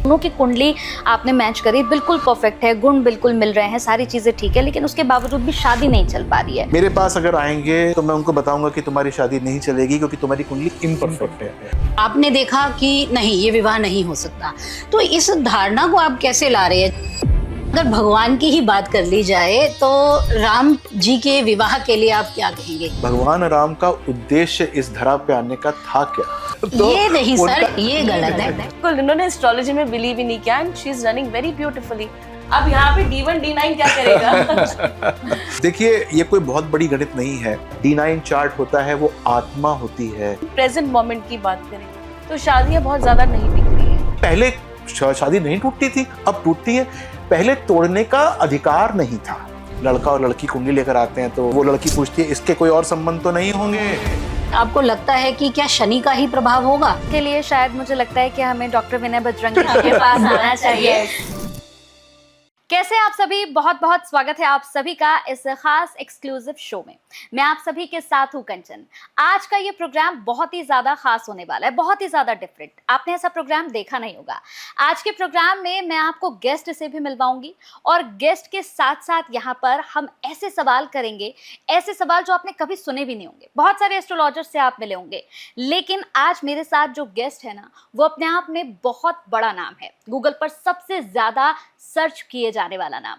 दोनों की कुंडली आपने मैच करी, बिल्कुल परफेक्ट है, गुण बिल्कुल मिल रहे हैं, सारी चीजें ठीक है, लेकिन उसके बावजूद भी शादी नहीं चल पा रही है। मेरे पास अगर आएंगे तो मैं उनको बताऊंगा कि तुम्हारी शादी नहीं चलेगी क्योंकि तुम्हारी कुंडली इम्परफेक्ट है। आपने देखा कि नहीं, ये विवाह नहीं हो सकता, तो इस धारणा को आप कैसे ला रहे हैं? अगर भगवान की ही बात कर ली जाए तो राम जी के विवाह के लिए आप क्या कहेंगे? भगवान राम का उद्देश्य इस धरा पे आने का था क्या? तो ये नहीं सर, ये गलत है। बिल्कुल, इन्होंने एस्ट्रोलॉजी में बिलीव ही नहीं किया and she is running very beautifully. अब यहाँ पे D1 D9 क्या करेगा? देखिए, ये कोई बहुत बड़ी गणित नहीं है। D9 चार्ट होता है, वो आत्मा होती है। प्रेजेंट मोमेंट की बात करें तो शादियां बहुत ज्यादा नहीं टिक रही है। पहले शादी नहीं टूटती थी, अब टूटती है। पहले तोड़ने का अधिकार नहीं था। लड़का और लड़की कुंडली लेकर आते हैं तो वो लड़की पूछती है इसके कोई और संबंध तो नहीं होंगे? आपको लगता है कि क्या शनि का ही प्रभाव होगा? के लिए शायद मुझे लगता है कि हमें डॉक्टर विनय बजरंगी के पास आना चाहिए। कैसे आप सभी, बहुत बहुत स्वागत है आप सभी का इस खास एक्सक्लूसिव शो में। मैं आप सभी के साथ हूं कंचन। आज का ये प्रोग्राम बहुत ही ज्यादा खास होने वाला है, बहुत ही ज्यादा डिफरेंट। आपने ऐसा प्रोग्राम देखा नहीं होगा। आज के प्रोग्राम में मैं आपको गेस्ट से भी मिलवाऊंगी और गेस्ट के साथ साथ यहाँ पर हम ऐसे सवाल करेंगे, ऐसे सवाल जो आपने कभी सुने भी नहीं होंगे। बहुत सारे एस्ट्रोलॉजर से आप मिले होंगे, लेकिन आज मेरे साथ जो गेस्ट है ना, वो अपने आप में बहुत बड़ा नाम है, गूगल पर सबसे ज्यादा सर्च किए जाने वाला नाम।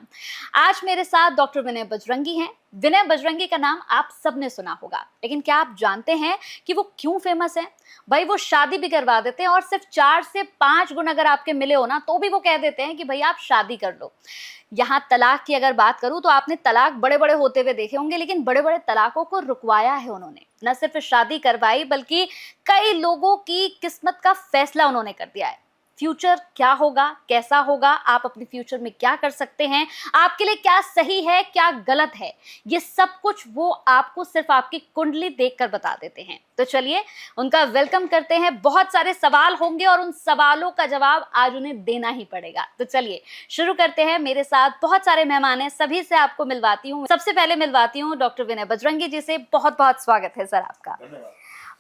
आज मेरे साथ डॉक्टर विनय बजरंगी हैं। विनय बजरंगी का नाम आप सबने सुना होगा, लेकिन क्या आप जानते हैं कि वो क्यों फेमस हैं? भाई, वो शादी भी करवा देते हैं और सिर्फ 4 से 5 गुण अगर आपके मिले हो ना, तो भी वो कह देते हैं कि भाई आप शादी कर लो। यहाँ तलाक की अगर बात करूं तो आपने तलाक बड़े बड़े होते हुए देखे होंगे, लेकिन बड़े बड़े तलाकों को रुकवाया है उन्होंने। न सिर्फ शादी करवाई, बल्कि कई लोगों की किस्मत का फैसला उन्होंने कर दिया है। फ्यूचर क्या होगा, कैसा होगा, आप अपने फ्यूचर में क्या कर सकते हैं, आपके लिए क्या सही है, क्या गलत है, ये सब कुछ वो आपको सिर्फ आपकी कुंडली देखकर बता देते हैं। तो चलिए उनका वेलकम करते हैं। बहुत सारे सवाल होंगे और उन सवालों का जवाब आज उन्हें देना ही पड़ेगा। तो चलिए शुरू करते हैं। मेरे साथ बहुत सारे मेहमान हैं, सभी से आपको मिलवाती हूँ। सबसे पहले मिलवाती हूँ डॉक्टर विनय बजरंगी जी से। बहुत बहुत स्वागत है सर आपका।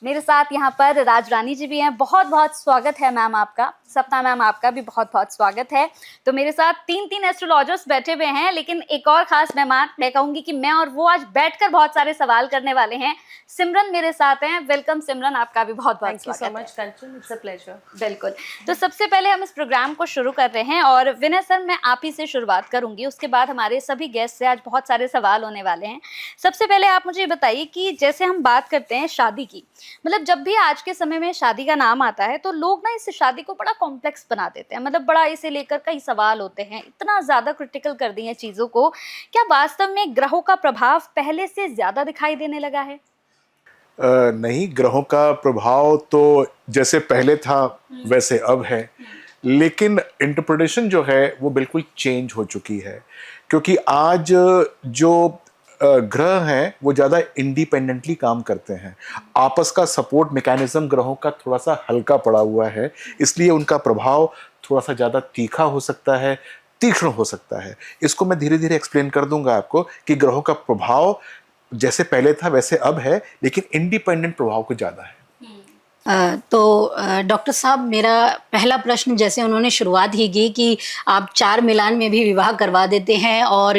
मेरे साथ यहाँ पर राज रानी जी भी हैं, बहुत बहुत स्वागत है मैम आपका। सपना मैम, आपका भी बहुत बहुत स्वागत है। तो मेरे साथ 3 एस्ट्रोलॉजर्स बैठे हुए हैं, लेकिन एक और खास मेहमान, मैं कहूंगी कि मैं और वो आज बैठकर बहुत सारे सवाल करने वाले हैं। सिमरन मेरे साथ हैं। वेलकम सिमरन, आपका भी बहुत बहुत स्वागत है। Thank you so much Kanchan, it's a pleasure. बिल्कुल। तो सबसे पहले हम इस प्रोग्राम को शुरू कर रहे हैं और विनय सर, मैं आप ही से शुरुआत करूंगी, उसके बाद हमारे सभी गेस्ट से आज बहुत सारे सवाल होने वाले हैं। सबसे पहले आप मुझे बताइए कि जैसे हम बात करते हैं शादी की, मतलब जब भी आज के समय में शादी का नाम आता है तो लोग ना इस शादी को बड़ा कॉम्प्लेक्स बना देते हैं, मतलब बड़ा इसे लेकर कई सवाल होते हैं, इतना ज्यादा क्रिटिकल कर दिए चीजों को। क्या वास्तव में ग्रहों का प्रभाव पहले से ज्यादा दिखाई देने लगा है? नहीं, ग्रहों का प्रभाव तो जैसे पहले था वैसे अब है, लेकिन इंटरप्रिटेशन जो है वो बिल्कुल चेंज हो चुकी है। क्योंकि आज जो ग्रह हैं वो ज़्यादा इंडिपेंडेंटली काम करते हैं। आपस का सपोर्ट मैकेनिज्म ग्रहों का थोड़ा सा हल्का पड़ा हुआ है, इसलिए उनका प्रभाव थोड़ा सा ज़्यादा तीखा हो सकता है, तीक्ष्ण हो सकता है। इसको मैं धीरे धीरे एक्सप्लेन कर दूंगा आपको कि ग्रहों का प्रभाव जैसे पहले था वैसे अब है, लेकिन इंडिपेंडेंट प्रभाव को ज़्यादा है। डॉक्टर साहब, मेरा पहला प्रश्न, जैसे उन्होंने शुरुआत ही की कि आप 4 मिलान में भी विवाह करवा देते हैं और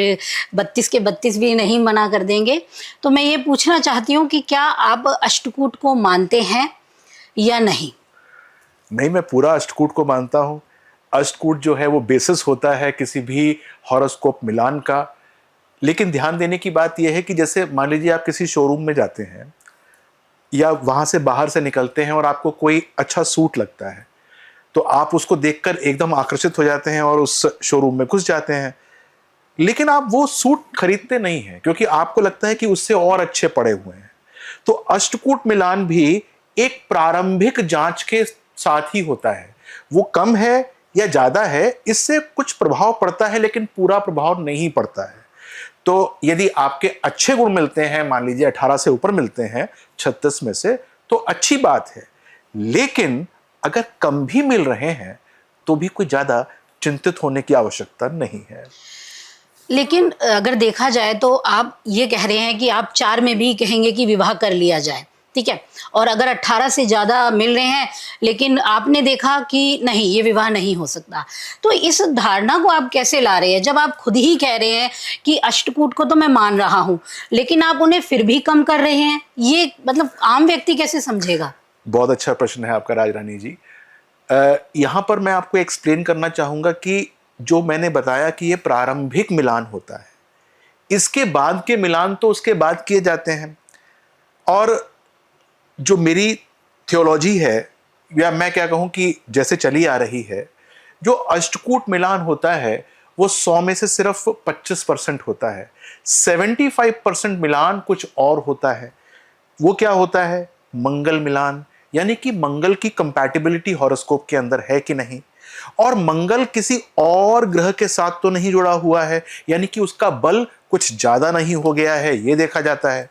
32 के 32 भी नहीं मना कर देंगे, तो मैं ये पूछना चाहती हूँ कि क्या आप अष्टकूट को मानते हैं या नहीं? नहीं, मैं पूरा अष्टकूट को मानता हूँ। अष्टकूट जो है वो बेसिस होता है किसी भी हॉरोस्कोप मिलान का। लेकिन ध्यान देने की बात यह है कि जैसे मान लीजिए आप किसी शोरूम में जाते हैं या वहाँ से बाहर से निकलते हैं और आपको कोई अच्छा सूट लगता है, तो आप उसको देखकर एकदम आकर्षित हो जाते हैं और उस शोरूम में घुस जाते हैं। लेकिन आप वो सूट खरीदते नहीं हैं क्योंकि आपको लगता है कि उससे और अच्छे पड़े हुए हैं। तो अष्टकूट मिलान भी एक प्रारंभिक जांच के साथ ही होता है। वो कम है या ज़्यादा है, इससे कुछ प्रभाव पड़ता है, लेकिन पूरा प्रभाव नहीं पड़ता है। तो यदि आपके अच्छे गुण मिलते हैं, मान लीजिए 18 से ऊपर मिलते हैं 36 में से, तो अच्छी बात है। लेकिन अगर कम भी मिल रहे हैं तो भी कोई ज़्यादा चिंतित होने की आवश्यकता नहीं है। लेकिन अगर देखा जाए तो आप ये कह रहे हैं कि आप 4 में भी कहेंगे कि विवाह कर लिया जाए, ठीक है, और अगर 18 से ज़्यादा मिल रहे हैं लेकिन आपने देखा कि नहीं ये विवाह नहीं हो सकता, तो इस धारणा को आप कैसे ला रहे हैं जब आप खुद ही कह रहे हैं कि अष्टकूट को तो मैं मान रहा हूँ लेकिन आप उन्हें फिर भी कम कर रहे हैं? ये मतलब आम व्यक्ति कैसे समझेगा? बहुत अच्छा प्रश्न है आपका राजरानी जी। यहाँ पर मैं आपको एक्सप्लेन करना चाहूँगा कि जो मैंने बताया कि ये प्रारंभिक मिलान होता है, इसके बाद के मिलान तो उसके बाद किए जाते हैं। और जो मेरी थियोलॉजी है, या मैं क्या कहूँ कि जैसे चली आ रही है, जो अष्टकूट मिलान होता है वो 100 में से सिर्फ 25% होता है। 75% मिलान कुछ और होता है। वो क्या होता है? मंगल मिलान, यानी कि मंगल की कंपैटिबिलिटी हॉरोस्कोप के अंदर है कि नहीं, और मंगल किसी और ग्रह के साथ तो नहीं जुड़ा हुआ है, यानी कि उसका बल कुछ ज्यादा नहीं हो गया है, ये देखा जाता है।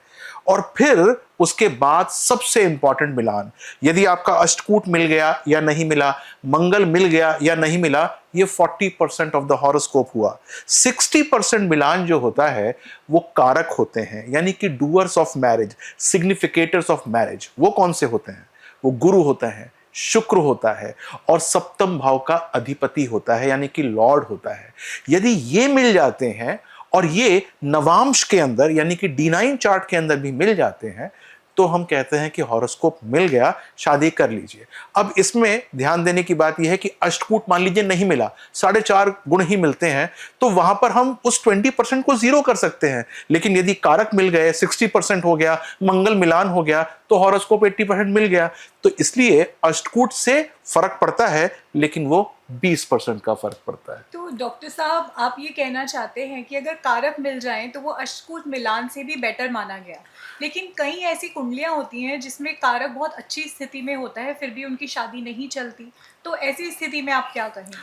और फिर उसके बाद सबसे इंपॉर्टेंट मिलान, यदि आपका अष्टकूट मिल गया या नहीं मिला, मंगल मिल गया या नहीं मिला, ये 40% ऑफ द हॉरोस्कोप हुआ। 60% मिलान जो होता है वो कारक होते हैं, यानी कि doers of marriage, significators of marriage. वो कौन से होते हैं? वो गुरु होता है, शुक्र होता है, और सप्तम भाव का अधिपति होता है, यानी कि लॉर्ड होता है। यदि ये मिल जाते हैं और ये नवांश के अंदर यानी कि D9 चार्ट के अंदर भी मिल जाते हैं, तो हम कहते हैं कि हॉरोस्कोप मिल गया, शादी कर लीजिए। अब इसमें ध्यान देने की बात यह है कि अष्टकूट मान लीजिए नहीं मिला, 4.5 गुण ही मिलते हैं, तो वहां पर हम उस 20% को जीरो कर सकते हैं। लेकिन यदि कारक मिल गए, 60% हो गया, मंगल मिलान हो गया, तो हॉरोस्कोप 80% मिल गया। तो इसलिए अष्टकूट से फर्क पड़ता है, लेकिन वो 20% का फर्क पड़ता है। तो डॉक्टर साहब, आप ये कहना चाहते हैं कि अगर कारक मिल जाएं तो वो अष्टकूट मिलान से भी बेटर माना गया, लेकिन कई ऐसी कुंडलियां होती हैं जिसमें कारक बहुत अच्छी स्थिति में होता है फिर भी उनकी शादी नहीं चलती, तो ऐसी स्थिति में आप क्या कहेंगे?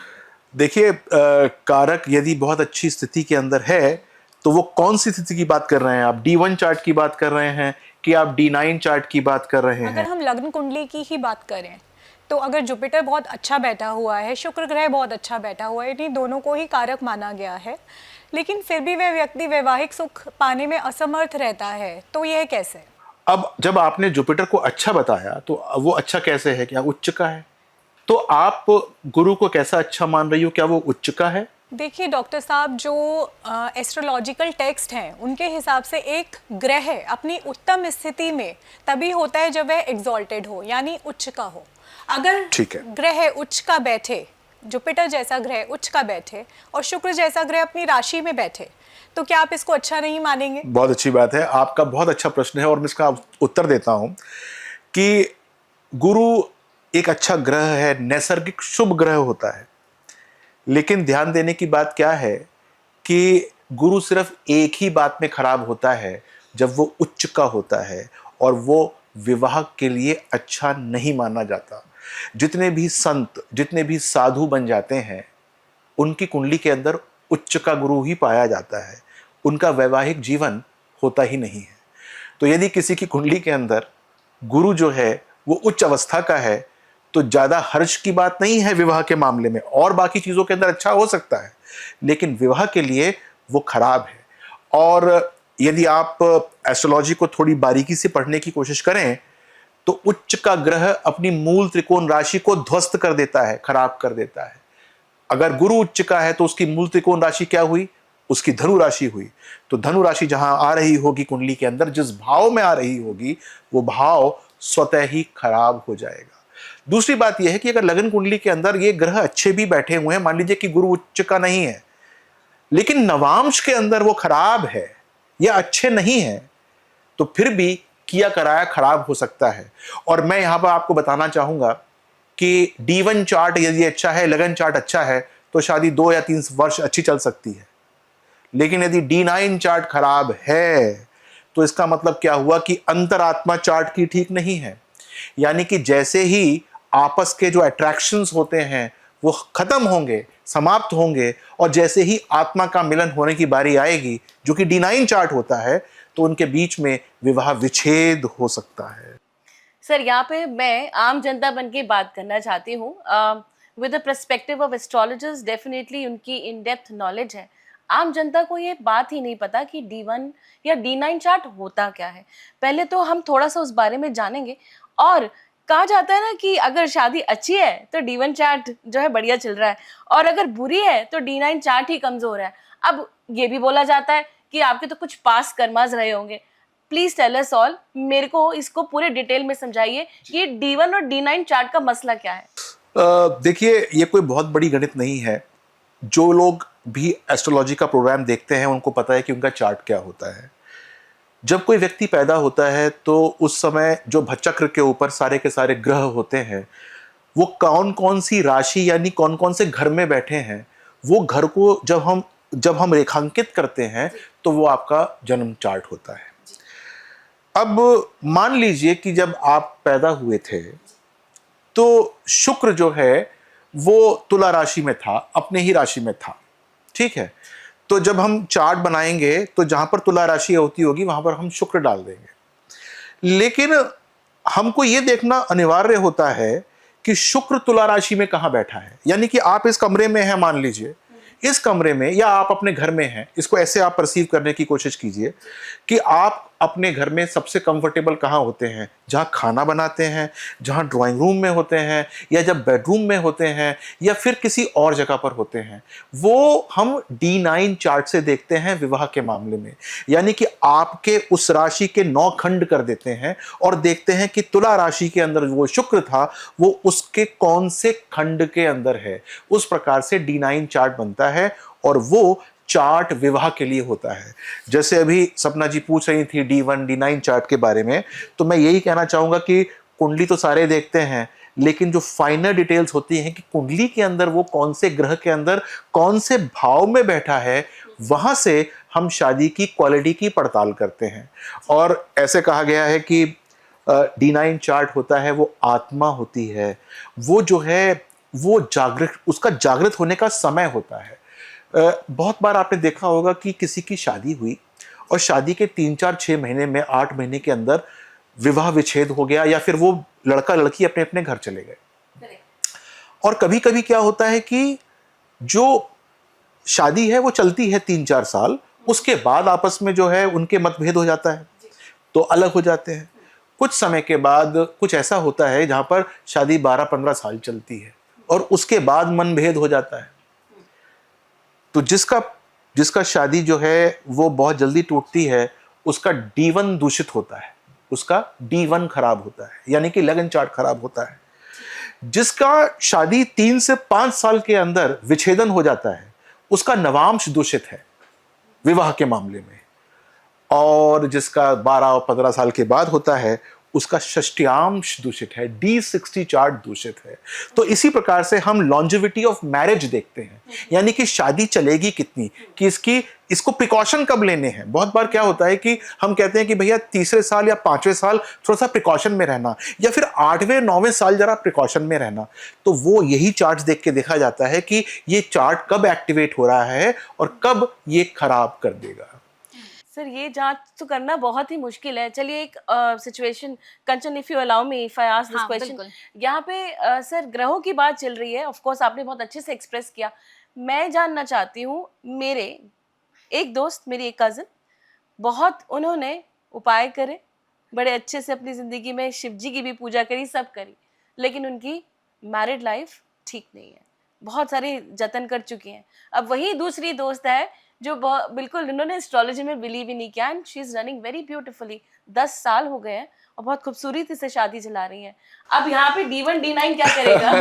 देखिए, कारक यदि बहुत अच्छी स्थिति के अंदर है, तो वो कौन सी स्थिति की बात कर रहे हैं आप? D1 चार्ट की बात कर रहे हैं कि आप D9 चार्ट की बात कर रहे हैं? अगर हम लग्न कुंडली की ही बात करें तो अगर जुपिटर बहुत अच्छा बैठा हुआ है, शुक्र ग्रह बहुत अच्छा बैठा हुआ है, इन्हीं दोनों को ही कारक माना गया है, लेकिन फिर भी वह व्यक्ति वैवाहिक सुख पाने में असमर्थ रहता है, तो यह कैसे? अब जब आपने जुपिटर को अच्छा बताया, तो वो अच्छा कैसे है? क्या उच्च का है? तो आप गुरु को कैसा अच्छा मान रही हो? क्या वो उच्च का है? देखिए डॉक्टर साहब, जो एस्ट्रोलॉजिकल टेक्स्ट हैं उनके हिसाब से एक ग्रह अपनी उत्तम स्थिति में तभी होता है जब वह एग्जॉल्टेड हो, यानी उच्च का हो। अगर ठीक है। ग्रह उच्च का बैठे, जुपिटर जैसा ग्रह उच्च का बैठे और शुक्र जैसा ग्रह अपनी राशि में बैठे, तो क्या आप इसको अच्छा नहीं मानेंगे? बहुत अच्छी बात है, आपका बहुत अच्छा प्रश्न है और मैं इसका उत्तर देता हूं कि गुरु एक अच्छा ग्रह है, नैसर्गिक शुभ ग्रह होता है। लेकिन ध्यान देने की बात क्या है कि गुरु सिर्फ एक ही बात में खराब होता है, जब वो उच्च का होता है और वो विवाह के लिए अच्छा नहीं माना जाता। जितने भी संत, जितने भी साधु बन जाते हैं, उनकी कुंडली के अंदर उच्च का गुरु ही पाया जाता है, उनका वैवाहिक जीवन होता ही नहीं है। तो यदि किसी की कुंडली के अंदर गुरु जो है वो उच्च अवस्था का है, तो ज़्यादा हर्ष की बात नहीं है विवाह के मामले में, और बाकी चीज़ों के अंदर अच्छा हो सकता है, लेकिन विवाह के लिए वो खराब है। और यदि आप एस्ट्रोलॉजी को थोड़ी बारीकी से पढ़ने की कोशिश करें, तो उच्च का ग्रह अपनी मूल त्रिकोण राशि को ध्वस्त कर देता है, खराब कर देता है। अगर गुरु उच्च का है तो उसकी मूल त्रिकोण राशि क्या हुई? उसकी धनु राशि हुई। तो धनु राशि जहां आ रही होगी कुंडली के अंदर, जिस भाव में आ रही होगी, वो भाव स्वतः ही खराब हो जाएगा। दूसरी बात यह है कि अगर लगन कुंडली के अंदर ये ग्रह अच्छे भी बैठे हुए हैं, मान लीजिए कि गुरु उच्च का नहीं है, लेकिन नवांश के अंदर वो खराब है या अच्छे नहीं है, तो फिर भी किया कराया खराब हो सकता है। और मैं यहां पर आपको बताना चाहूंगा कि D1 चार्ट यदि अच्छा है, लगन चार्ट अच्छा है, तो शादी 2 या 3 वर्ष अच्छी चल सकती है। लेकिन यदि D9 चार्ट खराब है, तो इसका मतलब क्या हुआ कि अंतरात्मा चार्ट की ठीक नहीं है। यानी कि जैसे ही आपस के जो अट्रैक्शंस होते हैं वो खत्म होंगे, समाप्त होंगे, और जैसे ही आत्मा का मिलन होने की बारी आएगी, जो कि D9 चार्ट होता है, तो उनके बीच में विवाह विच्छेद हो सकता है। सर, यहाँ पे मैं आम जनता बन के बात करना चाहती हूँ। With the perspective of astrologers, definitely उनकी इन डेप्थ नॉलेज है। आम जनता को ये बात ही नहीं पता कि D1 या D9 चार्ट होता क्या है। पहले तो हम थोड़ा सा उस बारे में जानेंगे। और कहा जाता है ना कि अगर शादी अच्छी है तो D1 चार्ट जो है बढ़िया चल रहा है, और अगर बुरी है तो D9 चार्ट ही कमजोर है। अब ये भी बोला जाता है कि आपके तो कुछ पास कर्मास रहे होंगे। प्लीज टेल अस ऑल, मेरे को इसको पूरे डिटेल में समझाइए कि D1 और D9 चार्ट का मसला क्या है। देखिए, ये कोई बहुत बड़ी गणित नहीं है। जो लोग भी एस्ट्रोलॉजी का प्रोग्राम देखते हैं उनको पता है कि उनका चार्ट क्या होता है। जब कोई व्यक्ति पैदा होता है तो उस समय जो भचक्र के ऊपर सारे के सारे ग्रह होते हैं, वो कौन कौन सी राशि यानी कौन कौन से घर में बैठे हैं, वो घर को जब हम रेखांकित करते हैं तो वो आपका जन्म चार्ट होता है। अब मान लीजिए कि जब आप पैदा हुए थे तो शुक्र जो है वो तुला राशि में था, अपने ही राशि में था, ठीक है। तो जब हम चार्ट बनाएंगे तो जहां पर तुला राशि होती होगी वहां पर हम शुक्र डाल देंगे। लेकिन हमको ये देखना अनिवार्य होता है कि शुक्र तुला राशि में कहां बैठा है। यानी कि आप इस कमरे में हैं, मान लीजिए इस कमरे में, या आप अपने घर में हैं, इसको ऐसे आप परसीव करने की कोशिश कीजिए कि आप अपने घर में सबसे कंफर्टेबल कहाँ होते हैं, जहाँ खाना बनाते हैं, जहाँ ड्राइंग रूम में होते हैं, या जब बेडरूम में होते हैं, या फिर किसी और जगह पर होते हैं। वो हम D9 चार्ट से देखते हैं विवाह के मामले में। यानी कि आपके उस राशि के 9 खंड कर देते हैं और देखते हैं कि तुला राशि के अंदर वो शुक्र था वो उसके कौन से खंड के अंदर है। उस प्रकार से D9 चार्ट बनता है और वो चार्ट विवाह के लिए होता है। जैसे अभी सपना जी पूछ रही थी D1 D9 चार्ट के बारे में, तो मैं यही कहना चाहूंगा कि कुंडली तो सारे देखते हैं, लेकिन जो फाइनल डिटेल्स होती हैं कि कुंडली के अंदर वो कौन से ग्रह के अंदर कौन से भाव में बैठा है, वहां से हम शादी की क्वालिटी की पड़ताल करते हैं। और ऐसे कहा गया है कि D9 चार्ट होता है वो आत्मा होती है, वो जो है वो जागृत, उसका जागृत होने का समय होता है। बहुत बार आपने देखा होगा कि किसी की शादी हुई और शादी के 3-4-6 महीने में, 8 महीने के अंदर विवाह विच्छेद हो गया, या फिर वो लड़का लड़की अपने अपने घर चले गए। और कभी कभी क्या होता है कि जो शादी है वो चलती है 3-4 साल, उसके बाद आपस में जो है उनके मतभेद हो जाता है तो अलग हो जाते हैं। कुछ समय के बाद कुछ ऐसा होता है जहां पर शादी 12-15 साल चलती है और उसके बाद मनभेद हो जाता है। तो जिसका शादी जो है वो बहुत जल्दी टूटती है, उसका D1 दूषित होता है, उसका D1 खराब होता है, यानी कि लगन चार्ट खराब होता है। जिसका शादी 3 से 5 साल के अंदर विच्छेदन हो जाता है, उसका नवांश दूषित है विवाह के मामले में। और जिसका 12 और 15 साल के बाद होता है, उसका षष्ठ्यांश दूषित है, D60 चार्ट दूषित है। तो इसी प्रकार से हम लॉन्जिविटी ऑफ मैरिज देखते हैं, यानी कि शादी चलेगी कितनी, कि इसको प्रिकॉशन कब लेने हैं। बहुत बार क्या होता है कि हम कहते हैं कि भैया 3रे साल या 5वें साल थोड़ा सा प्रिकॉशन में रहना, या फिर 8वें 9वें साल जरा प्रिकॉशन में रहना। तो वो यही चार्ट देख के देखा जाता है कि ये चार्ट कब एक्टिवेट हो रहा है और कब ये खराब कर देगा। सर, ये जांच तो करना बहुत ही मुश्किल है। चलिए एक situation, Kanchan, if you allow me, if I ask this question. यहाँ पे सर ग्रहों की बात चल रही है, ऑफ कोर्स आपने बहुत अच्छे से एक्सप्रेस किया। मैं जानना चाहती हूँ, मेरे एक दोस्त, मेरी एक कज़न, बहुत उन्होंने उपाय करे, बड़े अच्छे से अपनी ज़िंदगी में शिव जी की भी पूजा करी, सब करी, लेकिन उनकी मैरिड लाइफ ठीक नहीं है। बहुत सारे जतन कर चुकी हैं। अब वही दूसरी दोस्त है जो बिल्कुल, उन्होंने एस्ट्रोलॉजी में बिलीव ही नहीं किया, and she is running very beautifully. 10 साल हो गए हैं और बहुत खूबसूरती से शादी चला रही हैं। अब यहाँ पे D1 D9 क्या करेगा?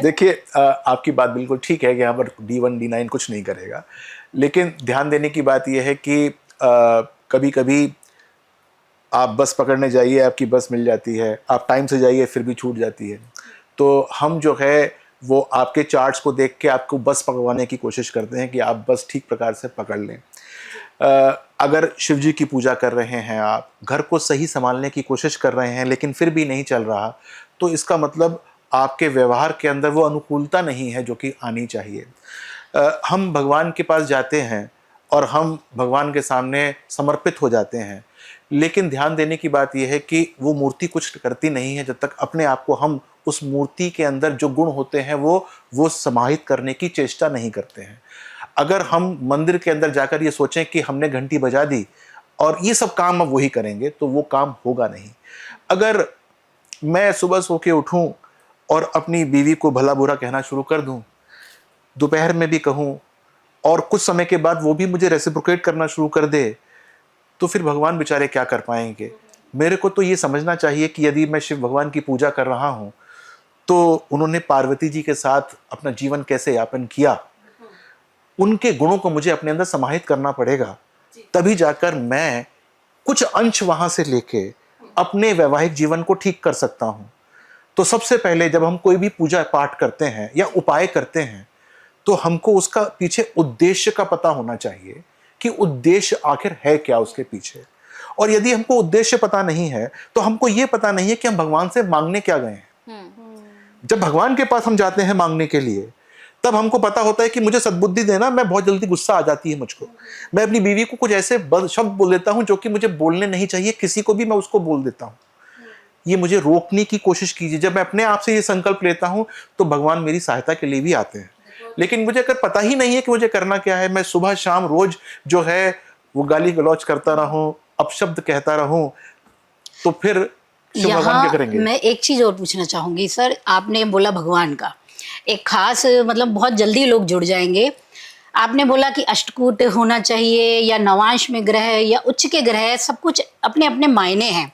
देखिए, आपकी बात बिल्कुल ठीक है कि यहाँ पर D1 D9 कुछ नहीं करेगा, लेकिन ध्यान देने की बात यह है कि कभी कभी आप बस पकड़ने जाइए, आपकी बस मिल जाती है, आप टाइम से जाइए फिर भी छूट जाती है। तो हम जो है वो आपके चार्ट्स को देख के आपको बस पकड़वाने की कोशिश करते हैं कि आप बस ठीक प्रकार से पकड़ लें। अगर शिव जी की पूजा कर रहे हैं, आप घर को सही संभालने की कोशिश कर रहे हैं, लेकिन फिर भी नहीं चल रहा, तो इसका मतलब आपके व्यवहार के अंदर वो अनुकूलता नहीं है जो कि आनी चाहिए। हम भगवान के पास जाते हैं और हम भगवान के सामने समर्पित हो जाते हैं, लेकिन ध्यान देने की बात यह है कि वो मूर्ति कुछ करती नहीं है जब तक अपने आप को हम उस मूर्ति के अंदर जो गुण होते हैं वो समाहित करने की चेष्टा नहीं करते हैं। अगर हम मंदिर के अंदर जाकर ये सोचें कि हमने घंटी बजा दी और ये सब काम अब वही करेंगे, तो वो काम होगा नहीं। अगर मैं सुबह सो के उठूं और अपनी बीवी को भला बुरा कहना शुरू कर दूं, दोपहर में भी कहूं, और कुछ समय के बाद वो भी मुझे रेसिप्रोकेट करना शुरू कर दे, तो फिर भगवान बेचारे क्या कर पाएंगे। मेरे को तो ये समझना चाहिए कि यदि मैं शिव भगवान की पूजा कर रहा हूँ तो उन्होंने पार्वती जी के साथ अपना जीवन कैसे यापन किया, उनके गुणों को मुझे अपने अंदर समाहित करना पड़ेगा, तभी जाकर मैं कुछ अंश वहां से लेके अपने वैवाहिक जीवन को ठीक कर सकता हूं। तो सबसे पहले जब हम कोई भी पूजा पाठ करते हैं या उपाय करते हैं, तो हमको उसका पीछे उद्देश्य का पता होना चाहिए कि उद्देश्य आखिर है क्या उसके पीछे। और यदि हमको उद्देश्य पता नहीं है तो हमको ये पता नहीं है कि हम भगवान से मांगने क्या गए हैं। जब भगवान के पास हम जाते हैं मांगने के लिए, तब हमको पता होता है कि मुझे सद्बुद्धि देना, मैं बहुत जल्दी गुस्सा आ जाती है मुझको, मैं अपनी बीवी को कुछ ऐसे शब्द बोल देता हूं जो कि मुझे बोलने नहीं चाहिए, किसी को भी मैं उसको बोल देता हूं। ये मुझे रोकने की कोशिश कीजिए। जब मैं अपने आप से ये संकल्प लेता हूं तो भगवान मेरी सहायता के लिए भी आते हैं। लेकिन मुझे अगर पता ही नहीं है कि मुझे करना क्या है, मैं सुबह शाम रोज जो है वो गाली गलौज करता रहूं, अपशब्द कहता रहूं, तो फिर शिव भगवान क्या करेंगे। मैं एक चीज और पूछना चाहूंगी सर, आपने बोला भगवान का एक खास मतलब बहुत जल्दी लोग जुड़ जाएंगे। आपने बोला कि अष्टकूट होना चाहिए या नवांश में ग्रह या उच्च के ग्रह, सब कुछ अपने अपने मायने हैं।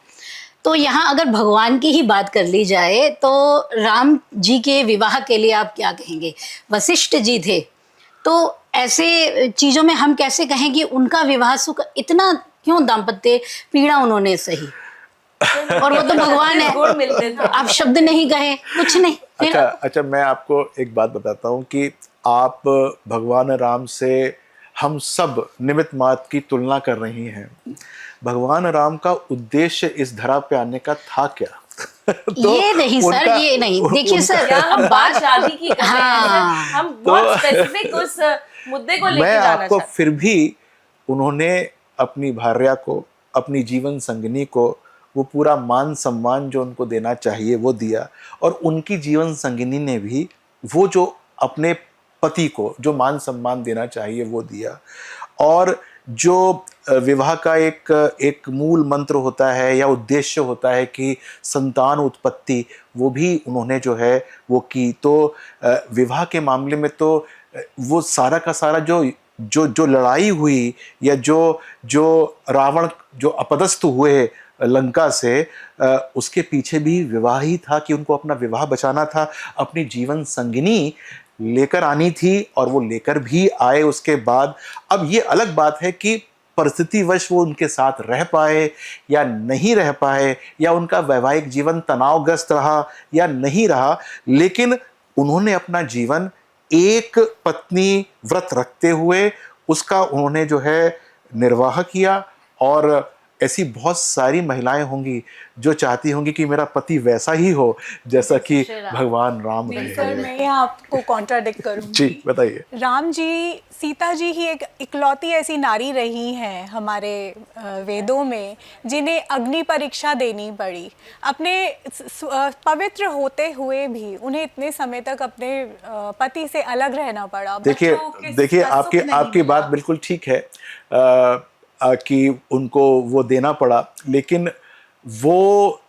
तो यहाँ अगर भगवान की ही बात कर ली जाए तो राम जी के विवाह के लिए आप क्या कहेंगे। वशिष्ठ जी थे, तो ऐसे चीजों में हम कैसे कहें कि उनका विवाह सुख इतना क्यों, दाम्पत्य पीड़ा उन्होंने सही, और वो तो भगवान है, गुण मिलते थे। आप शब्द नहीं कहे, कुछ नहीं। फिर अच्छा, मैं आपको एक बात बताता हूँ कि आप भगवान राम से हम सब निमित्त मात्र की तुलना कर रही हैं। भगवान राम का उद्देश्य इस धरा पे आने का था क्या? तो ये नहीं सर, ये नहीं। देखिए सर, हम बात शादी की कर रहे हैं, हाँ। हम बहुत स्पेसिफिक उस मुद्दे को लेके मैं जाना आपको चाहते फिर भी, उन्होंने अपनी भार्या को, अपनी जीवन संगिनी को वो पूरा मान सम्मान जो उनको देना चाहिए वो दिया, और उनकी जीवन संगिनी ने भी वो जो अपने पति को जो मान सम्मान देना चाहिए वो दिया। और जो विवाह का एक मूल मंत्र होता है या उद्देश्य होता है कि संतान उत्पत्ति, वो भी उन्होंने जो है वो की। तो विवाह के मामले में तो वो सारा का सारा जो लड़ाई हुई या जो रावण जो अपदस्थ हुए लंका से, उसके पीछे भी विवाह ही था कि उनको अपना विवाह बचाना था, अपनी जीवन संगिनी लेकर आनी थी, और वो लेकर भी आए उसके बाद। अब ये अलग बात है कि परिस्थितिवश वो उनके साथ रह पाए या नहीं रह पाए, या उनका वैवाहिक जीवन तनावग्रस्त रहा या नहीं रहा, लेकिन उन्होंने अपना जीवन एक पत्नी व्रत रखते हुए उसका उन्होंने जो है निर्वाह किया। और ऐसी बहुत सारी महिलाएं होंगी जो चाहती होंगी कि मेरा पति वैसा ही हो जैसा कि भगवान राम रहे सर, हैं। मैं यहाँ आपको कॉन्ट्राडिक्ट करूँगी। जी बताइए। राम जी, सीता जी ही एक इकलौती ऐसी नारी रही हैं हमारे वेदों में जिन्हें अग्नि परीक्षा देनी पड़ी। अपने पवित्र होते हुए भी उन्हें इतने समय तक अपने पति से अलग रहना पड़ा। देखिए आपकी बात बिल्कुल ठीक है कि उनको वो देना पड़ा, लेकिन वो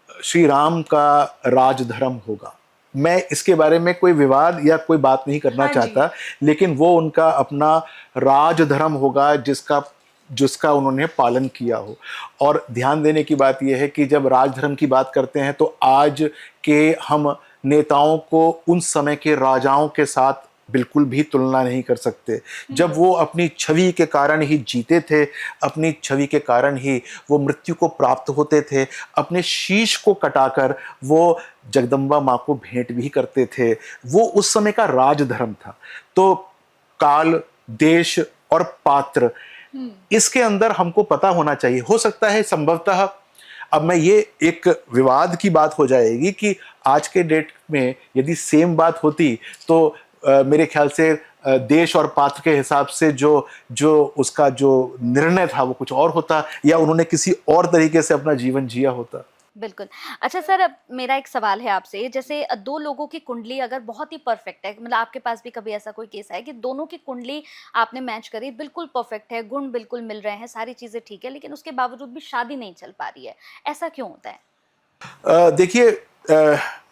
श्री राम का राजधर्म होगा। मैं इसके बारे में कोई विवाद या कोई बात नहीं करना चाहता, लेकिन वो उनका अपना राजधर्म होगा जिसका उन्होंने पालन किया हो। और ध्यान देने की बात यह है कि जब राजधर्म की बात करते हैं तो आज के हम नेताओं को उन समय के राजाओं के साथ बिल्कुल भी तुलना नहीं कर सकते। जब वो अपनी छवि के कारण ही जीते थे, अपनी छवि के कारण ही वो मृत्यु को प्राप्त होते थे, अपने शीश को कटाकर वो जगदम्बा माँ को भेंट भी करते थे। वो उस समय का राजधर्म था। तो काल, देश और पात्र, इसके अंदर हमको पता होना चाहिए। हो सकता है संभवतः, अब मैं ये एक विवाद की बात हो जाएगी कि आज के डेट में यदि सेम बात होती तो मेरे ख्याल से देश और पात्र के हिसाब से जो उसका जो निर्णय था वो कुछ और होता, या उन्होंने किसी और तरीके से अपना जीवन जिया होता। बिल्कुल। अच्छा सर, अब मेरा एक सवाल है आपसे, जैसे दो लोगों की कुंडली अगर बहुत ही परफेक्ट है, मतलब आपके पास भी कभी ऐसा कोई केस है कि दोनों की कुंडली आपने मैच करी, बिल्कुल परफेक्ट है, गुण बिल्कुल मिल रहे हैं, सारी चीजें ठीक है, लेकिन उसके बावजूद भी शादी नहीं चल पा रही है, ऐसा क्यों होता है? देखिए,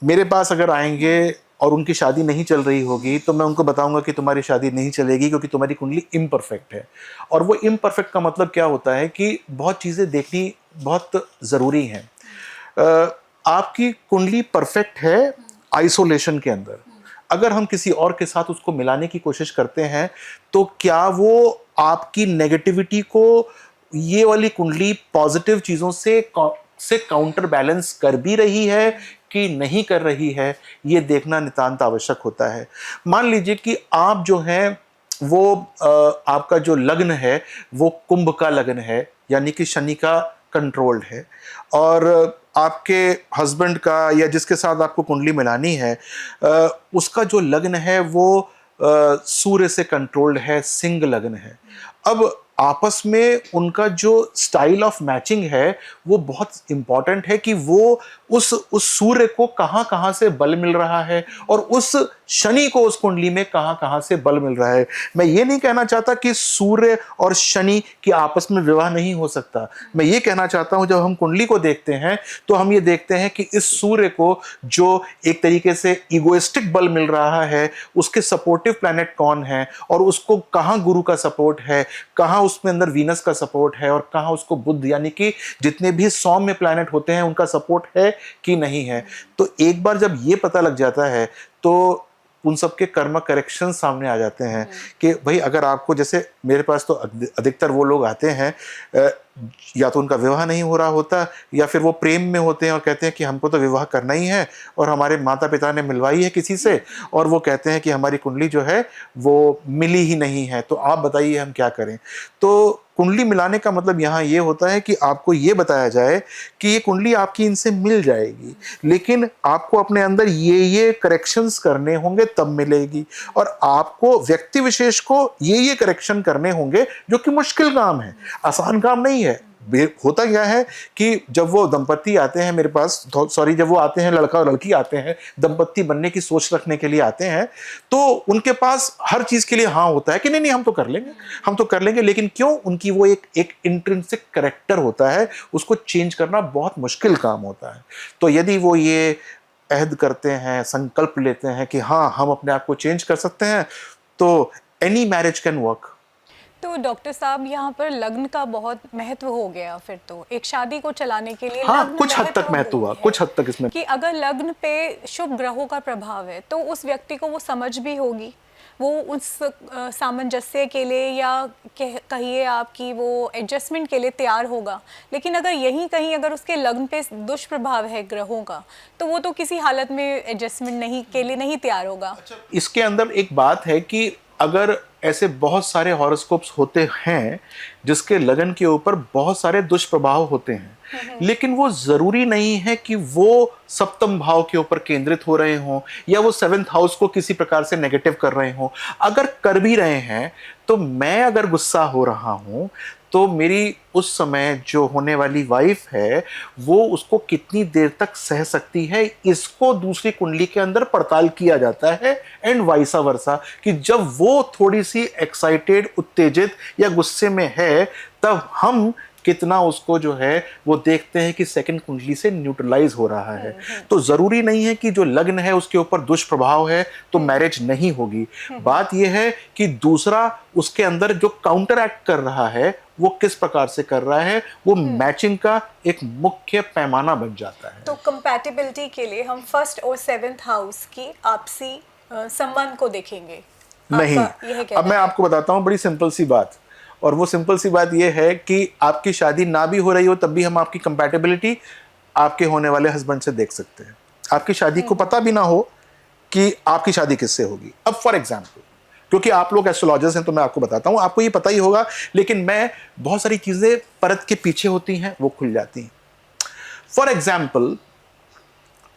मेरे पास अगर आएंगे और उनकी शादी नहीं चल रही होगी तो मैं उनको बताऊंगा कि तुम्हारी शादी नहीं चलेगी क्योंकि तुम्हारी कुंडली इम्परफेक्ट है। और वो इम्परफेक्ट का मतलब क्या होता है कि बहुत चीज़ें देखनी बहुत ज़रूरी हैं। आपकी कुंडली परफेक्ट है आइसोलेशन के अंदर, अगर हम किसी और के साथ उसको मिलाने की कोशिश करते हैं तो क्या वो आपकी नेगेटिविटी को ये वाली कुंडली पॉजिटिव चीज़ों से काउंटर बैलेंस कर भी रही है कि नहीं कर रही है, ये देखना नितांत आवश्यक होता है। मान लीजिए कि आप जो हैं वो आपका जो लग्न है वो कुंभ का लग्न है, यानी कि शनि का कंट्रोल्ड है, और आपके हस्बैंड का या जिसके साथ आपको कुंडली मिलानी है उसका जो लग्न है वो सूर्य से कंट्रोल्ड है, सिंह लग्न है। अब आपस में उनका जो स्टाइल ऑफ मैचिंग है वो बहुत इंपॉर्टेंट है कि वो उस सूर्य को कहाँ कहाँ से बल मिल रहा है और उस शनि को उस कुंडली में कहाँ कहाँ से बल मिल रहा है। मैं ये नहीं कहना चाहता कि सूर्य और शनि की आपस में विवाह नहीं हो सकता। मैं ये कहना चाहता हूँ जब हम कुंडली को देखते हैं तो हम ये देखते हैं कि इस सूर्य को जो एक तरीके से इगोइस्टिक बल मिल रहा है उसके सपोर्टिव प्लैनेट कौन है और उसको कहाँ गुरु का सपोर्ट है, कहाँ उसमें अंदर वीनस का सपोर्ट है और कहाँ उसको बुध यानी कि जितने भी सौम्य प्लैनेट होते हैं उनका सपोर्ट है कि नहीं है। तो एक बार जब ये पता लग जाता है तो उन सब के कर्म करेक्शन सामने आ जाते हैं कि भाई अगर आपको, जैसे मेरे पास तो अधिकतर वो लोग आते हैं या तो उनका विवाह नहीं हो रहा होता या फिर वो प्रेम में होते हैं और कहते हैं कि हमको तो विवाह करना ही है और हमारे माता पिता ने मिलवाई है किसी से और वो कहते हैं कि हमारी कुंडली जो है वो मिली ही नहीं है, तो आप बताइए हम क्या करें। तो कुंडली मिलाने का मतलब यहाँ ये होता है कि आपको ये बताया जाए कि ये कुंडली आपकी इनसे मिल जाएगी, लेकिन आपको अपने अंदर ये करेक्शंस करने होंगे तब मिलेगी, और आपको व्यक्ति विशेष को ये करेक्शन करने होंगे जो कि मुश्किल काम है, आसान काम नहीं है। होता क्या है कि जब वो दंपत्ति आते हैं मेरे पास, सॉरी जब वो आते हैं, लड़का और लड़की आते हैं दंपत्ति बनने की सोच रखने के लिए आते हैं, तो उनके पास हर चीज के लिए हाँ होता है कि नहीं हम तो कर लेंगे, हम तो कर लेंगे, लेकिन क्यों, उनकी वो एक इंट्रिंसिक कैरेक्टर होता है, उसको चेंज करना बहुत मुश्किल काम होता है। तो यदि वो ये अहद करते हैं, संकल्प लेते हैं कि हाँ हम अपने आप को चेंज कर सकते हैं, तो एनी मैरिज कैन वर्क। तो डॉक्टर साहब यहाँ पर लग्न का बहुत महत्व हो गया, फिर तो एक शादी को चलाने के लिए हाँ लग्न कुछ हद तक महत्व हुआ, है। कुछ हद तक इसमें कि अगर लग्न पे शुभ ग्रहों का प्रभाव है तो उस व्यक्ति को वो समझ भी होगी, वो उस सामंजस्य के लिए या कहिए आपकी वो एडजस्टमेंट के लिए तैयार होगा। लेकिन अगर यहीं कहीं अगर उसके लग्न पे दुष्प्रभाव है ग्रहों का तो वो तो किसी हालत में एडजस्टमेंट नहीं के लिए नहीं तैयार होगा। इसके अंदर एक बात है कि अगर ऐसे बहुत सारे हॉरोस्कोप्स होते हैं जिसके लगन के ऊपर बहुत सारे दुष्प्रभाव होते हैं, लेकिन वो जरूरी नहीं है कि वो सप्तम भाव के ऊपर केंद्रित हो रहे हों या वो 7th हाउस को किसी प्रकार से नेगेटिव कर रहे हों। अगर कर भी रहे हैं तो मैं अगर गुस्सा हो रहा हूं तो मेरी उस समय जो होने वाली वाइफ है वो उसको कितनी देर तक सह सकती है, इसको दूसरी कुंडली के अंदर पड़ताल किया जाता है, एंड वाइसा वर्सा, कि जब वो थोड़ी सी एक्साइटेड, उत्तेजित या गुस्से में है तब हम कितना उसको जो है वो देखते हैं कि सेकंड कुंडली से न्यूट्रलाइज हो रहा है। तो जरूरी नहीं है कि जो लग्न है उसके ऊपर दुष्प्रभाव है तो मैरिज नहीं होगी। बात यह है कि दूसरा उसके अंदर जो काउंटर एक्ट कर रहा है वो किस प्रकार से कर रहा है, वो मैचिंग का एक मुख्य पैमाना बन जाता है। तो कंपैटिबिलिटी के लिए हम 1st और 7th हाउस की आपसी संबंध को देखेंगे। नहीं, अब मैं आपको बताता हूँ बड़ी सिंपल सी बात, और वो सिंपल सी बात ये है कि आपकी शादी ना भी हो रही हो तब भी हम आपकी कंपैटिबिलिटी आपके होने वाले हस्बैंड से देख सकते हैं। आपकी शादी को पता भी ना हो कि आपकी शादी किससे होगी। अब फॉर एग्जाम्पल, क्योंकि आप लोग एस्ट्रोलॉजर्स हैं तो मैं आपको बताता हूं, आपको ये पता ही होगा, लेकिन मैं बहुत सारी चीजें परत के पीछे होती हैं वो खुल जाती हैं। फॉर एग्जाम्पल,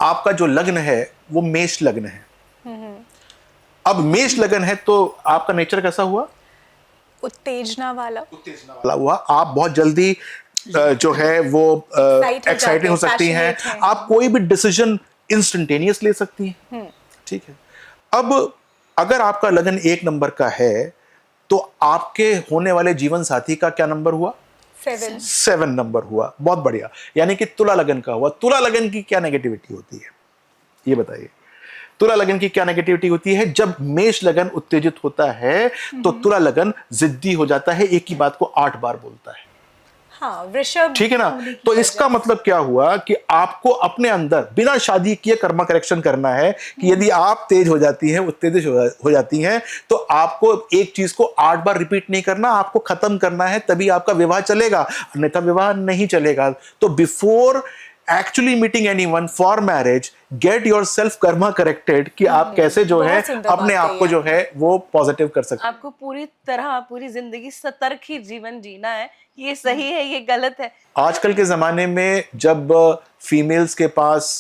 आपका जो लग्न है वो मेष लग्न है। अब मेष लग्न है तो आपका नेचर कैसा हुआ? उत्तेजना वाला हुआ। आप बहुत जल्दी जो है वो Excite हो एक्साइटेड जाते हो हैं, सकती हैं, passionate हैं। आप कोई भी डिसीजन इंस्टेंटेनियस ले सकती हैं। ठीक है। अब अगर आपका लगन 1 नंबर का है तो आपके होने वाले जीवन साथी का क्या नंबर हुआ? 7। 7 नंबर हुआ। बहुत बढ़िया, यानी कि तुला लगन का हुआ। तुला लगन की क्या नेगेटिविटी होती है ये बताइए? तुला लगन की क्या नेगेटिविटी होती है? जब मेष लगन उत्तेजित होता है तो तुला लगन जिद्दी हो जाता है, एक ही बात को 8 बार बोलता है। हाँ, वृषभ ठीक है ना? तो इसका मतलब क्या हुआ कि आपको अपने अंदर बिना शादी किए कर्मा करेक्शन करना है कि यदि आप तेज हो जाती हैं, उत्तेजित हो जाती हैं, तो आपको एक चीज को 8 बार रिपीट नहीं करना, आपको खत्म करना है, तभी आपका विवाह चलेगा, अन्यथा विवाह नहीं चलेगा। तो before actually meeting anyone for marriage, get yourself Karma corrected कि आप कैसे जो है बहुत सुंदर अपने बात आप को कही जो है वो पॉजिटिव कर सकते हैं। आपको पूरी तरह पूरी जिंदगी सतर्क ही जीवन जीना है, ये सही है, ये गलत है। आजकल के ज़माने में जब फीमेल्स के पास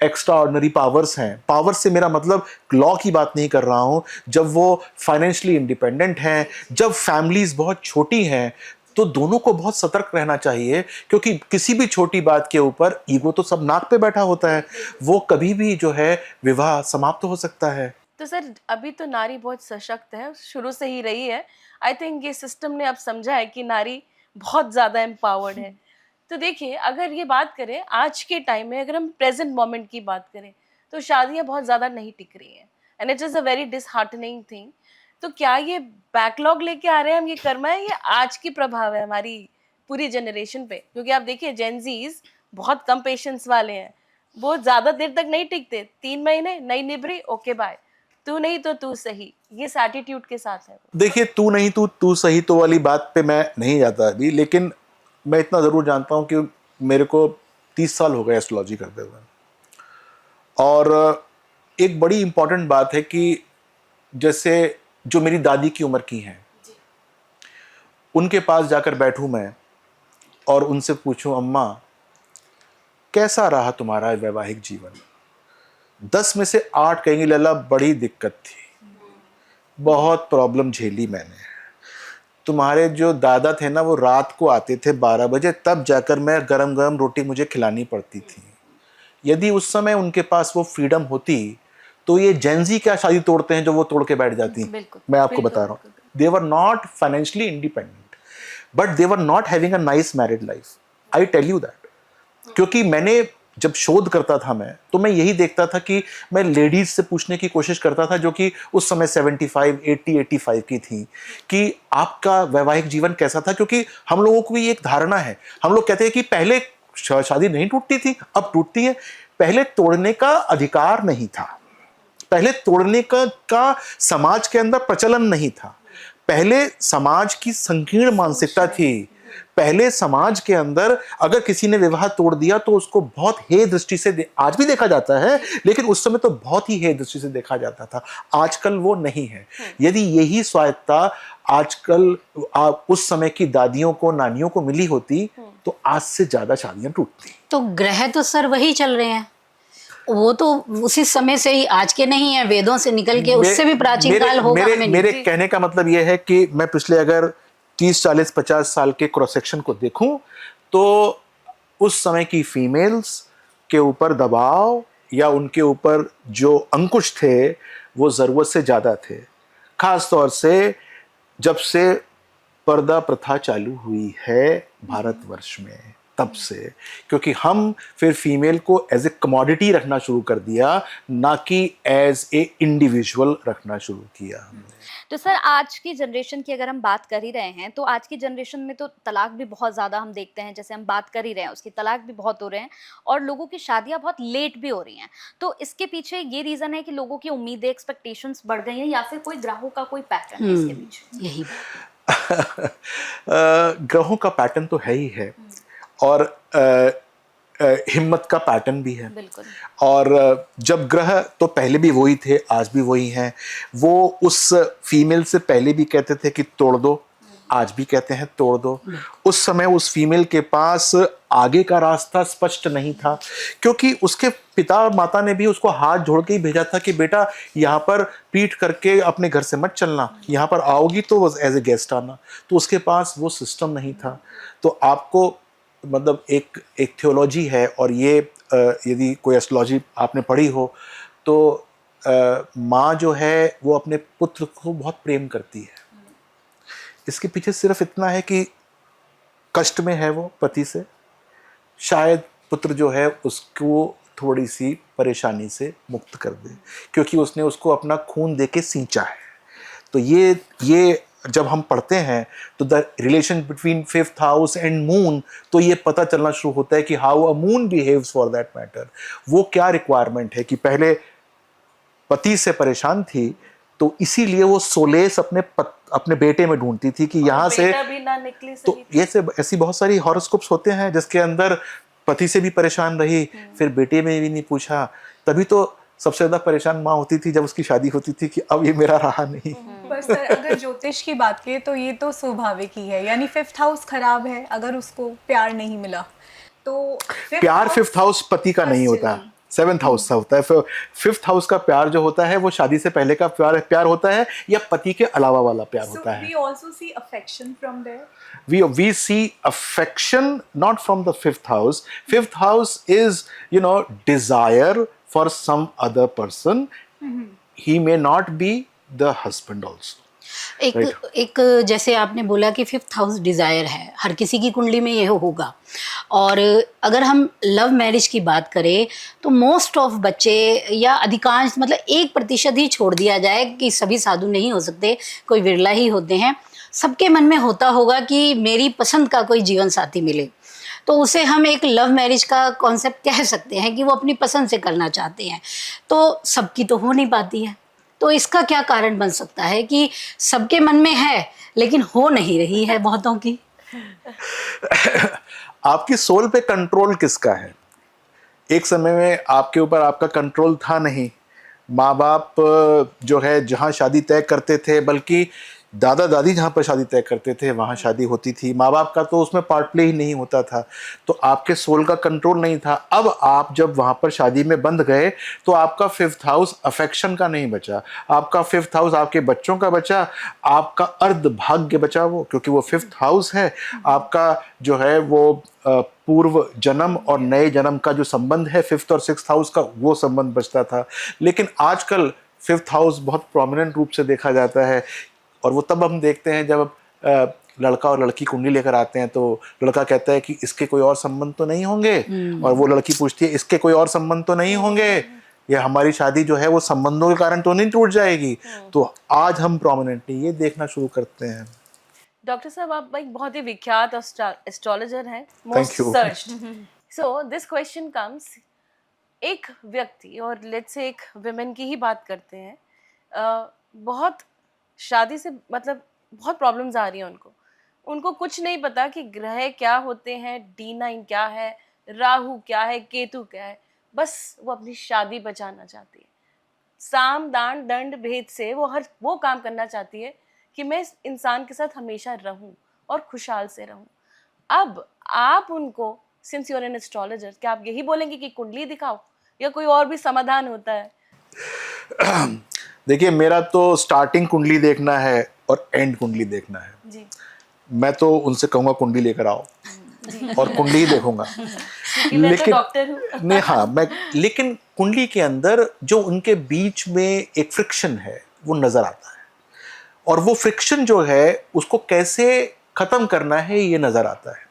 एक्स्ट्रा ऑर्डिनरी पावर्स हैं, पावर्स से मेरा मतलब लॉ की बात नहीं कर रहा हूं, जब वो फाइनेंशियली इंडिपेंडेंट हैं, जब फैमिलीज बहुत छोटी हैं, तो दोनों को बहुत सतर्क रहना चाहिए, क्योंकि किसी भी छोटी बात के ऊपर ईगो तो सब नाक पे बैठा होता है, वो कभी भी जो है विवाह समाप्त हो सकता है। तो सर अभी तो नारी बहुत सशक्त है, शुरू से ही रही है। आई थिंक ये सिस्टम ने अब समझा है कि नारी बहुत ज़्यादा एम्पावर्ड है। तो देखिए, अगर ये बात करें आज के टाइम में, अगर हम प्रेजेंट मोमेंट की बात करें, तो शादियां बहुत ज़्यादा नहीं टिक रही हैं, and it is a very disheartening thing. तो क्या ये बैकलॉग लेके आ रहे हैं हम ये कर्म है, ये आज की प्रभाव है हमारी पूरी जनरेशन पे? क्योंकि आप देखिए जेनजीज बहुत कम पेशेंस वाले हैं, वो ज़्यादा देर तक नहीं टिकते, 3 महीने नहीं निभरी, ओके बाय, तू नहीं तो तू सही, ये एटीट्यूड के साथ है। देखिए, तू नहीं तू सही तो वाली बात पे मैं नहीं जाता अभी, लेकिन मैं इतना ज़रूर जानता हूँ कि मेरे को 30 साल हो गए एस्ट्रोलॉजी करते हुए, और एक बड़ी इंपॉर्टेंट बात है कि जैसे जो मेरी दादी की उम्र की हैं, उनके पास जाकर बैठूं मैं और उनसे पूछूं, अम्मा कैसा रहा तुम्हारा वैवाहिक जीवन? 10 में से 8 कहेंगे लला बड़ी दिक्कत थी, बहुत प्रॉब्लम झेली मैंने। तुम्हारे जो दादा थे ना, वो रात को आते थे 12 बजे, तब जाकर मैं गरम गरम रोटी मुझे खिलानी पड़ती थी। यदि उस समय उनके पास वो फ्रीडम होती तो ये जेंजी क्या शादी तोड़ते हैं जो वो तोड़ के बैठ जाती। मैं आपको बता रहा हूँ, they were not financially independent, but they were not having a nice married life, I tell you that. क्योंकि मैंने जब शोध करता था मैं, तो मैं यही देखता था कि मैं लेडीज से पूछने की कोशिश करता था, जो कि उस समय 75, 80, 85 की थी, कि आपका वैवाहिक जीवन कैसा था। क्योंकि हम लोगों को भी एक धारणा है, हम लोग कहते हैं कि पहले शादी नहीं टूटती थी, अब टूटती है। पहले तोड़ने का अधिकार नहीं था, पहले तोड़ने का समाज के अंदर प्रचलन नहीं था, पहले समाज की संकीर्ण मानसिकता थी। पहले समाज के अंदर अगर किसी ने विवाह तोड़ दिया तो उसको बहुत हे दृष्टि से आज भी देखा जाता है, लेकिन उस समय तो बहुत ही हे दृष्टि से देखा जाता था। आजकल वो नहीं है। यदि यही स्वायत्ता आजकल उस समय की दादियों को, नानियों को मिली होती, तो आज से ज्यादा शादियां टूटती। तो ग्रह तो सर वही चल रहे हैं, वो तो उसी समय से ही, आज के नहीं है, वेदों से निकल के उससे भी प्राचीन काल होगा। मेरे कहने का मतलब यह है कि मैं पिछले अगर 30, 40, 50 साल के क्रॉस सेक्शन को देखूं, तो उस समय की फीमेल्स के ऊपर दबाव या उनके ऊपर जो अंकुश थे वो ज़रूरत से ज़्यादा थे। खास तौर से जब से पर्दा प्रथा चालू हुई है भारतवर्ष में, तब से, क्योंकि हम फिर फीमेल को एज ए कमोडिटी रखना शुरू कर दिया, ना कि एज ए इंडिविजुअल रखना शुरू किया हमने। तो सर आज की जनरेशन की अगर हम बात कर ही रहे हैं, तो आज की जनरेशन में तो तलाक भी बहुत ज़्यादा हम देखते हैं, जैसे हम बात कर ही रहे हैं उसकी, तलाक भी बहुत हो रहे हैं और लोगों की शादियां बहुत लेट भी हो रही हैं। तो इसके पीछे ये रीज़न है कि लोगों की उम्मीदें, एक्सपेक्टेशंस बढ़ गई हैं, या फिर कोई ग्रहों का कोई पैटर्न है इसके पीछे? यही ग्रहों का पैटर्न तो है ही है, और हिम्मत का पैटर्न भी है। बिल्कुल। और जब ग्रह तो पहले भी वही थे, आज भी वही हैं। वो उस फीमेल से पहले भी कहते थे कि तोड़ दो, आज भी कहते हैं तोड़ दो। उस समय उस फीमेल के पास आगे का रास्ता स्पष्ट नहीं था, क्योंकि उसके पिता और माता ने भी उसको हाथ जोड़ के ही भेजा था कि बेटा यहाँ पर पीठ करके अपने घर से मत चलना, यहाँ पर आओगी तो एज ए गेस्ट आना। तो उसके पास वो सिस्टम नहीं था। तो आपको मतलब एक थियोलॉजी है, और ये यदि कोई एस्ट्रोलॉजी आपने पढ़ी हो तो माँ जो है वो अपने पुत्र को बहुत प्रेम करती है। इसके पीछे सिर्फ इतना है कि कष्ट में है वो पति से, शायद पुत्र जो है उसको थोड़ी सी परेशानी से मुक्त कर दे, क्योंकि उसने उसको अपना खून दे के सींचा है। तो ये जब हम पढ़ते हैं तो the relation between 5th house and moon, तो ये पता चलना शुरू होता है कि how a moon behaves for that matter. वो क्या रिक्वायरमेंट है कि पहले पति से परेशान थी, तो इसीलिए वो सोलेस अपने बेटे में ढूंढती थी कि यहाँ से बेटा भी ना निकले तो सही। ये से ऐसी बहुत सारी हॉरोस्कोप्स होते हैं जिसके अंदर पति से भी परेशान रही, फिर बेटे में भी नहीं पूछा। तभी तो सबसे ज्यादा परेशान माँ होती थी जब उसकी शादी होती थी कि अब ये मेरा रहा नहीं। पर सर अगर ज्योतिष की बात करें तो ये तो स्वाभाविक ही है, यानी 5th हाउस खराब है, अगर उसको प्यार नहीं मिला तो प्यार 5th हाउस पति का नहीं होता, 7th हाउस का होता है। 5th हाउस का प्यार जो होता है वो शादी से पहले का प्यार होता है या पति के अलावा वाला प्यार होता है। we also see affection from there. We see affection not from the 5th house. 5th house is, desire for some other person. He may not be the husband also. एक जैसे आपने बोला कि 5th हाउस डिज़ायर है, हर किसी की कुंडली में यह होगा। और अगर हम लव मैरिज की बात करें तो मोस्ट ऑफ बच्चे या अधिकांश, मतलब 1% ही छोड़ दिया जाए कि सभी साधु नहीं हो सकते, कोई विरला ही होते हैं, सबके मन में होता होगा कि मेरी पसंद का कोई जीवन साथी मिले। तो उसे हम एक लव मैरिज का कॉन्सेप्ट कह सकते हैं कि वो अपनी पसंद से करना चाहते हैं। तो सबकी तो हो नहीं पाती है, तो इसका क्या कारण बन सकता है कि सबके मन में है लेकिन हो नहीं रही है बहुतों की? आपकी सोल पे कंट्रोल किसका है? एक समय में आपके ऊपर आपका कंट्रोल था नहीं। माँ बाप जो है जहाँ शादी तय करते थे, बल्कि दादा दादी जहाँ पर शादी तय करते थे वहाँ शादी होती थी। माँ बाप का तो उसमें पार्ट प्ले ही नहीं होता था, तो आपके सोल का कंट्रोल नहीं था। अब आप जब वहाँ पर शादी में बंध गए तो आपका 5th हाउस अफेक्शन का नहीं बचा, आपका 5th हाउस आपके बच्चों का बचा, आपका अर्ध भाग्य बचा वो, क्योंकि वो 5th हाउस है। आपका जो है वो पूर्व जन्म और नए जन्म का जो संबंध है 5th और 6th हाउस का, वो संबंध बचता था। लेकिन आजकल 5th हाउस बहुत प्रोमिनेंट रूप से देखा जाता है, और वो तब हम देखते हैं जब लड़का और लड़की कुंडली लेकर आते हैं तो लड़का कहता है कि इसके कोई और संबंध तो नहीं होंगे, और वो लड़की पूछती है इसके कोई और संबंध तो नहीं होंगे, या हमारी शादी जो है वो संबंधों के कारण तो नहीं टूट जाएगी। तो आज हम प्रोमिनेंटली ये देखना शुरू करते हैं। डॉक्टर साहब, आप एक बहुत ही विख्यात एस्ट्रोलॉजर हैं, Thank most you. Searched. So this question comes, एक व्यक्ति, और लेट्स से एक विमेन की ही बात करते हैं, बहुत शादी से मतलब बहुत प्रॉब्लम्स आ रही हैं उनको कुछ नहीं पता कि ग्रह क्या होते हैं, D9 क्या है, राहु क्या है, केतु क्या है, बस वो अपनी शादी बचाना चाहती है। साम दान दंड भेद से वो काम करना चाहती है कि मैं इस इंसान के साथ हमेशा रहूं और खुशहाल से रहूं। अब आप उनको, since you are an astrologer, क्या आप यही बोलेंगे कि कुंडली दिखाओ, या कोई और भी समाधान होता है? देखिए, मेरा तो स्टार्टिंग कुंडली देखना है और एंड कुंडली देखना है जी। मैं तो उनसे कहूँगा कुंडली लेकर आओ और कुंडली ही देखूंगा। मैं तो डॉक्टर हूँ। नहीं, हाँ, लेकिन कुंडली के अंदर जो उनके बीच में एक फ्रिक्शन है वो नजर आता है, और वो फ्रिक्शन जो है उसको कैसे खत्म करना है ये नजर आता है।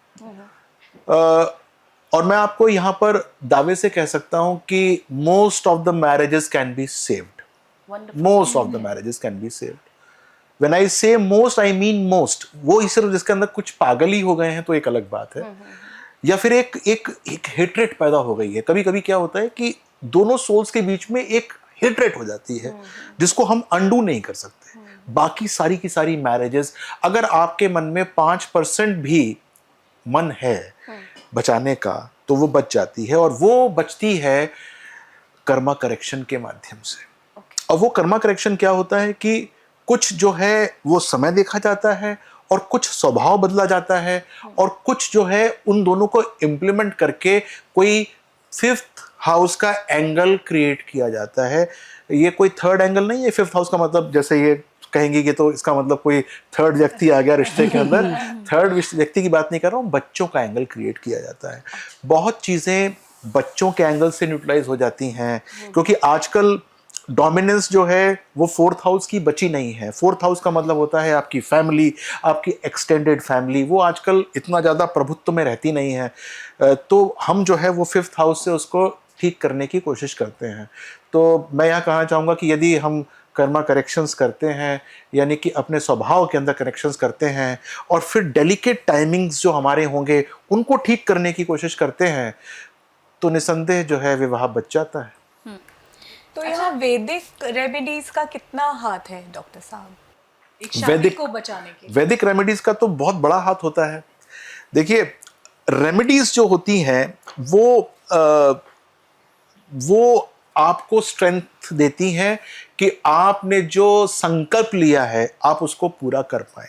और मैं आपको यहाँ पर दावे से कह सकता हूँ कि most of the marriages can be saved. Most of the marriages can be saved. When I say most, I mean most. वो ही सिर्फ जिसके अंदर कुछ पागल ही हो गए हैं तो एक अलग बात है, या फिर एक हेट्रेट पैदा हो गई है। कभी कभी क्या होता है कि दोनों सोल्स के बीच में एक हेट्रेट हो जाती है जिसको हम अंडू नहीं कर सकते। बाकी सारी की सारी मैरिजेस, अगर आपके मन में 5% भी मन है बचाने का तो वो बच जाती है, और वो बचती है कर्मा करेक्शन के माध्यम से। और वो कर्मा करेक्शन क्या होता है कि कुछ जो है वो समय देखा जाता है, और कुछ स्वभाव बदला जाता है, और कुछ जो है उन दोनों को इम्प्लीमेंट करके कोई 5th हाउस का एंगल क्रिएट किया जाता है। ये कोई 3rd एंगल नहीं है। 5th हाउस का मतलब जैसे ये कहेंगे कि तो इसका मतलब कोई थर्ड व्यक्ति आ गया रिश्ते के अंदर। थर्ड व्यक्ति की बात नहीं कर रहा हूँ, बच्चों का एंगल क्रिएट किया जाता है। बहुत चीज़ें बच्चों के एंगल से न्यूट्रलाइज हो जाती हैं, क्योंकि आजकल डोमिनेंस जो है वो फोर्थ हाउस की बची नहीं है। फोर्थ हाउस का मतलब होता है आपकी फैमिली, आपकी एक्सटेंडेड फैमिली, वो आजकल इतना ज़्यादा प्रभुत्व में रहती नहीं है। तो हम जो है वो फिफ्थ हाउस से उसको ठीक करने की कोशिश करते हैं। तो मैं यहाँ कहना चाहूँगा कि यदि हम कर्मा करेक्शंस करते हैं, यानी कि अपने स्वभाव के अंदर करेक्शंस करते हैं, और फिर डेलिकेट टाइमिंग्स जो हमारे होंगे उनको ठीक करने की कोशिश करते हैं, तो निसंदेह जो है विवाह बच जाता है। तो यहाँ वैदिक रेमेडीज का कितना हाथ है डॉक्टर साहब? एक शादी को बचाने के लिए। वैदिक रेमेडीज का तो बहुत बड़ा हाथ होता है। देखिए, रेमेडीज जो होती हैं वो आपको स्ट्रेंथ देती हैं कि आपने जो संकल्प लिया है आप उसको पूरा कर पाए।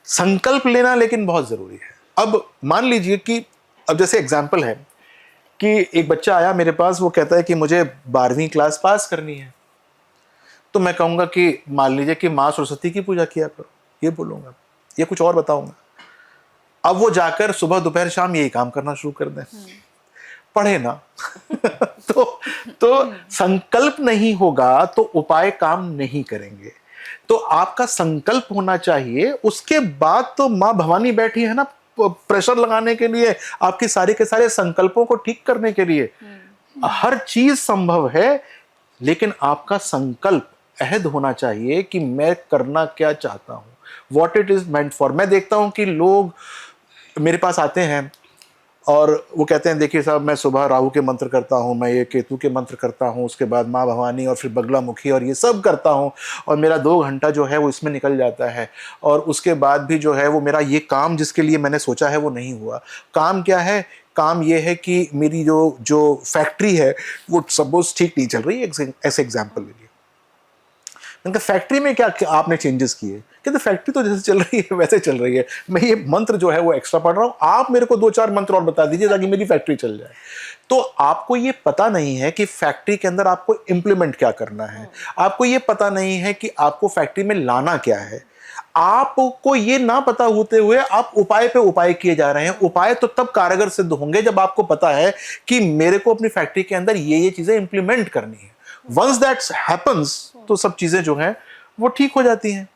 संकल्प लेना लेकिन बहुत जरूरी है। अब मान लीजिए कि अब जैसे एग्जांपल है कि एक बच्चा आया मेरे पास, वो कहता है कि मुझे 12वीं क्लास पास करनी है। तो मैं कहूँगा कि मान लीजिए कि माँ सरस्वती की पूजा किया करो, ये बोलूँगा, ये कुछ और बताऊँगा। अब वो जाकर सुबह दोपहर शाम यही काम करना शुरू कर दें, पढ़े ना। तो संकल्प नहीं होगा तो उपाय काम नहीं करेंगे। तो आपका संकल्प होना चाहिए। उसके बाद तो माँ भवानी बैठी है ना प्रेशर लगाने के लिए, आपके सारे के सारे संकल्पों को ठीक करने के लिए। हर चीज संभव है, लेकिन आपका संकल्प अहद होना चाहिए कि मैं करना क्या चाहता हूं, what it is meant for. मैं देखता हूं कि लोग मेरे पास आते हैं और वो कहते हैं देखिए साहब, मैं सुबह राहु के मंत्र करता हूँ, मैं ये केतु के मंत्र करता हूँ, उसके बाद माँ भवानी और फिर बगला मुखी और ये सब करता हूँ, और मेरा 2 घंटा जो है वो इसमें निकल जाता है, और उसके बाद भी जो है वो मेरा ये काम जिसके लिए मैंने सोचा है वो नहीं हुआ। काम क्या है? काम ये है कि मेरी जो फैक्ट्री है वो सपोज ठीक नहीं चल रही है। ऐसे एग्जाम्पल लीजिए, उनका फैक्ट्री में क्या आपने चेंजेस किए? कहते फैक्ट्री तो जैसे चल रही है वैसे चल रही है, मैं ये मंत्र जो है वो एक्स्ट्रा पढ़ रहा हूँ, आप मेरे को 2-4 मंत्र और बता दीजिए ताकि मेरी फैक्ट्री चल जाए। तो आपको ये पता नहीं है कि फैक्ट्री के अंदर आपको इंप्लीमेंट क्या करना है, आपको ये पता नहीं है कि आपको फैक्ट्री में लाना क्या है। आपको ये ना पता होते हुए आप उपाय पे उपाय किए जा रहे हैं। उपाय तो तब कारगर सिद्ध होंगे जब आपको पता है कि मेरे को अपनी फैक्ट्री के अंदर ये चीजें इंप्लीमेंट करनी है। वंस दैट हैपेंस तो सब चीजें जो हैं वो ठीक हो जाती हैं।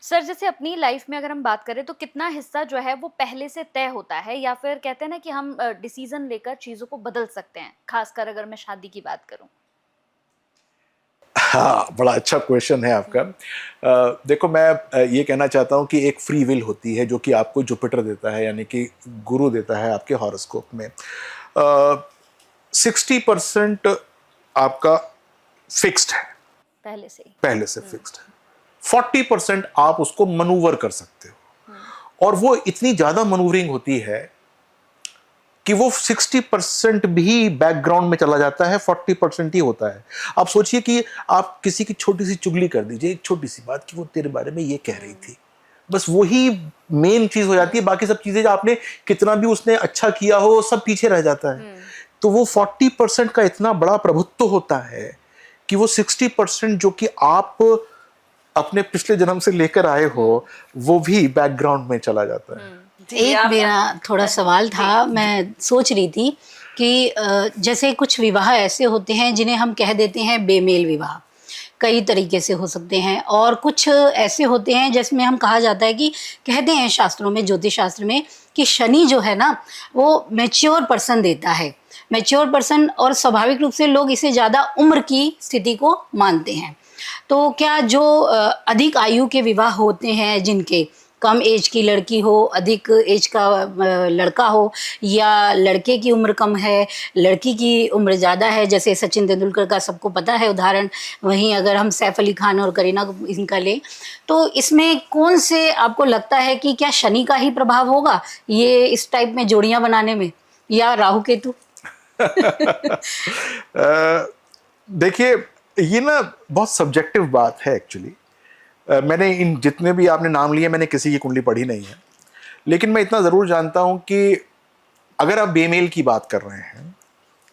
सर, जैसे अपनी लाइफ में अगर हम बात करें तो कितना हिस्सा जो है वो पहले से तय होता है, या फिर कहते हैं ना कि हम डिसीजन लेकर चीजों को बदल सकते हैं, खासकर अगर मैं शादी की बात करूं? हाँ, बड़ा अच्छा क्वेश्चन है आपका। देखो, मैं ये कहना चाहता हूँ कि एक फ्री विल होती है जो कि आपको जुपिटर देता है, यानी कि गुरु देता है आपके हॉरोस्कोप में। 60% आपका फिक्स्ड है, पहले से फिक्स्ड है। 40% आप उसको मनूवर कर सकते हो, और वो इतनी ज्यादा मनूवरिंग होती है कि वो 60% भी बैकग्राउंड में चला जाता है, 40% ही होता है। आप सोचिए कि आप किसी की छोटी सी चुगली कर दीजिए, एक छोटी सी बात कि वो तेरे बारे में ये कह रही थी, बस वही मेन चीज हो जाती है। बाकी सब चीजें जो आपने कितना भी उसने अच्छा किया हो सब पीछे रह जाता है। तो वो 40% का इतना बड़ा प्रभुत्व होता है कि वो 60% जो कि आप अपने पिछले जन्म से लेकर आए हो वो भी बैकग्राउंड में चला जाता है। एक मेरा थोड़ा सवाल था, मैं सोच रही थी कि जैसे कुछ विवाह ऐसे होते हैं जिन्हें हम कह देते हैं बेमेल विवाह, कई तरीके से हो सकते हैं, और कुछ ऐसे होते हैं जिसमें हम कहा जाता है कि कहते हैं शास्त्रों में, ज्योतिष शास्त्र में, कि शनि जो है ना वो मैच्योर पर्सन देता है, मैच्योर पर्सन, और स्वाभाविक रूप से लोग इसे ज़्यादा उम्र की स्थिति को मानते हैं। तो क्या जो अधिक आयु के विवाह होते हैं, जिनके कम एज की लड़की हो, अधिक एज का लड़का हो, या लड़के की उम्र कम है, लड़की की उम्र ज़्यादा है, जैसे सचिन तेंदुलकर का सबको पता है उदाहरण, वहीं अगर हम सैफ अली खान और करीना इनका लें, तो इसमें कौन से आपको लगता है कि क्या शनि का ही प्रभाव होगा ये इस टाइप में जोड़ियाँ बनाने में, या राहु केतु? देखिए, ये ना बहुत सब्जेक्टिव बात है एक्चुअली। मैंने इन जितने भी आपने नाम लिए, मैंने किसी की कुंडली पढ़ी नहीं है, लेकिन मैं इतना ज़रूर जानता हूं कि अगर आप बेमेल की बात कर रहे हैं,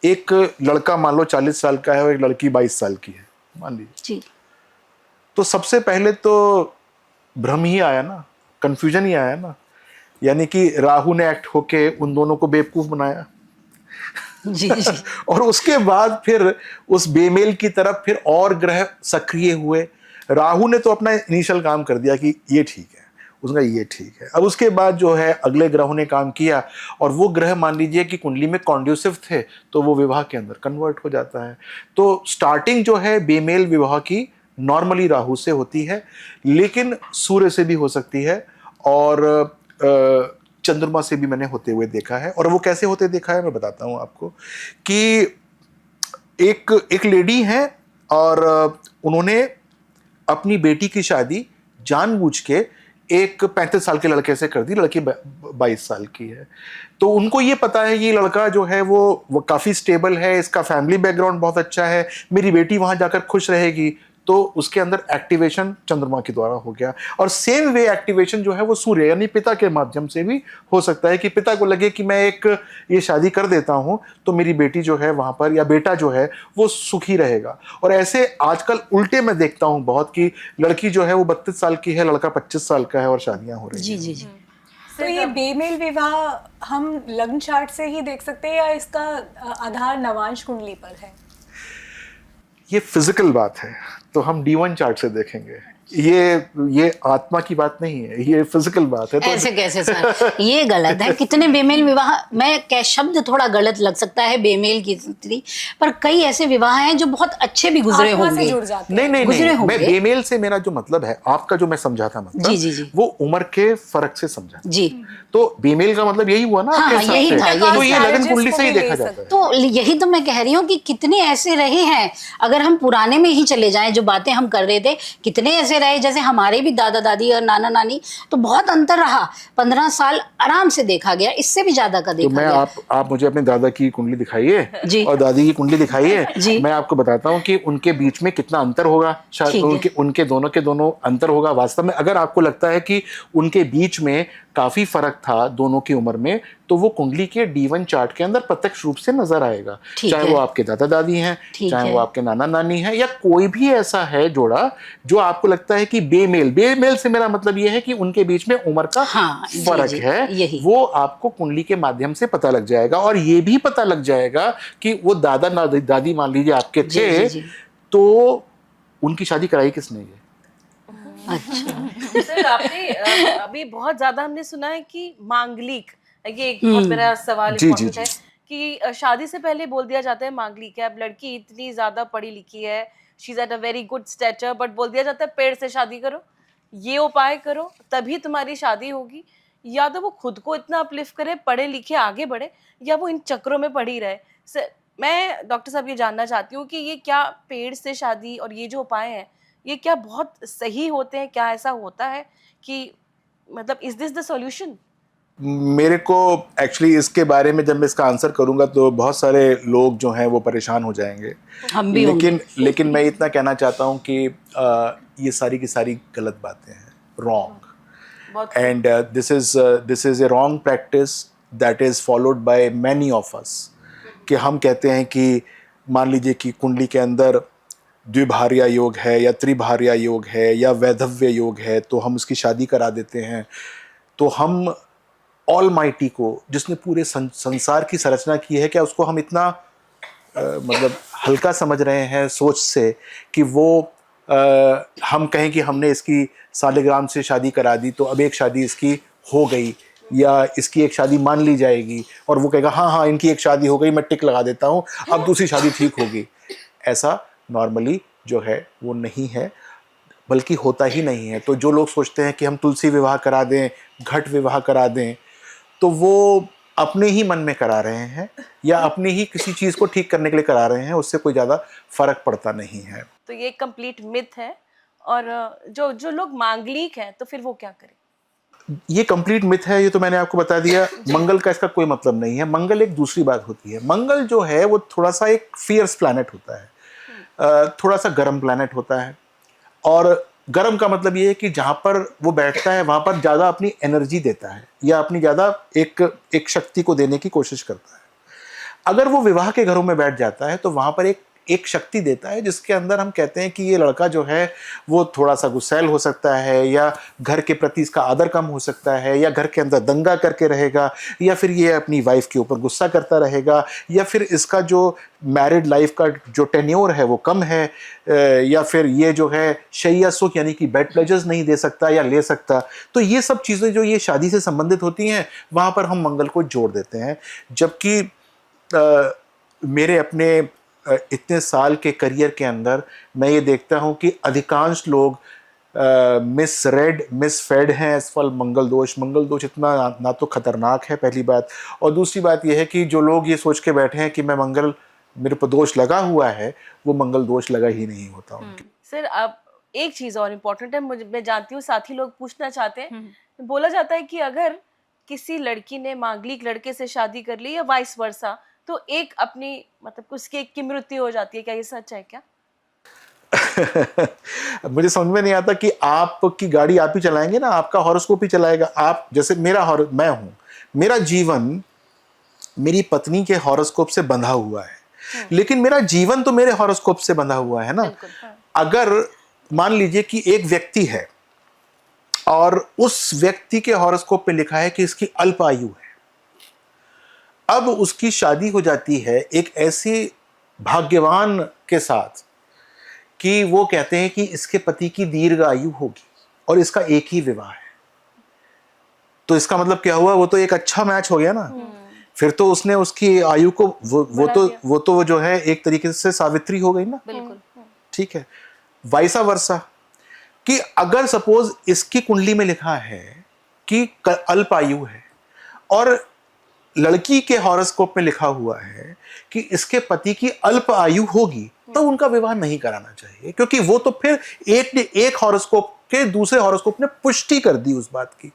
एक लड़का मान लो 40 साल का है और एक लड़की 22 साल की है मान लीजिए, तो सबसे पहले तो भ्रम ही आया ना, कंफ्यूजन ही आया ना, यानी कि राहु ने एक्ट होके उन दोनों को बेवकूफ बनाया। जी जी और उसके बाद फिर उस बेमेल की तरफ फिर और ग्रह सक्रिय हुए। राहु ने तो अपना इनिशियल काम कर दिया कि ये ठीक है, उसका ये ठीक है। अब उसके बाद जो है अगले ग्रहों ने काम किया, और वो ग्रह मान लीजिए कि कुंडली में कॉन्ड्यूसिव थे, तो वो विवाह के अंदर कन्वर्ट हो जाता है। तो स्टार्टिंग जो है बेमेल विवाह की नॉर्मली राहु से होती है, लेकिन सूर्य से भी हो सकती है, और चंद्रमा से भी मैंने होते हुए देखा है। और वो कैसे होते देखा है मैं बताता हूँ आपको, कि एक लेडी है और उन्होंने अपनी बेटी की शादी जानबूझ के एक 35 साल के लड़के से कर दी, लड़की 22 साल की है। तो उनको ये पता है ये लड़का जो है वो काफ़ी स्टेबल है, इसका फैमिली बैकग्राउंड बहुत अच्छा है, मेरी बेटी वहाँ जाकर खुश रहेगी। तो उसके अंदर एक्टिवेशन चंद्रमा के द्वारा हो गया। और सेम वे एक्टिवेशन जो है वो सूर्य यानी पिता के माध्यम से भी हो सकता है, कि पिता को लगे कि मैं एक ये शादी कर देता हूं तो मेरी बेटी जो है वहां पर, या बेटा जो है वो सुखी रहेगा। और ऐसे आजकल उल्टे मैं देखता हूं बहुत, कि लड़की जो है वो 32 साल की है, लड़का 25 साल का है, और शादियां हो रही जी हैं। जी जी। तो ये बेमेल विवाह हम लग्न चार्ट से ही देख सकते हैं या इसका आधार नवांश कुंडली पर है? ये फिजिकल बात है, तो हम D1 चार्ट से देखेंगे। ये आत्मा की बात नहीं है, ये फिजिकल बात है। तो ऐसे कैसे सर, ये गलत है। कितने बेमेल विवाह, मैं क्या शब्द थोड़ा गलत लग सकता है बेमेल की स्त्री, पर कई ऐसे विवाह हैं जो बहुत अच्छे भी गुजरे आत्मा से होंगे। जुड़ जाते हैं। नहीं गुजरे मैं होंगे। बेमेल से मेरा जो मतलब है, आपका जो मैं समझा था मतलब, जी, जी, जी। वो उम्र के फर्क से समझा। जी, तो बेमेल का मतलब यही हुआ ना हाँ, आपके हिसाब यही से? था, तो यही ये था। लगन कुंडली से ही को भी देखा ले जाता है। तो यही तो मैं कह रही हूँ कि कितने ऐसे रहे हैं, अगर हम पुराने में ही चले जाएं, जो बातें हम कर रहे थे, कितने ऐसे रहे, जैसे हमारे भी दादा दादी और नाना नानी, तो बहुत अंतर रहा। 15 साल आराम से देखा गया, इससे भी ज्यादा का तो देखा मैं गया। आप मुझे अपने दादा की कुंडली दिखाइए जी। और दादी की कुंडली दिखाइए, जी। मैं आपको बताता हूँ कि उनके बीच में कितना अंतर होगा। शायद ठीक है। उनके दोनों के दोनों अंतर होगा। वास्तव में अगर आपको लगता है कि उनके बीच में काफी फर्क था दोनों की उम्र में, तो वो कुंडली के D1 चार्ट के अंदर प्रत्यक्ष रूप से नजर आएगा। ठीक चाहे है। वो आपके दादा दादी हैं, ठीक चाहे है। वो आपके नाना नानी हैं, या कोई भी ऐसा है जोड़ा जो आपको लगता है कि बेमेल से मेरा मतलब ये है कि उनके बीच में उम्र का हाँ, जी, फर्क जी, है, यही। वो आपको कुंडली के माध्यम से पता लग जाएगा। और ये भी पता लग जाएगा कि वो दादा दादी मान लीजिए आपके जी, थे, जी, जी। तो उनकी शादी कराई किसने? ये अच्छा। सर आपने अभी बहुत ज्यादा हमने सुना है कि मांगलिक, ये एक बहुत बड़ा सवाल जी, इम्पोर्टेंट जी, है कि शादी से पहले बोल दिया जाता है मांगलिक है, अब लड़की इतनी ज्यादा पढ़ी लिखी है, she is at a very good stature, but बोल दिया जाता है पेड़ से शादी करो, ये उपाय करो तभी तुम्हारी शादी होगी। या तो वो खुद को इतना अपलिफ्ट करे, पढ़े लिखे आगे बढ़े, या वो इन चक्रों में पड़ी रहे। सर मैं डॉक्टर साहब ये जानना चाहती हूँ कि ये क्या पेड़ से शादी और ये जो उपाय हैं ये क्या बहुत सही होते हैं? क्या ऐसा होता है कि मतलब इज दिस द सॉल्यूशन? मेरे को एक्चुअली इसके बारे में जब मैं इसका आंसर करूंगा तो बहुत सारे लोग जो हैं वो परेशान हो जाएंगे। हम भी होंगे। लेकिन मैं इतना कहना चाहता हूँ कि ये सारी की सारी गलत बातें हैं, wrong. And this is a wrong practice that is followed by many of us. कि हम कहते हैं कि मान लीजिए कि कुंडली के अंदर द्विभार्या योग है या त्रिभार्या योग है या वैधव्य योग है, तो हम उसकी शादी करा देते हैं। तो हम ऑलमाइटी को, जिसने पूरे संसार की संरचना की है, क्या उसको हम इतना मतलब हल्का समझ रहे हैं सोच से कि वो हम कहें कि हमने इसकी सालिग्राम से शादी करा दी तो अब एक शादी इसकी हो गई, या इसकी एक शादी मान ली जाएगी और वो कहेगा हाँ हाँ इनकी एक शादी हो गई, मैं टिक लगा देता हूँ, अब दूसरी शादी ठीक होगी। ऐसा नॉर्मली जो है वो नहीं है, बल्कि होता ही नहीं है। तो जो लोग सोचते हैं कि हम तुलसी विवाह करा दें, घट विवाह करा दें, तो वो अपने ही मन में करा रहे हैं या अपने ही किसी चीज़ को ठीक करने के लिए करा रहे हैं, उससे कोई ज़्यादा फर्क पड़ता नहीं है। तो ये कंप्लीट मिथ है। और जो लोग मांगलिक हैं तो फिर वो क्या करें? ये कंप्लीट मिथ है, ये तो मैंने आपको बता दिया। मंगल का इसका कोई मतलब नहीं है। मंगल एक दूसरी बात होती है। मंगल जो है वो थोड़ा सा एक फियर्स प्लैनेट होता है, थोड़ा सा गर्म प्लैनेट होता है। और गर्म का मतलब ये है कि जहाँ पर वो बैठता है वहाँ पर ज़्यादा अपनी एनर्जी देता है या अपनी ज़्यादा एक शक्ति को देने की कोशिश करता है। अगर वो विवाह के घरों में बैठ जाता है तो वहाँ पर एक शक्ति देता है जिसके अंदर हम कहते हैं कि ये लड़का जो है वो थोड़ा सा गुस्सैल हो सकता है, या घर के प्रति इसका आदर कम हो सकता है, या घर के अंदर दंगा करके रहेगा, या फिर ये अपनी वाइफ के ऊपर गुस्सा करता रहेगा, या फिर इसका जो मैरिड लाइफ का जो टेन्योर है वो कम है, या फिर ये जो है शैया सुख यानी कि बेड प्लेजर्स नहीं दे सकता या ले सकता। तो ये सब चीज़ें जो ये शादी से संबंधित होती हैं वहाँ पर हम मंगल को जोड़ देते हैं। जबकि मेरे अपने इतने साल के करियर के अंदर मैं ये देखता हूँ कि अधिकांश लोग मिस रेड मिस फेड हैं इस फल मंगल दोष। मंगल दोष इतना ना तो खतरनाक है पहली बात, और दूसरी बात यह है कि जो लोग ये सोच के बैठे हैं कि मैं मंगल मेरे पर दोष लगा हुआ है, वो मंगल दोष लगा ही नहीं होता उनके। सर अब एक चीज़ और इम्पोर्टेंट है, मैं जानती हूँ साथी लोग पूछना चाहते हैं, बोला जाता है कि अगर किसी लड़की ने मांगलिक लड़के से शादी कर ली या वाइस वर्सा, तो एक अपनी मतलब उसकी एक की मृत्यु हो जाती है, क्या ये सच है क्या? मुझे समझ में नहीं आता कि आपकी गाड़ी आप ही चलाएंगे ना, आपका हॉरोस्कोप ही चलाएगा। आप जैसे मैं हूं, मेरा जीवन मेरी पत्नी के हॉरोस्कोप से बंधा हुआ है, लेकिन मेरा जीवन तो मेरे हॉरोस्कोप से बंधा हुआ है ना। अगर मान लीजिए कि एक व्यक्ति है और उस व्यक्ति के हॉरोस्कोप पे लिखा है कि इसकी अल्प आयु है, अब उसकी शादी हो जाती है एक ऐसे भाग्यवान के साथ कि वो कहते हैं कि इसके पति की दीर्घ आयु होगी और इसका एक ही विवाह है, तो इसका मतलब क्या हुआ, वो तो एक अच्छा मैच हो गया ना। फिर तो उसने उसकी आयु को वो तो जो है एक तरीके से सावित्री हो गई ना। बिल्कुल। ठीक है। वाइसा वर्सा कि अगर सपोज इसकी कुंडली में लिखा है कि अल्प आयु है और लड़की के हॉरोस्कोप में लिखा हुआ है कि इसके पति की अल्प आयु होगी, तो उनका विवाह नहीं कराना चाहिए, क्योंकि वो तो फिर एक हॉरोस्कोप के दूसरे हॉरोस्कोप ने पुष्टि कर दी उस बात की,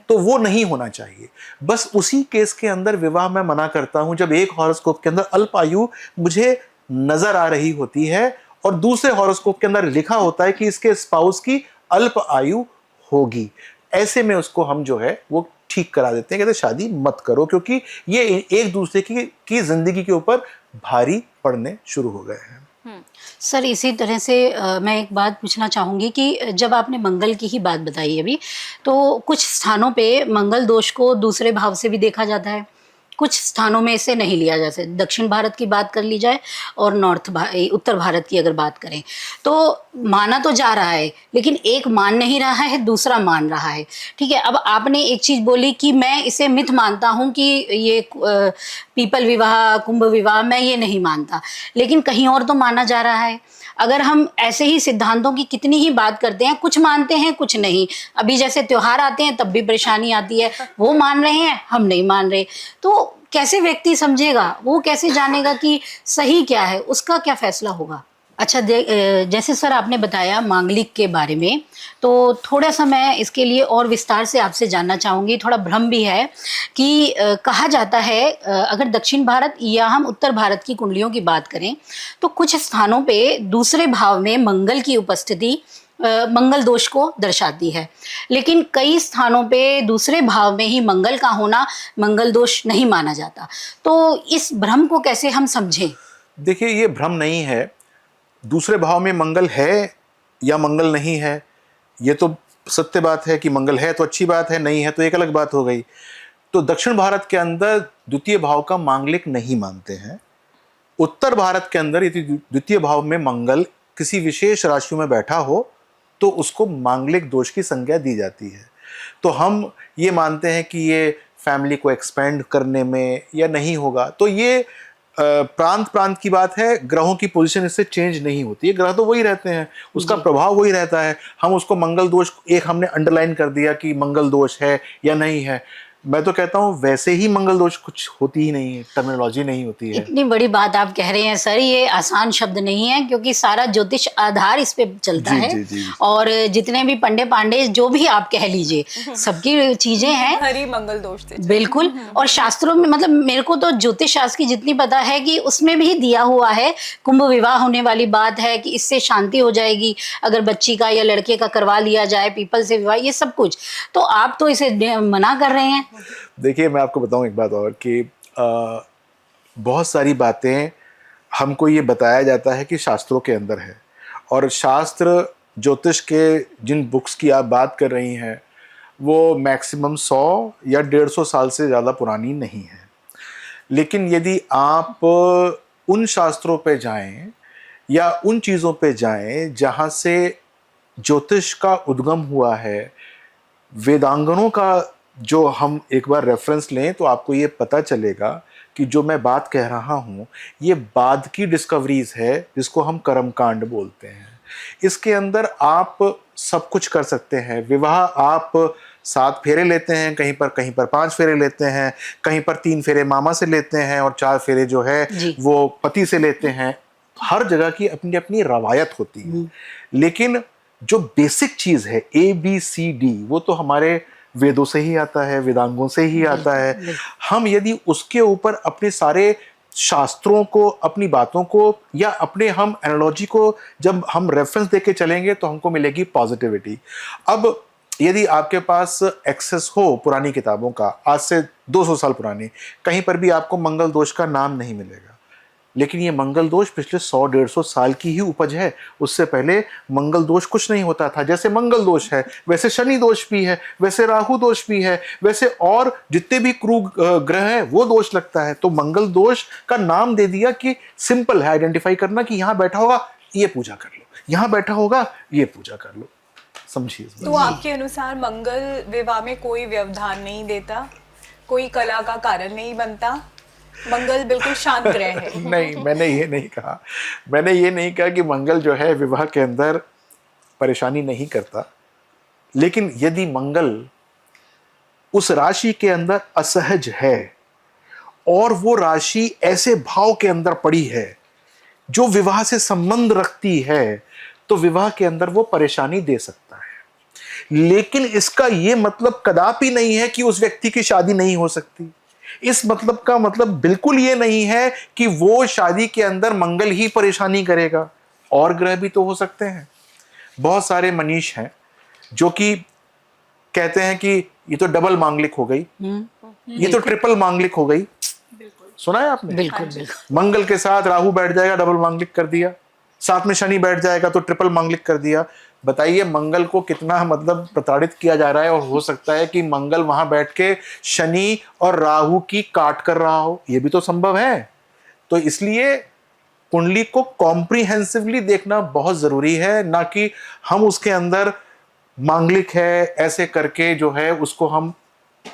तो वो नहीं होना चाहिए। बस उसी केस के अंदर विवाह मैं मना करता हूं जब एक हॉरोस्कोप के अंदर अल्प आयु मुझे नजर आ रही होती है और दूसरे हॉरोस्कोप के अंदर लिखा होता है कि इसके स्पाउस की अल्प आयु होगी। ऐसे में उसको हम जो है वो ठीक करा देते हैं, कहते हैं शादी मत करो, क्योंकि ये एक दूसरे की जिंदगी के ऊपर भारी पड़ने शुरू हो गए हैं। सर इसी तरह से मैं एक बात पूछना चाहूँगी कि जब आपने मंगल की ही बात बताई अभी, तो कुछ स्थानों पे मंगल दोष को दूसरे भाव से भी देखा जाता है, कुछ स्थानों में इसे नहीं लिया जा सकता। दक्षिण भारत की बात कर ली जाए और उत्तर भारत की अगर बात करें तो माना तो जा रहा है, लेकिन एक मान नहीं रहा है, दूसरा मान रहा है। ठीक है, अब आपने एक चीज़ बोली कि मैं इसे मिथ मानता हूँ कि ये पीपल विवाह कुंभ विवाह मैं ये नहीं मानता, लेकिन कहीं और तो माना जा रहा है। अगर हम ऐसे ही सिद्धांतों की कितनी ही बात करते हैं, कुछ मानते हैं कुछ नहीं। अभी जैसे त्योहार आते हैं तब भी परेशानी आती है, वो मान रहे हैं हम नहीं मान रहे, तो कैसे व्यक्ति समझेगा, वो कैसे जानेगा कि सही क्या है, उसका क्या फैसला होगा? अच्छा, जैसे सर आपने बताया मांगलिक के बारे में, तो थोड़ा सा मैं इसके लिए और विस्तार से आपसे जानना चाहूँगी। थोड़ा भ्रम भी है कि कहा जाता है अगर दक्षिण भारत या हम उत्तर भारत की कुंडलियों की बात करें तो कुछ स्थानों पे दूसरे भाव में मंगल की उपस्थिति मंगल दोष को दर्शाती है, लेकिन कई स्थानों पे दूसरे भाव में ही मंगल का होना मंगल दोष नहीं माना जाता। तो इस भ्रम को कैसे हम समझें? देखिए, ये भ्रम नहीं है। दूसरे भाव में मंगल है या मंगल नहीं है, ये तो सत्य बात है कि मंगल है तो अच्छी बात है, नहीं है तो एक अलग बात हो गई। तो दक्षिण भारत के अंदर द्वितीय भाव का मांगलिक नहीं मानते हैं। उत्तर भारत के अंदर यदि द्वितीय भाव में मंगल किसी विशेष राशि में बैठा हो तो उसको मांगलिक दोष की संज्ञा दी जाती है। तो हम ये मानते हैं कि ये फैमिली को एक्सपेंड करने में या नहीं होगा, तो ये प्रांत प्रांत की बात है। ग्रहों की पोजीशन इससे चेंज नहीं होती है, ग्रह तो वही रहते हैं, उसका प्रभाव वही रहता है। हम उसको मंगल दोष एक हमने अंडरलाइन कर दिया कि मंगल दोष है या नहीं है। मैं तो कहता हूँ वैसे ही मंगल दोष कुछ होती ही नहीं है, टर्मिनोलॉजी नहीं होती है। इतनी बड़ी बात आप कह रहे हैं सर, ये आसान शब्द नहीं है, क्योंकि सारा ज्योतिष आधार इस पे चलता है। जी। और जितने भी पंडे पांडे जो भी आप कह लीजिए, सबकी चीजें हैं हरी मंगल दोष से बिल्कुल। और शास्त्रों में मतलब मेरे को तो ज्योतिष शास्त्र की जितनी पता है कि उसमें भी दिया हुआ है, कुंभ विवाह होने वाली बात है कि इससे शांति हो जाएगी अगर बच्ची का या लड़के का करवा लिया जाए, पीपल से विवाह, ये सब कुछ। तो आप तो इसे मना कर रहे हैं। देखिए, मैं आपको बताऊं एक बात और कि बहुत सारी बातें हमको ये बताया जाता है कि शास्त्रों के अंदर है, और शास्त्र ज्योतिष के जिन बुक्स की आप बात कर रही हैं वो मैक्सिमम 100 या 150 साल से ज़्यादा पुरानी नहीं है। लेकिन यदि आप उन शास्त्रों पे जाएं या उन चीज़ों पे जाएं जहाँ से ज्योतिष का उद्गम हुआ है, वेदांगनों का जो हम एक बार रेफरेंस लें तो आपको ये पता चलेगा कि जो मैं बात कह रहा हूँ ये बाद की डिस्कवरीज है, जिसको हम कर्मकांड बोलते हैं। इसके अंदर आप सब कुछ कर सकते हैं। विवाह आप 7 फेरे लेते हैं, कहीं पर 5 फेरे लेते हैं, कहीं पर 3 फेरे मामा से लेते हैं और 4 फेरे जो है वो पति से लेते हैं। हर जगह की अपनी अपनी रवायत होती है, लेकिन जो बेसिक चीज़ है ABCD वो तो हमारे वेदों से ही आता है, वेदांगों से ही आता है। हम यदि उसके ऊपर अपने सारे शास्त्रों को, अपनी बातों को या अपने हम एनालॉजी को जब हम रेफरेंस देके चलेंगे तो हमको मिलेगी पॉजिटिविटी। अब यदि आपके पास एक्सेस हो पुरानी किताबों का, आज से 200 साल पुरानी, कहीं पर भी आपको मंगल दोष का नाम नहीं मिलेगा। लेकिन ये मंगल दोष पिछले 100-150 साल की ही उपज है। उससे पहले मंगल दोष कुछ नहीं होता था। जैसे मंगल दोष है वैसे शनि दोष भी है, वैसे राहु दोष भी है, वैसे और जितने भी क्रू ग्रह हैं वो दोष लगता है। तो मंगल दोष का नाम दे दिया कि सिंपल है आइडेंटिफाई करना कि यहाँ बैठा होगा ये पूजा कर लो, यहाँ बैठा होगा ये पूजा कर लो। समझिए। तो आपके अनुसार मंगल विवाह में कोई व्यवधान नहीं देता, कोई कला का कारण नहीं बनता, मंगल बिल्कुल शांत ग्रह है? नहीं, मैंने ये नहीं कहा। मैंने ये नहीं कहा कि मंगल जो है विवाह के अंदर परेशानी नहीं करता। लेकिन यदि मंगल उस राशि के अंदर असहज है और वो राशि ऐसे भाव के अंदर पड़ी है जो विवाह से संबंध रखती है, तो विवाह के अंदर वो परेशानी दे सकता है। लेकिन इसका ये मतलब कदापि नहीं है कि उस व्यक्ति की शादी नहीं हो सकती। इस मतलब का मतलब बिल्कुल ये नहीं है कि वो शादी के अंदर मंगल ही परेशानी करेगा, और ग्रह भी तो हो सकते हैं। बहुत सारे मनीष हैं जो कि कहते हैं कि ये तो डबल मांगलिक हो गई, ये तो ट्रिपल मांगलिक हो गई। सुना है आपने? बिल्कुल। मंगल के साथ राहु बैठ जाएगा डबल मांगलिक कर दिया, साथ में शनि बैठ जाएगा तो ट्रिपल मांगलिक कर दिया। बताइए मंगल को कितना मतलब प्रताड़ित किया जा रहा है, और हो सकता है कि मंगल वहां बैठ के शनि और राहु की काट कर रहा हो, ये भी तो संभव है। तो इसलिए कुंडली को कॉम्प्रिहेंसिवली देखना बहुत जरूरी है, ना कि हम उसके अंदर मांगलिक है ऐसे करके जो है उसको हम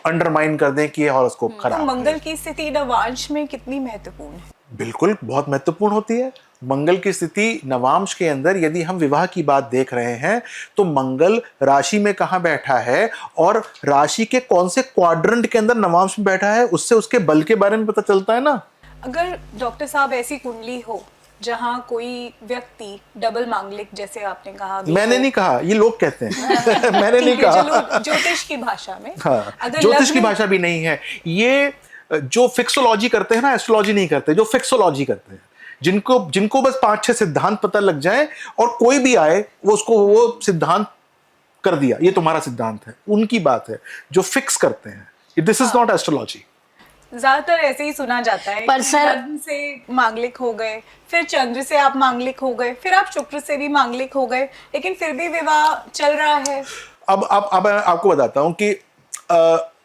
अंडरमाइन कर दें कि ये हॉरोस्कोप खराब है। मंगल की स्थिति नवांश में कितनी महत्वपूर्ण है? बिल्कुल बहुत महत्वपूर्ण होती है। मंगल की स्थिति नवांश के अंदर यदि हम विवाह की बात देख रहे हैं तो मंगल राशि में कहाँ बैठा है और राशि के कौन से क्वाड्रेंट के अंदर नवांश में बैठा है, उससे उसके बल के बारे में पता चलता है ना। अगर डॉक्टर साहब ऐसी कुंडली हो जहां कोई व्यक्ति डबल मांगलिक, जैसे आपने कहा, मैंने नहीं कहा, ये लोग कहते हैं मैंने नहीं ठीक है, कहा। चलो ज्योतिष की भाषा में। हाँ, अगर ज्योतिष की लग्न- भाषा भी नहीं है। ये जो फिक्सोलॉजी करते हैं ना, एस्ट्रोलॉजी नहीं करते, जो फिक्सोलॉजी करते हैं, जिनको बस 5-6 सिद्धांत पता लग जाए और कोई भी आए वो उसको वो सिद्धांत कर दिया, ये तुम्हारा सिद्धांत है, उनकी बात है। जो फिक्स करते हैं, दिस इज नॉट एस्ट्रोलॉजी। ज्यादातर ऐसे ही सुना जाता है पर कि सर- लग्न से मांगलिक हो गए, फिर चंद्र से आप मांगलिक हो गए, फिर आप शुक्र से भी मांगलिक हो गए, लेकिन फिर भी विवाह चल रहा है। अब आपको बताता हूं कि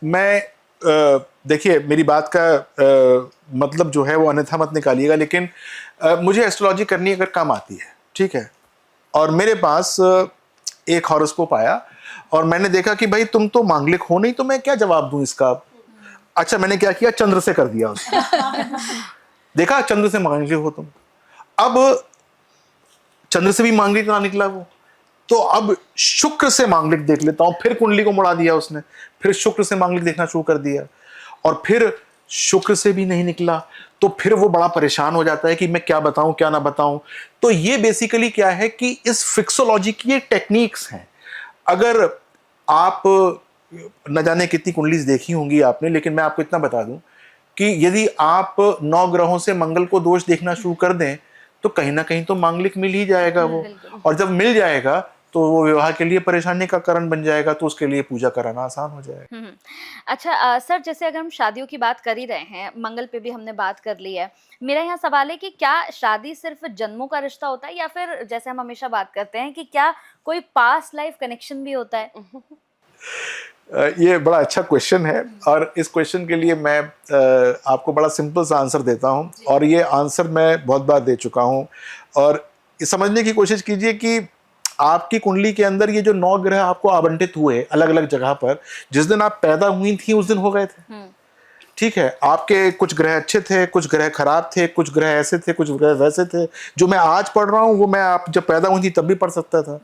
मैं देखिए मेरी बात का मतलब जो है वो अन्यथा मत निकालिएगा, लेकिन मुझे एस्ट्रोलॉजी करनी अगर काम आती है, ठीक है, और मेरे पास एक हॉरोस्कोप आया और मैंने देखा कि भाई तुम तो मांगलिक हो नहीं, तो मैं क्या जवाब दूं इसका। अच्छा, मैंने क्या किया, चंद्र से कर दिया उसको देखा चंद्र से मांगलिक हो तुम। अब चंद्र से भी मांगलिक ना निकला वो, तो अब शुक्र से मांगलिक देख लेता हूं। फिर कुंडली को मुड़ा दिया उसने, फिर शुक्र से मांगलिक देखना शुरू कर दिया, और फिर शुक्र से भी नहीं निकला, तो फिर वो बड़ा परेशान हो जाता है कि मैं क्या बताऊं क्या ना बताऊं। तो ये बेसिकली क्या है कि इस फिक्सोलॉजी की ये टेक्निक्स हैं। अगर आप न जाने कितनी कुंडलीज देखी होंगी आपने, लेकिन मैं आपको इतना बता दूं कि यदि आप 9 ग्रहों से मंगल को दोष देखना शुरू कर दें तो कहीं ना कहीं तो मांगलिक मिल ही जाएगा वो, और जब मिल जाएगा तो वो विवाह के लिए परेशानी का कारण बन जाएगा, तो उसके लिए पूजा कराना आसान हो जाएगा। अच्छा सर, जैसे अगर हम शादियों की बात कर ही रहे हैं, मंगल पे भी हमने बात कर ली है, मेरा यहाँ सवाल है कि क्या शादी सिर्फ जन्मों का रिश्ता होता है, या फिर जैसे हम हमेशा बात करते हैं कि क्या कोई पास्ट लाइफ कनेक्शन भी होता है? ये बड़ा अच्छा क्वेश्चन है, और इस क्वेश्चन के लिए मैं आपको बड़ा सिंपल सा आंसर देता हूँ, और ये आंसर मैं बहुत बार दे चुका हूँ। और ये समझने की कोशिश कीजिए कि आपकी कुंडली के अंदर ये जो 9 ग्रह आपको आवंटित हुए अलग अलग जगह पर, जिस दिन आप पैदा हुई थी उस दिन हो गए थे। ठीक है, आपके कुछ ग्रह अच्छे थे, कुछ ग्रह खराब थे, कुछ ग्रह ऐसे थे, कुछ ग्रह वैसे थे। जो मैं आज पढ़ रहा हूँ वो मैं आप जब पैदा हुई थी तब भी पढ़ सकता था।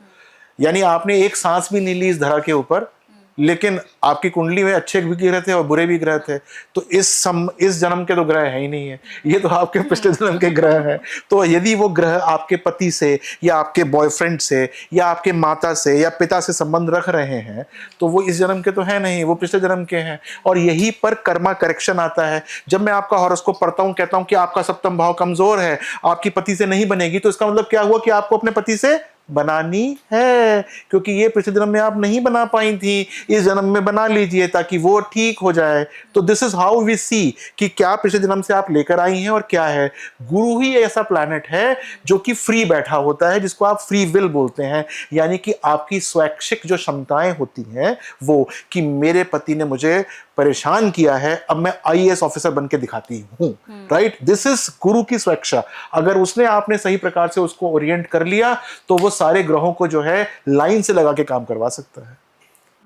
यानी आपने एक सांस भी नहीं ली इस धरा के ऊपर, लेकिन आपकी कुंडली में अच्छे भी ग्रह थे और बुरे भी ग्रह थे। तो इस जन्म के तो ग्रह है ही नहीं है, ये तो आपके पिछले जन्म के ग्रह हैं। तो यदि वो ग्रह आपके पति से या आपके बॉयफ्रेंड से या आपके माता से या पिता से संबंध रख रहे हैं, तो वो इस जन्म के तो है नहीं, वो पिछले जन्म के हैं। और यही पर कर्मा करेक्शन आता है। जब मैं आपका हॉरोस्कोप पढ़ता हूँ, कहता हूँ कि आपका सप्तम भाव कमजोर है, आपकी पति से नहीं बनेगी, तो इसका मतलब क्या हुआ कि आपको अपने पति से बनानी है, क्योंकि ये पिछले जन्म में आप नहीं बना पाई थी, इस जन्म में बना लीजिए ताकि वो ठीक हो जाए। तो दिस इज हाउ वी सी कि क्या पिछले जन्म से आप लेकर आई हैं और क्या है। गुरु ही ऐसा प्लैनेट है जो कि फ्री बैठा होता है, जिसको आप फ्री विल बोलते हैं। यानी कि आपकी स्वैच्छिक जो क्षमताएं होती हैं, वो कि मेरे पति ने मुझे परेशान किया है, अब मैं IAS ऑफिसर बन के दिखाती हूँ, राइट। दिस इज गुरु की स्वेच्छा। अगर उसने आपने सही प्रकार से उसको ओरिएंट कर लिया, तो वो सारे ग्रहों को जो है लाइन से लगा के काम करवा सकता है।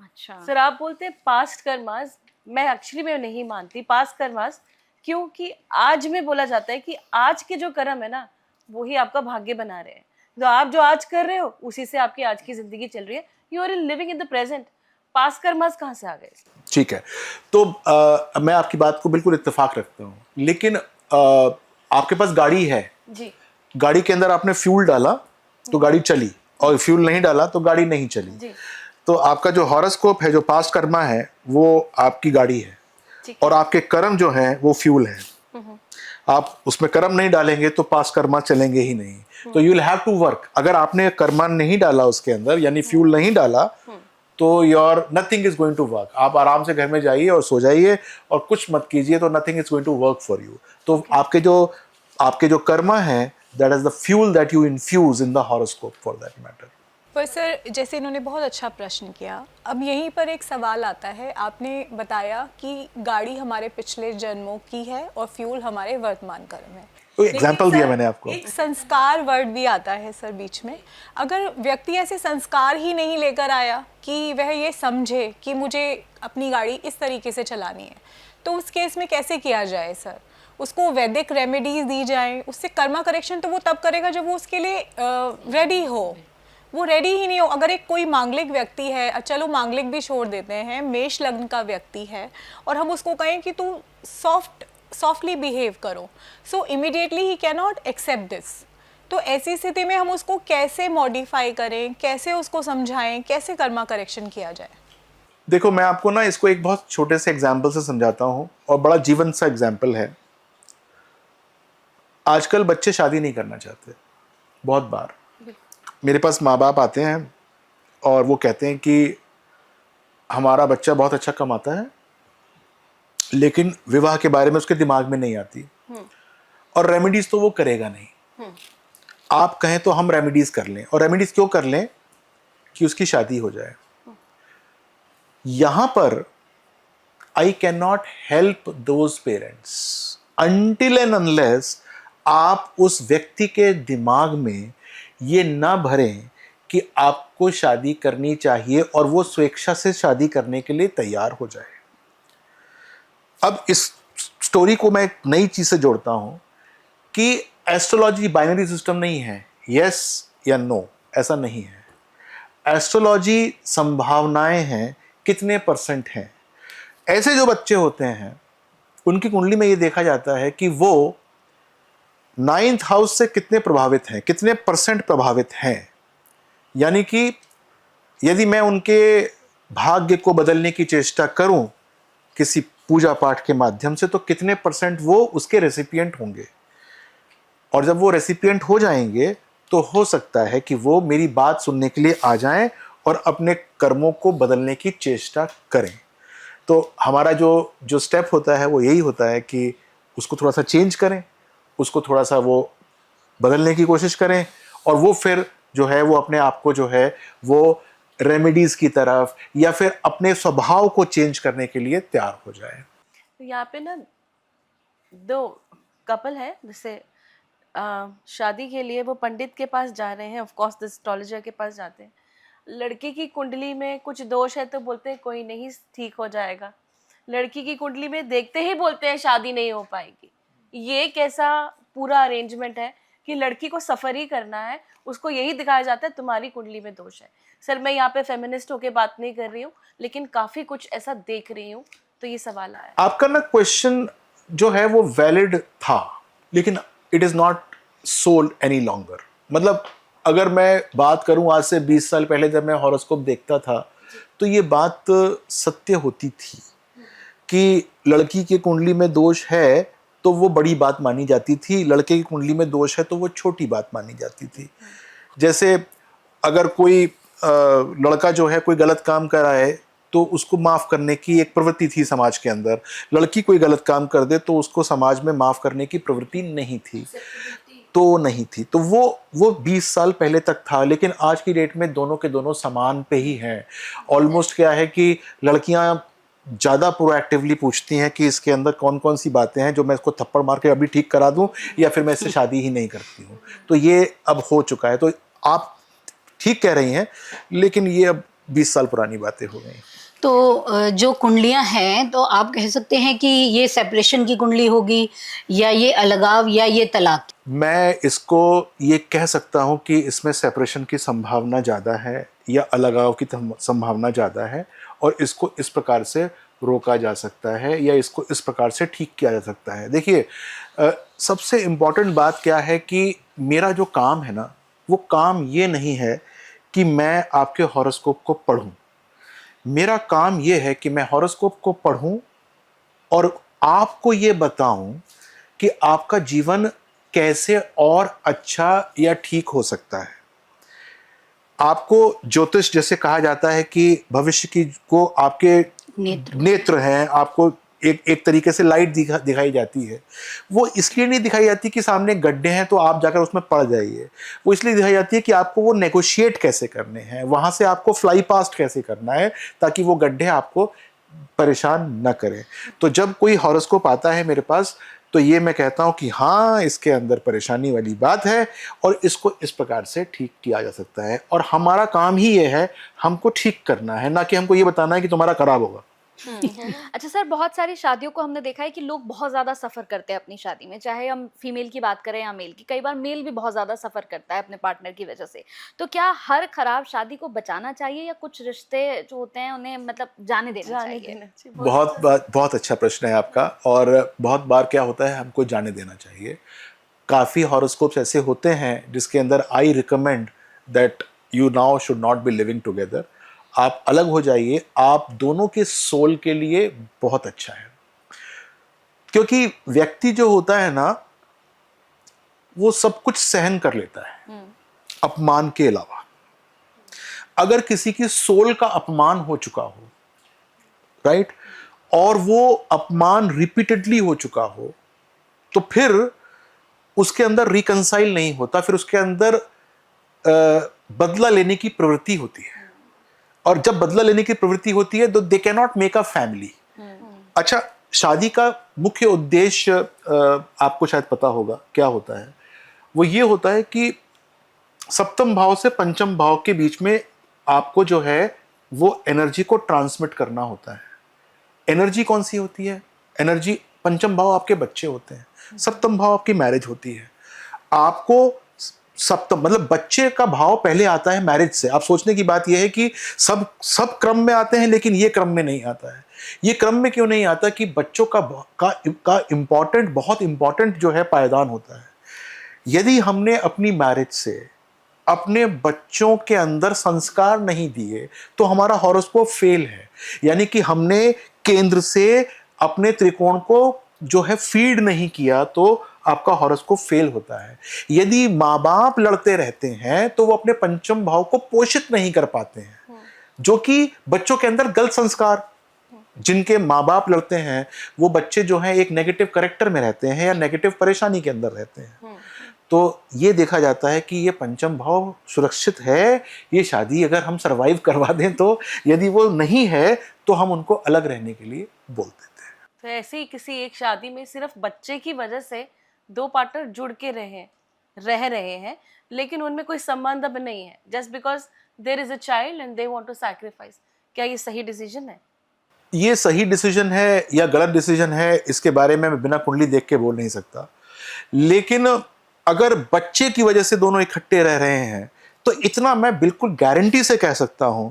अच्छा सर, आप बोलते हैं पास्ट कर्मास, मैं एक्चुअली मैं नहीं मानती पास्ट कर्मास, क्योंकि आज में बोला जाता है कि आज के जो कर्म है ना, वही आपका भाग्य बना रहे हैं। तो आप जो आज कर रहे हो उसी से आपकी आज की जिंदगी चल रही है। You are living in the present. Past karmas कहाँ से आ गए? ठीक है, तो मैं आपकी बात को बिल्कुल इत्तेफाक रखता हूँ, लेकिन आपके पास गाड़ी है जी, गाड़ी के अंदर आपने फ्यूल डाला तो गाड़ी चली, और फ्यूल नहीं डाला तो गाड़ी नहीं चली। जी, तो आपका जो हॉरोस्कोप है, जो पास्ट कर्मा है, वो आपकी गाड़ी है, और आपके कर्म जो है वो फ्यूल है। आप उसमें कर्म नहीं डालेंगे तो पास्ट कर्मा चलेंगे ही नहीं। तो you will have to work. अगर आपने कर्मा नहीं डाला उसके अंदर, यानी फ्यूल नहीं डाला, तो your nothing is going to work. आप आराम से घर में जाइए और सो जाइए और कुछ मत कीजिए, तो nothing is going to work for you. तो आपके जो कर्मा है, that is the fuel that you infuse in the horoscope for that matter. पर सर, जैसे इन्होंने बहुत अच्छा प्रश्न किया, अब यहीं पर एक सवाल आता है। आपने बताया कि गाड़ी हमारे पिछले जन्मों की है और फ्यूल हमारे वर्तमान कर्म है। तो एग्जाम्पल दिया मैंने आपको। एक संस्कार वर्ड भी आता है सर बीच में। अगर व्यक्ति ऐसे संस्कार ही नहीं लेकर आया कि वह ये समझे कि मुझे अपनी गाड़ी इस तरीके से चलानी है, तो उस केस में कैसे किया जाए सर? उसको वैदिक रेमेडीज दी जाएं, उससे कर्मा करेक्शन तो वो तब करेगा जब वो उसके लिए रेडी हो। वो रेडी ही नहीं हो। अगर एक कोई मांगलिक व्यक्ति है, चलो मांगलिक भी छोड़ देते हैं, मेष लग्न का व्यक्ति है, और हम उसको कहें कि तू सॉफ्टली बिहेव करो, so immediately he can not accept this. तो ऐसी स्थिति में हम उसको कैसे मॉडिफाई करें, कैसे उसको समझाएं, कैसे कर्मा करेक्शन किया जाए? देखो, मैं आपको ना इसको एक बहुत छोटे से एग्जाम्पल से समझाता हूँ, और बड़ा जीवन सा एग्जाम्पल है। आजकल बच्चे शादी नहीं करना चाहते। बहुत बार मेरे पास माँ बाप आते हैं और वो कहते हैं कि हमारा बच्चा बहुत अच्छा कमाता है, लेकिन विवाह के बारे में उसके दिमाग में नहीं आती, और रेमेडीज तो वो करेगा नहीं। आप कहें तो हम रेमेडीज कर लें, और रेमेडीज क्यों कर लें? कि उसकी शादी हो जाए। यहां पर I can not help those parents until and unless आप उस व्यक्ति के दिमाग में ये ना भरें कि आपको शादी करनी चाहिए, और वो स्वेच्छा से शादी करने के लिए तैयार हो जाए। अब इस स्टोरी को मैं एक नई चीज से जोड़ता हूं कि एस्ट्रोलॉजी बाइनरी सिस्टम नहीं है, यस या नो, ऐसा नहीं है। एस्ट्रोलॉजी संभावनाएं हैं, कितने % हैं। ऐसे जो बच्चे होते हैं उनकी कुंडली में ये देखा जाता है कि वो 9th हाउस से कितने प्रभावित हैं, कितने % प्रभावित हैं। यानी कि यदि मैं उनके भाग्य को बदलने की चेष्टा करूं किसी पूजा पाठ के माध्यम से, तो कितने % वो उसके रेसिपिएंट होंगे। और जब वो रेसिपिएंट हो जाएंगे तो हो सकता है कि वो मेरी बात सुनने के लिए आ जाएं और अपने कर्मों को बदलने की चेष्टा करें। तो हमारा जो जो स्टेप होता है वो यही होता है कि उसको थोड़ा सा चेंज करें, उसको थोड़ा सा वो बदलने की कोशिश करें, और वो फिर जो है वो अपने आप को जो है वो रेमेडीज की तरफ या फिर अपने स्वभाव को चेंज करने के लिए तैयार हो जाए। तो यहाँ पे ना दो कपल है, जैसे शादी के लिए वो पंडित के पास जा रहे हैं, ऑफ कोर्स द एस्ट्रोलॉजर के पास जाते हैं। लड़की की कुंडली में कुछ दोष है तो बोलते हैं कोई नहीं, ठीक हो जाएगा। लड़की की कुंडली में देखते ही बोलते हैं शादी नहीं हो पाएगी। ये कैसा पूरा अरेंजमेंट है कि लड़की को सफ़र ही करना है, उसको यही दिखाया जाता है तुम्हारी कुंडली में दोष है। सर मैं यहाँ पे फेमिनिस्ट होके बात नहीं कर रही हूँ, लेकिन काफ़ी कुछ ऐसा देख रही हूँ, तो ये सवाल आया। आपका ना क्वेश्चन जो है वो वैलिड था, लेकिन it is not sold any longer. मतलब अगर मैं बात करूं आज से 20 साल पहले जब मैं हॉरोस्कोप देखता था तो ये बात सत्य होती थी कि लड़की की कुंडली में दोष है तो वो बड़ी बात मानी जाती थी, लड़के की कुंडली में दोष है तो वो छोटी बात मानी जाती थी। जैसे अगर कोई लड़का जो है कोई गलत काम कराए तो उसको माफ़ करने की एक प्रवृत्ति थी समाज के अंदर, लड़की कोई गलत काम कर दे तो उसको समाज में माफ़ करने की प्रवृत्ति नहीं थी, तो वो 20 साल पहले तक था। लेकिन आज की डेट में दोनों के दोनों समान पे ही हैं। ऑलमोस्ट क्या है कि लड़कियां ज़्यादा प्रोएक्टिवली पूछती हैं कि इसके अंदर कौन कौन सी बातें हैं जो मैं इसको थप्पड़ मार के अभी ठीक करा दूं या फिर मैं इससे शादी ही नहीं करती हूं। तो ये अब हो चुका है। तो आप ठीक कह रही हैं, लेकिन ये अब 20 साल पुरानी बातें हो गई। तो जो कुंडलियां हैं तो आप कह सकते हैं कि ये सेपरेशन की कुंडली होगी या ये अलगाव या ये तलाक? मैं इसको ये कह सकता हूँ कि इसमें सेपरेशन की संभावना ज़्यादा है या अलगाव की संभावना ज़्यादा है, और इसको इस प्रकार से रोका जा सकता है या इसको इस प्रकार से ठीक किया जा सकता है। देखिए सबसे इम्पॉर्टेंट बात क्या है कि मेरा जो काम है ना, वो काम ये नहीं है कि मैं आपके हॉरोस्कोप को पढूं। मेरा काम ये है कि मैं हॉरोस्कोप को पढूं और आपको ये बताऊं कि आपका जीवन कैसे और अच्छा या ठीक हो सकता है। आपको ज्योतिष जैसे कहा जाता है कि भविष्य की को आपके नेत्र हैं, आपको एक तरीके से लाइट दिखाई जाती है। वो इसलिए नहीं दिखाई जाती कि सामने गड्ढे हैं तो आप जाकर उसमें पड़ जाइए, वो इसलिए दिखाई जाती है कि आपको वो नेगोशिएट कैसे करने हैं, वहाँ से आपको फ्लाई पास्ट कैसे करना है ताकि वो गड्ढे आपको परेशान न करें। तो जब कोई हॉरोस्कोप आता है मेरे पास तो ये मैं कहता हूँ कि हाँ इसके अंदर परेशानी वाली बात है और इसको इस प्रकार से ठीक किया जा सकता है, और हमारा काम ही ये है, हमको ठीक करना है, ना कि हमको ये बताना है कि तुम्हारा खराब होगा। अच्छा सर, बहुत सारी शादियों को हमने देखा है कि लोग बहुत ज़्यादा सफ़र करते हैं अपनी शादी में, चाहे हम फीमेल की बात करें या मेल की। कई बार मेल भी बहुत ज़्यादा सफ़र करता है अपने पार्टनर की वजह से। तो क्या हर खराब शादी को बचाना चाहिए या कुछ रिश्ते जो होते हैं उन्हें मतलब जाने देना चाहिए? बहुत अच्छा प्रश्न है आपका। और बहुत बार क्या होता है, हमको जाने देना चाहिए। काफ़ी हॉरोस्कोप्स ऐसे होते हैं जिसके अंदर I recommend that you now should not be living together, आप अलग हो जाइए, आप दोनों के सोल के लिए बहुत अच्छा है। क्योंकि व्यक्ति जो होता है ना वो सब कुछ सहन कर लेता है अपमान के अलावा। अगर किसी की सोल का अपमान हो चुका हो, राइट, और वो अपमान रिपीटेडली हो चुका हो, तो फिर उसके अंदर रिकंसाइल नहीं होता, फिर उसके अंदर बदला लेने की प्रवृत्ति होती है। और जब बदला लेने की प्रवृत्ति होती है तो they can not make a family. अच्छा, शादी का मुख्य उद्देश्य आपको शायद पता होगा क्या होता है। वो ये होता है कि सप्तम भाव से पंचम भाव के बीच में आपको जो है वो एनर्जी को ट्रांसमिट करना होता है। एनर्जी कौन सी होती है? एनर्जी, पंचम भाव आपके बच्चे होते हैं, सप्तम भाव आपकी मैरिज होती है। आपको सप्तम मतलब बच्चे का भाव पहले आता है मैरिज से। आप सोचने की बात यह है कि सब क्रम में आते हैं, लेकिन ये क्रम में नहीं आता है। ये क्रम में क्यों नहीं आता कि बच्चों का इम्पॉर्टेंट, बहुत इम्पॉर्टेंट जो है पायदान होता है। यदि हमने अपनी मैरिज से अपने बच्चों के अंदर संस्कार नहीं दिए तो हमारा हॉरोस्कोप फेल है। यानी कि हमने केंद्र से अपने त्रिकोण को जो है फीड नहीं किया तो आपका हॉरोस्कोप फेल होता है। यदि माँ बाप लड़ते रहते हैं तो वो अपने पंचम भाव को पोषित नहीं कर पाते हैं, जो कि बच्चों के अंदर गलत संस्कार, जिनके माँ बाप लड़ते हैं वो बच्चे जो हैं एक नेगेटिव करेक्टर में रहते हैं या नेगेटिव परेशानी के अंदर रहते हैं। तो ये देखा जाता है कि ये पंचम भाव सुरक्षित है, ये शादी अगर हम सरवाइव करवा दें तो, यदि वो नहीं है तो हम उनको अलग रहने के लिए बोल देते हैं। तो ऐसे ही किसी एक शादी में सिर्फ बच्चे की वजह से दो पार्टनर जुड़ के रह रहे हैं, लेकिन उनमें कोई संबंध अब नहीं है, just because there is a child and they want to sacrifice. क्या ये सही डिसीजन है? ये सही डिसीजन है या गलत डिसीजन है, इसके बारे में मैं बिना कुंडली देख के बोल नहीं सकता, लेकिन अगर बच्चे की वजह से दोनों इकट्ठे रह रहे हैं तो इतना मैं बिल्कुल गारंटी से कह सकता हूं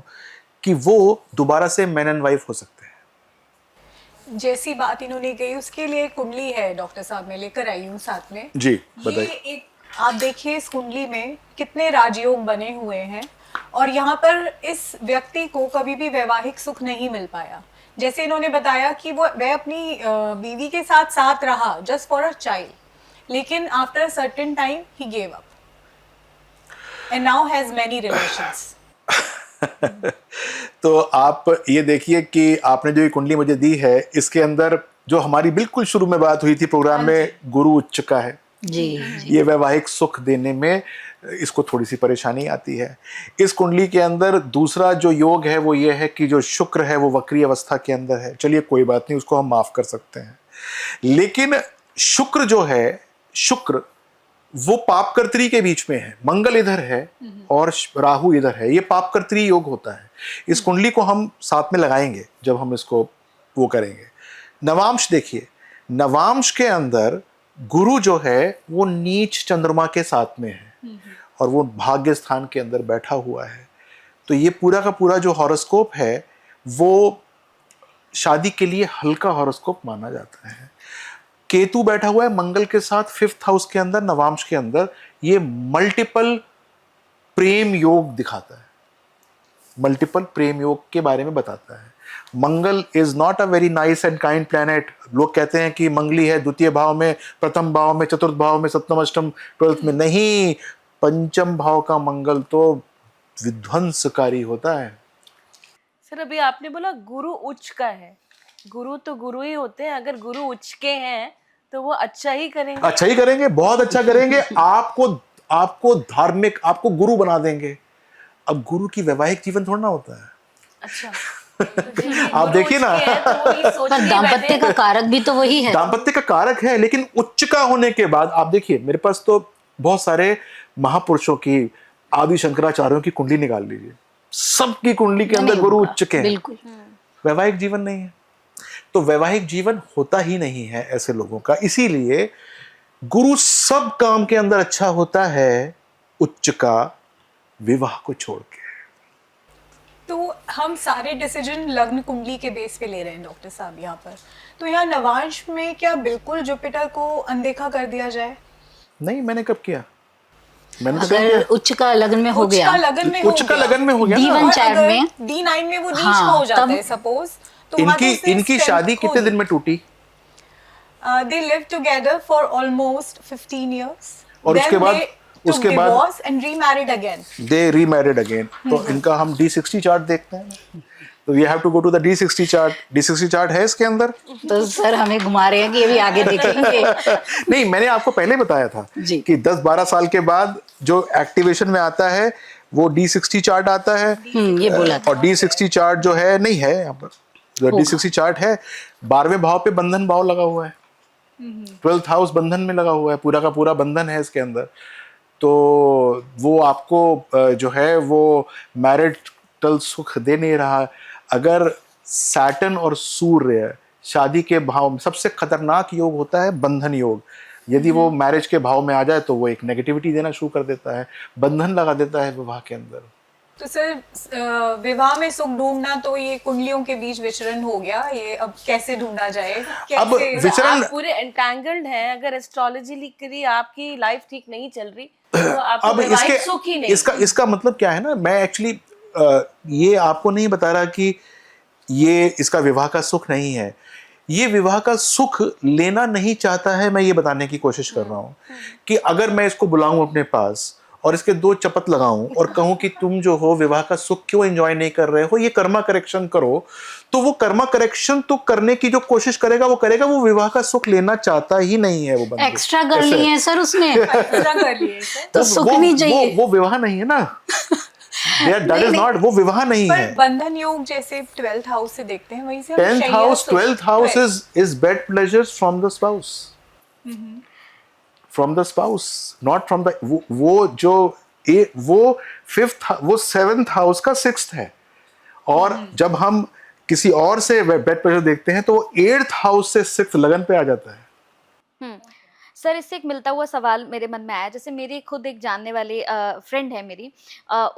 कि वो दोबारा से मैन एंड वाइफ हो सकते हैं। जैसी बात इन्होंने कही उसके लिए कुंडली है डॉक्टर साहब, मैं लेकर आई हूँ साथ में। जी ये बताइए। एक आप देखिए इस कुंडली में कितने राजयोग बने हुए हैं और यहाँ पर इस व्यक्ति को कभी भी वैवाहिक सुख नहीं मिल पाया। जैसे इन्होंने बताया कि वह अपनी बीवी के साथ साथ रहा जस्ट फॉर अ चाइल्ड, लेकिन after a certain time he gave up and now has many relations. तो आप ये देखिए कि आपने जो ये कुंडली मुझे दी है, इसके अंदर जो हमारी बिल्कुल शुरू में बात हुई थी प्रोग्राम में, गुरु उच्च का है। जी, जी। ये वैवाहिक सुख देने में इसको थोड़ी सी परेशानी आती है। इस कुंडली के अंदर दूसरा जो योग है वो ये है कि जो शुक्र है वो वक्री अवस्था के अंदर है। चलिए कोई बात नहीं, उसको हम माफ कर सकते हैं, लेकिन शुक्र जो है, शुक्र वो पापकर्त्री के बीच में है, मंगल इधर है और राहु इधर है, ये पापकर्त्री योग होता है। इस कुंडली को हम साथ में लगाएंगे जब हम इसको वो करेंगे। नवांश देखिए, नवांश के अंदर गुरु जो है वो नीच चंद्रमा के साथ में है और वो भाग्य स्थान के अंदर बैठा हुआ है। तो ये पूरा का पूरा जो हॉरोस्कोप है वो शादी के लिए हल्का हॉरोस्कोप माना जाता है। केतु बैठा हुआ है मंगल के साथ 5th हाउस के अंदर, नवांश के अंदर, ये मल्टीपल प्रेम योग दिखाता है, मल्टीपल प्रेम योग के बारे में बताता है। Mangal is not a very nice and kind planet. लोग कहते हैं कि मंगली है द्वितीय भाव में, प्रथम भाव में, चतुर्थ भाव में, सप्तम अष्टम 12th में, नहीं, पंचम भाव का मंगल तो विध्वंसकारी होता है। सर अभी आपने बोला गुरु उच्च का है, गुरु तो गुरु ही होते हैं, अगर गुरु उच्च के हैं तो वो अच्छा ही करेंगे। अच्छा ही करेंगे, बहुत अच्छा करेंगे। आपको धार्मिक, आपको गुरु बना देंगे। अब गुरु की वैवाहिक जीवन थोड़ा ना होता है। अच्छा आप देखिए ना, पर दाम्पत्य का कारक भी तो वही है। दाम्पत्य का कारक है, लेकिन उच्च का होने के बाद आप देखिए, मेरे पास तो बहुत सारे महापुरुषों की, आदि शंकराचार्यों की कुंडली निकाल लीजिए, सबकी कुंडली के अंदर गुरु उच्च के हैं, बिल्कुल। वैवाहिक जीवन नहीं है। तो वैवाहिक जीवन होता ही नहीं है ऐसे लोगों का। इसीलिए गुरु सब काम के अंदर अच्छा होता है, उच्च का विवाह को छोड़ के। तो हम सारे डिसीजन लग्न कुंडली के बेस पे ले रहे हैं डॉक्टर साहब यहाँ पर, तो यहाँ नवांश में क्या बिल्कुल जुपिटर को अनदेखा कर दिया जाए? नहीं, मैंने कब किया? मैंने तो अगर उच्च का लग्न में हो गया, उच्च का लगन में हो गया ना। D1 चार्ट में, D9 में वो नीच हाँ, हो जाता तब है सपोज, तो वहाँ तो उसने इनकी strength शादी खो कितने दी। दिन में टूटी? They lived together for almost 15 years. और Then उसके बाद- they took उसके बाद- divorce and remarried again. They remarried again. तो इनका हम D60 चार्ट देखते हैं। तो you have to go to the D60 chart. D60 chart है इसके अंदर? तो सर हमें घुमा रहे हैं कि ये भी आगे देखेंगे। नहीं, मैंने आपको पहले बताया था जी। कि 10-12 साल के बाद जो एक्टिवेशन में आता है वो D60 चार्ट आता है। ये बोला था। और D60 चार्ट जो है, नहीं है यहाँ पर, जो D60 चार्ट है 12वें भाव पे बंधन भाव लगा हुआ है, 12th हाउस बंधन में लगा हुआ है, पूरा का पूरा बंधन है इसके अंदर। तो वो आपको जो है वो मैरिटल सुख दे नहीं रहा। अगर सैटर्न और सूर्य शादी के भाव में, सबसे खतरनाक योग होता है बंधन योग। यदि वो मैरिज के भाव में आ जाए तो वो एक नेगेटिविटी देना शुरू कर देता है, बंधन लगा देता है विवाह के अंदर। तो सर विवाह में सुख ढूंढना तो ये कुंडलियों के बीच विचरण हो गया, ये अब कैसे ढूंढा जाए? अब विचरण- आप पूरे एंटैंगल्ड हैं, अगर एस्ट्रोलॉजिकली आपकी लाइफ ठीक नहीं चल रही तो आपको अब वैवाहिक सुख ही नहीं। इसका मतलब क्या है ना, मैं एक्चुअली ये आपको नहीं बता रहा कि ये इसका विवाह का सुख नहीं है। ये विवाह का सुख लेना नहीं चाहता है। मैं ये बताने की कोशिश कर रहा हूँ कि अगर मैं इसको बुलाऊं अपने पास और इसके 2 चपत लगाऊं और कहूं कि तुम जो हो विवाह का सुख क्यों एंजॉय नहीं कर रहे हो, ये कर्मा करेक्शन करो, तो वो कर्मा करेक्शन तो करने की जो कोशिश करेगा, वो विवाह का सुख लेना चाहता ही नहीं है। वो बंदे एक्स्ट्रा कर लिए हैं सर उसने, एक्स्ट्रा कर लिए सर। तो सुख नहीं चाहिए। वो विवाह नहीं है ना, दैट इज नॉट, वो विवाह नहीं पर है। बंधन योग जैसे 12th हाउस से देखते हैं, वहीं से हम 10th शैया house, सुख- 12th house is bed pleasures from the spouse, from the spouse, not from the वो जो वो 5th, वो 7th हाउस का 6th है। और जब हम किसी और से बेड प्रेशर देखते हैं तो वो 8th हाउस से 6th लगन पे आ जाता है। सर इससे एक मिलता हुआ सवाल मेरे मन में आया, जैसे मेरी खुद एक जानने वाली फ्रेंड है मेरी,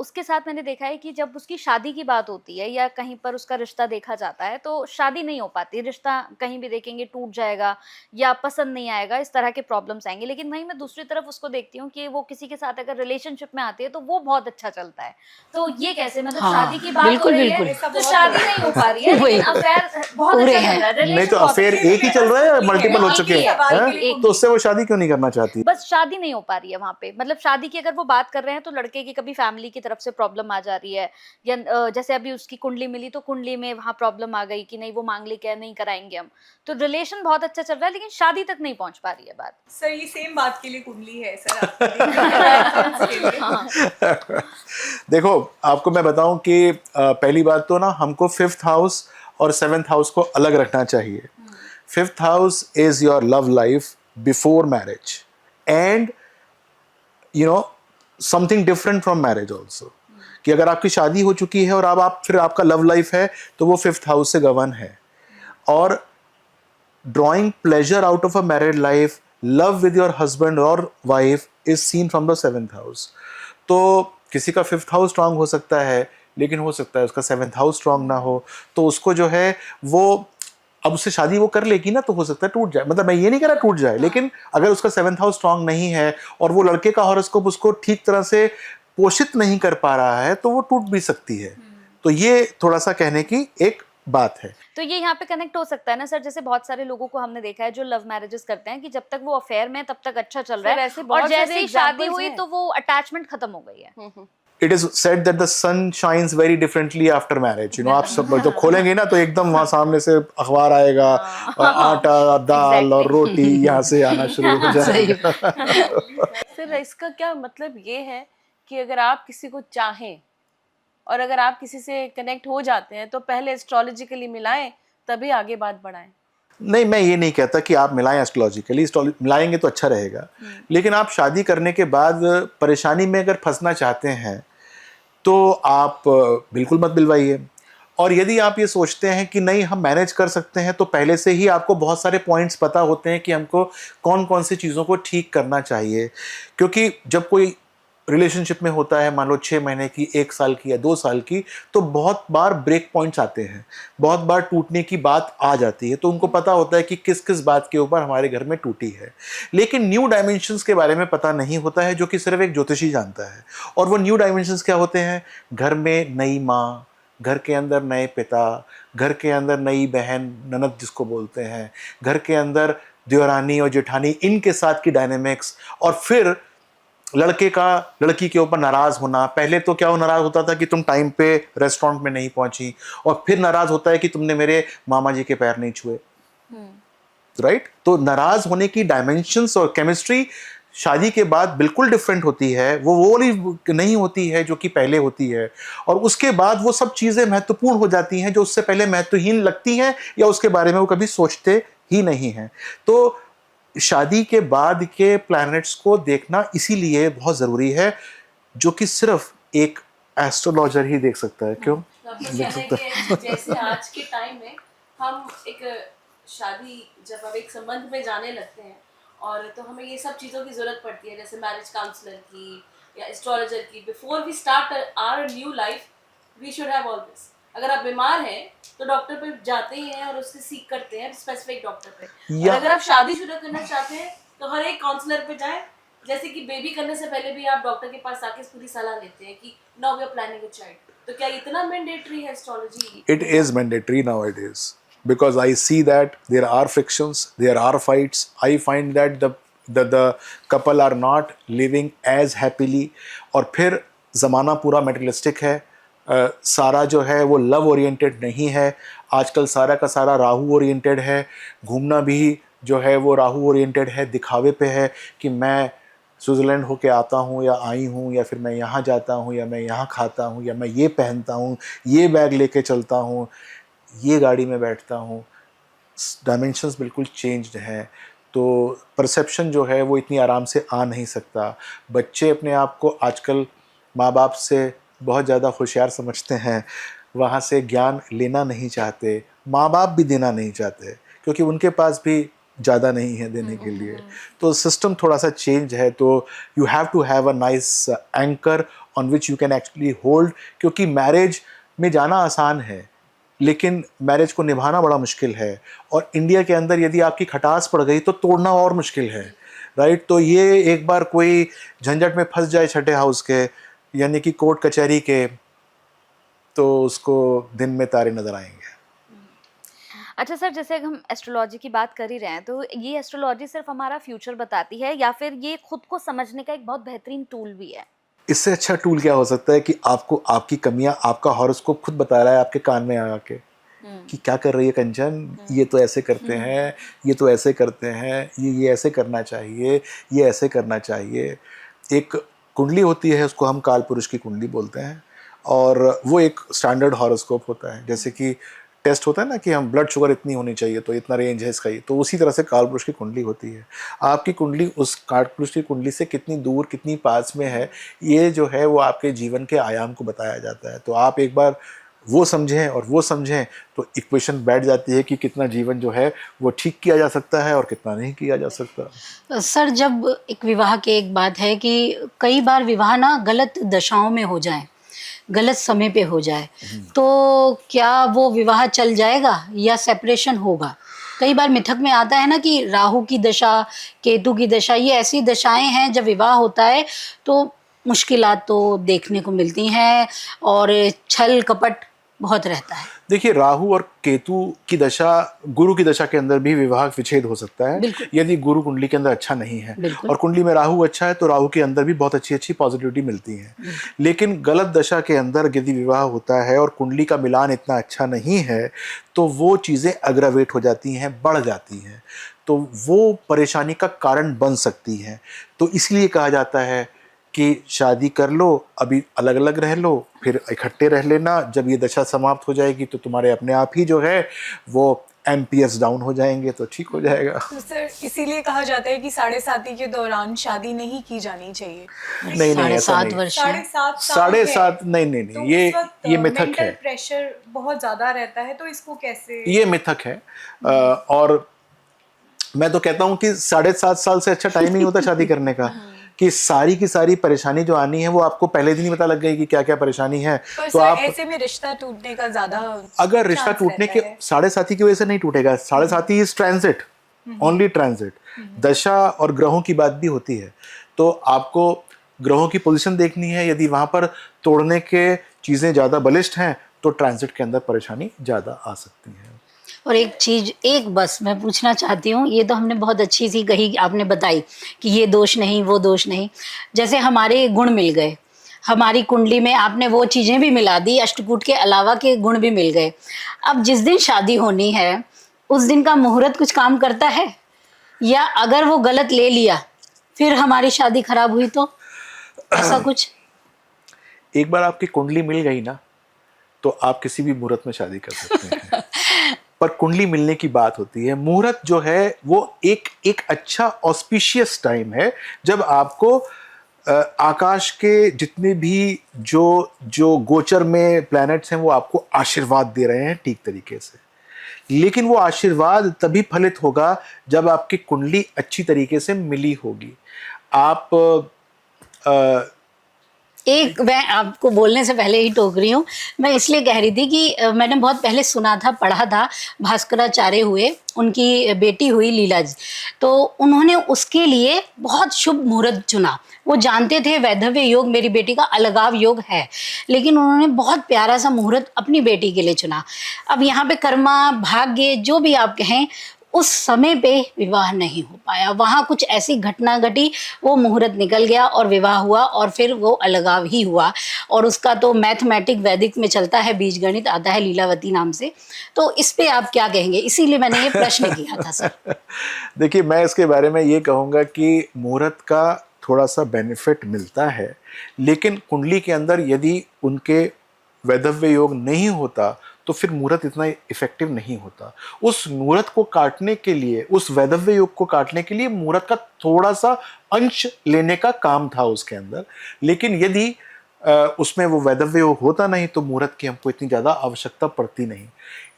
उसके साथ मैंने देखा है कि जब उसकी शादी की बात होती है या कहीं पर उसका रिश्ता देखा जाता है तो शादी नहीं हो पाती, रिश्ता कहीं भी देखेंगे टूट जाएगा या पसंद नहीं आएगा, इस तरह के प्रॉब्लम्स आएंगे। लेकिन वहीं मैं दूसरी तरफ उसको देखती हूँ कि वो किसी के साथ अगर रिलेशनशिप में आती है तो वो बहुत अच्छा चलता है। तो ये कैसे, मतलब हाँ, शादी की बात बिल्कुल, हो रही है बिल्कुल। तो शादी नहीं हो पा रही है, वही। लेकिन अफेयर बहुत पूरे अच्छा हैं। चल रहा है, नहीं relation तो बहुत अफेयर अच्छा एक ही चल रहा है या मल्टीपल हो एक चुके ही है, हैं? एक तो उससे वो शादी क्यों नहीं करना चाहती? बस शादी नहीं हो पा रही है वहां पे। मतलब शादी की अगर वो बात कर रहे हैं तो लड़के की कभी फैमिली की तरफ से प्रॉब्लम आ जा रही है, या जैसे अभी उसकी कुंडली मिली तो कुंडली में वहां प्रॉब्लम आ गई कि नहीं वो मांगलिक है, नहीं कराएंगे हम। तो रिलेशन बहुत अच्छा चल रहा है लेकिन शादी तक नहीं पहुंच पा रही है बात। सर ये सेम बात के लिए कुंडली है सर आपकी reference के लिए। देखो आपको मैं बताऊं कि पहली बात तो ना हमको 5th हाउस और 7th हाउस को अलग रखना चाहिए। 5th house is your love life before marriage and you know something different from marriage also, कि अगर आपकी शादी हो चुकी है और अब आप फिर आपका लव लाइफ है तो वो 5th हाउस से गवर्न है। और drawing pleasure out of a married life, love with your husband or wife is seen from the 7th house. तो किसी का 5th हाउस स्ट्रांग हो सकता है लेकिन हो सकता है उसका 7th हाउस स्ट्रांग ना हो, तो उसको जो है वो अब उससे शादी वो कर लेगी ना तो हो सकता है टूट जाए। मतलब मैं ये नहीं कह रहा टूट जाए, लेकिन अगर उसका 7th हाउस स्ट्रांग नहीं है और वो लड़के का हॉरोस्कोप उसको ठीक तरह से पोषित नहीं कर पा रहा है तो वो टूट भी सकती है। तो ये थोड़ा सा कहने की एक बात है। तो ये यहाँ पे कनेक्ट हो सकता है ना सर, जैसे बहुत सारे लोगों को हमने देखा है जो लव मैरिजेस करते हैं कि जब तक वो अफेयर में तब तक अच्छा चल रहा सर, है ऐसे बहुत और जैसे सारे ही शादी examples हुई हैं। तो वो अटैचमेंट खत्म हो गई है। It is said that the sun shines very differently after marriage. You know, आप सब जब खोलेंगे ना तो एकदम वहाँ सामने से अखबार आएगा और आटा, दाल और रोटी यहाँ से आना शुरू हो जाएगा। सर इसका क्या मतलब ये है कि अगर आप किसी को चाहें और अगर आप किसी से कनेक्ट हो जाते हैं तो पहले एस्ट्रोलॉजिकली मिलाएं तभी आगे बात बढ़ाएं। नहीं, मैं ये नहीं कहता कि आप मिलाएं एस्ट्रोलॉजिकली, मिलाएंगे तो अच्छा रहेगा, लेकिन आप शादी करने के बाद परेशानी में अगर फंसना चाहते हैं तो आप बिल्कुल मत मिलवाइए। और यदि आप ये सोचते हैं कि नहीं हम मैनेज कर सकते हैं तो पहले से ही आपको बहुत सारे पॉइंट्स पता होते हैं कि हमको कौन कौन सी चीज़ों को ठीक करना चाहिए। क्योंकि जब कोई रिलेशनशिप में होता है, मान लो 6 महीने की, 1 साल की या 2 साल की, तो बहुत बार ब्रेक पॉइंट्स आते हैं, बहुत बार टूटने की बात आ जाती है, तो उनको पता होता है कि किस किस बात के ऊपर हमारे घर में टूटी है। लेकिन न्यू डायमेंशंस के बारे में पता नहीं होता है, जो कि सिर्फ एक ज्योतिषी जानता है। और वो न्यू डायमेंशंस क्या होते हैं? घर में नई माँ, घर के अंदर नए पिता, घर के अंदर नई बहन, ननद जिसको बोलते हैं, घर के अंदर देवरानी और जेठानी, इनके साथ की डायनेमिक्स, और फिर लड़के का लड़की के ऊपर नाराज होना। पहले तो क्या वो नाराज होता था कि तुम टाइम पे रेस्टोरेंट में नहीं पहुंची, और फिर नाराज होता है कि तुमने मेरे मामा जी के पैर नहीं छुए, राइट? तो नाराज होने की डायमेंशंस और केमिस्ट्री शादी के बाद बिल्कुल डिफरेंट होती है। वो वाली नहीं होती है जो कि पहले होती है, और उसके बाद वो सब चीज़ें महत्वपूर्ण हो जाती हैं जो उससे पहले महत्वहीन लगती हैं या उसके बारे में वो कभी सोचते ही नहीं हैं। तो शादी के बाद के प्लैनेट्स को देखना इसीलिए बहुत ज़रूरी है, जो कि सिर्फ एक एस्ट्रोलॉजर ही देख सकता है। क्यों देख सकता है? जैसे आज के टाइम में हम एक शादी जब हम एक संबंध में जाने लगते हैं और तो हमें ये सब चीज़ों की ज़रूरत पड़ती है, जैसे मैरिज काउंसलर की या एस्ट्रोलॉजर की। Before we start our new life we should have all this. अगर आप बीमार हैं तो डॉक्टर पे जाते ही हैं और उससे सीख करते हैं स्पेसिफिक डॉक्टर पे। और अगर आप शादी शुरू करना चाहते हैं तो हर एक काउंसलर पे जाएं। जैसे कि बेबी करने से पहले भी आप डॉक्टर के पास आके पूरी सलाह लेते हैं कि now we are planning a child. तो क्या इतना मैंडेटरी है astrology? It is mandatory nowadays. because I see that there are frictions, there are fights. I find that the couple are not living as happily. और फिर ज़माना पूरा materialistic है, सारा जो है वो लव ओरिएंटेड नहीं है, आजकल सारा का सारा राहु ओरिएंटेड है, घूमना भी जो है वो राहु ओरिएंटेड है, दिखावे पे है कि मैं स्विट्ज़रलैंड होके आता हूँ या आई हूँ, या फिर मैं यहाँ जाता हूँ, या मैं यहाँ खाता हूँ, या मैं ये पहनता हूँ, ये बैग लेके चलता हूँ, ये गाड़ी में बैठता हूँ। डायमेंशंस बिल्कुल चेंज्ड हैं, तो परसेप्शन जो है वो इतनी आराम से आ नहीं सकता। बच्चे अपने आप को आजकल माँ बाप से बहुत ज़्यादा होशियार समझते हैं, वहाँ से ज्ञान लेना नहीं चाहते, माँ बाप भी देना नहीं चाहते क्योंकि उनके पास भी ज़्यादा नहीं है देने के लिए। तो सिस्टम थोड़ा सा चेंज है, तो you have to have a nice anchor on which you can actually hold, क्योंकि मैरिज में जाना आसान है लेकिन मैरिज को निभाना बड़ा मुश्किल है, और इंडिया के अंदर यदि आपकी खटास पड़ गई तो तोड़ना और मुश्किल है, राइट। तो ये एक बार कोई झंझट में फंस जाए छठे हाउस के यानी कि कोर्ट कचहरी के, तो उसको दिन में तारे नज़र आएंगे। अच्छा सर, जैसे हम एस्ट्रोलॉजी की बात कर ही रहे हैं, तो ये एस्ट्रोलॉजी सिर्फ हमारा फ्यूचर बताती है या फिर ये खुद को समझने का एक बहुत बेहतरीन टूल भी है? इससे अच्छा टूल क्या हो सकता है कि आपको आपकी कमियां आपका हॉरोस्कोप खुद बता रहा है आपके कान में आके कि क्या कर रही है कंचन, ये तो ऐसे करते हैं, ये तो ऐसे करते हैं, ये ऐसे करना चाहिए, ये ऐसे करना चाहिए। एक कुंडली होती है, उसको हम काल पुरुष की कुंडली बोलते हैं, और वो एक स्टैंडर्ड हॉरोस्कोप होता है। जैसे कि टेस्ट होता है ना कि हम ब्लड शुगर इतनी होनी चाहिए तो इतना रेंज है इसका, ही तो उसी तरह से काल पुरुष की कुंडली होती है। आपकी कुंडली उस काल पुरुष की कुंडली से कितनी दूर कितनी पास में है, ये जो है वो आपके जीवन के आयाम को बताया जाता है। तो आप एक बार वो समझें और वो समझें तो इक्वेशन बैठ जाती है कि कितना जीवन जो है वो ठीक किया जा सकता है और कितना नहीं किया जा सकता। सर, जब एक विवाह की एक बात है कि कई बार विवाह ना गलत दशाओं में हो जाए, गलत समय पे हो जाए, तो क्या वो विवाह चल जाएगा या सेपरेशन होगा? कई बार मिथक में आता है ना कि राहु की दशा, केतु की दशा, ये ऐसी दशाएं हैं जब विवाह होता है तो मुश्किलात तो देखने को मिलती हैं और छल कपट बहुत रहता है। देखिए, राहु और केतु की दशा, गुरु की दशा के अंदर भी विवाह विच्छेद हो सकता है यदि गुरु कुंडली के अंदर अच्छा नहीं है, और कुंडली में राहु अच्छा है तो राहु के अंदर भी बहुत अच्छी अच्छी पॉजिटिविटी मिलती है। लेकिन गलत दशा के अंदर यदि विवाह होता है और कुंडली का मिलान इतना अच्छा नहीं है तो वो चीज़ें अग्रवेट हो जाती हैं, बढ़ जाती हैं, तो वो परेशानी का कारण बन सकती हैं। तो इसलिए कहा जाता है कि शादी कर लो, अभी अलग अलग रह लो, फिर इकट्ठे रह लेना, जब ये दशा समाप्त हो जाएगी तो तुम्हारे अपने आप ही जो है वो एम्पियर्स डाउन हो जाएंगे, तो ठीक हो जाएगा। तो सर, इसीलिए कहा जाता है कि 7.5 के दौरान शादी नहीं की जानी चाहिए। नहीं नहीं, ऐसा 7.5 नहीं, वर्ष 7.5 नहीं, तो ये मिथक है, प्रेशर बहुत ज्यादा रहता है, तो इसको कैसे? ये मिथक है। और मैं तो कहता हूँ कि 7.5 साल से अच्छा टाइम ही होता शादी करने का, कि सारी की सारी परेशानी जो आनी है वो आपको पहले दिन ही पता लग गई कि क्या क्या परेशानी है। तो आप ऐसे में रिश्ता टूटने का ज्यादा, अगर रिश्ता टूटने के 7.5 की वजह से नहीं टूटेगा, 7.5 इज ट्रांजिट, ओनली ट्रांजिट। दशा और ग्रहों की बात भी होती है, तो आपको ग्रहों की पोजीशन देखनी है, यदि वहां पर तोड़ने के चीजें ज्यादा बलिष्ठ हैं तो ट्रांजिट के अंदर परेशानी ज्यादा आ सकती है। और एक चीज एक बस मैं पूछना चाहती हूँ, ये तो हमने बहुत अच्छी सी कही, आपने बताई कि ये दोष नहीं वो दोष नहीं, जैसे हमारे गुण मिल गए, हमारी कुंडली में आपने वो चीज़ें भी मिला दी, अष्टकूट के अलावा के गुण भी मिल गए। अब जिस दिन शादी होनी है उस दिन का मुहूर्त कुछ काम करता है, या अगर वो गलत ले लिया फिर हमारी शादी खराब हुई तो ऐसा कुछ? एक बार आपकी कुंडली मिल गई ना तो आप किसी भी मुहूर्त में शादी कर सकते हैं पर कुंडली मिलने की बात होती है। मुहूर्त जो है वो एक अच्छा ऑस्पिशियस टाइम है जब आपको आकाश के जितने भी जो गोचर में प्लैनेट्स हैं वो आपको आशीर्वाद दे रहे हैं ठीक तरीके से, लेकिन वो आशीर्वाद तभी फलित होगा जब आपकी कुंडली अच्छी तरीके से मिली होगी। आप एक मैं आपको बोलने से पहले ही टोक रही हूँ। मैं इसलिए कह रही थी कि मैंने बहुत पहले सुना था, पढ़ा था, भास्कराचार्य हुए, उनकी बेटी हुई लीला जी, तो उन्होंने उसके लिए बहुत शुभ मुहूर्त चुना। वो जानते थे वैधव्य योग मेरी बेटी का अलगाव योग है, लेकिन उन्होंने बहुत प्यारा सा मुहूर्त अपनी बेटी के लिए चुना। अब यहाँ पे कर्मा, भाग्य, जो भी आप कहें, उस समय पे विवाह नहीं हो पाया। वहाँ कुछ ऐसी घटना घटी, वो मुहूर्त निकल गया और विवाह हुआ, और फिर वो अलगाव ही हुआ। और उसका तो मैथमेटिक वैदिक में चलता है, बीजगणित आता है लीलावती नाम से। तो इस पे आप क्या कहेंगे? इसीलिए मैंने ये प्रश्न किया था सर। देखिए, मैं इसके बारे में ये कहूँगा कि मुहूर्त का थोड़ा सा बेनिफिट मिलता है, लेकिन कुंडली के अंदर यदि उनके वैधव्य योग नहीं होता तो फिर मुहूर्त इतना इफेक्टिव नहीं होता। उस मुहूर्त को काटने के लिए, उस वैधव्य योग को काटने के लिए मुहूर्त का थोड़ा सा अंश लेने का काम था उसके अंदर, लेकिन यदि उसमें वो वैधव्य योग होता नहीं तो मुहूर्त की हमको इतनी ज़्यादा आवश्यकता पड़ती नहीं।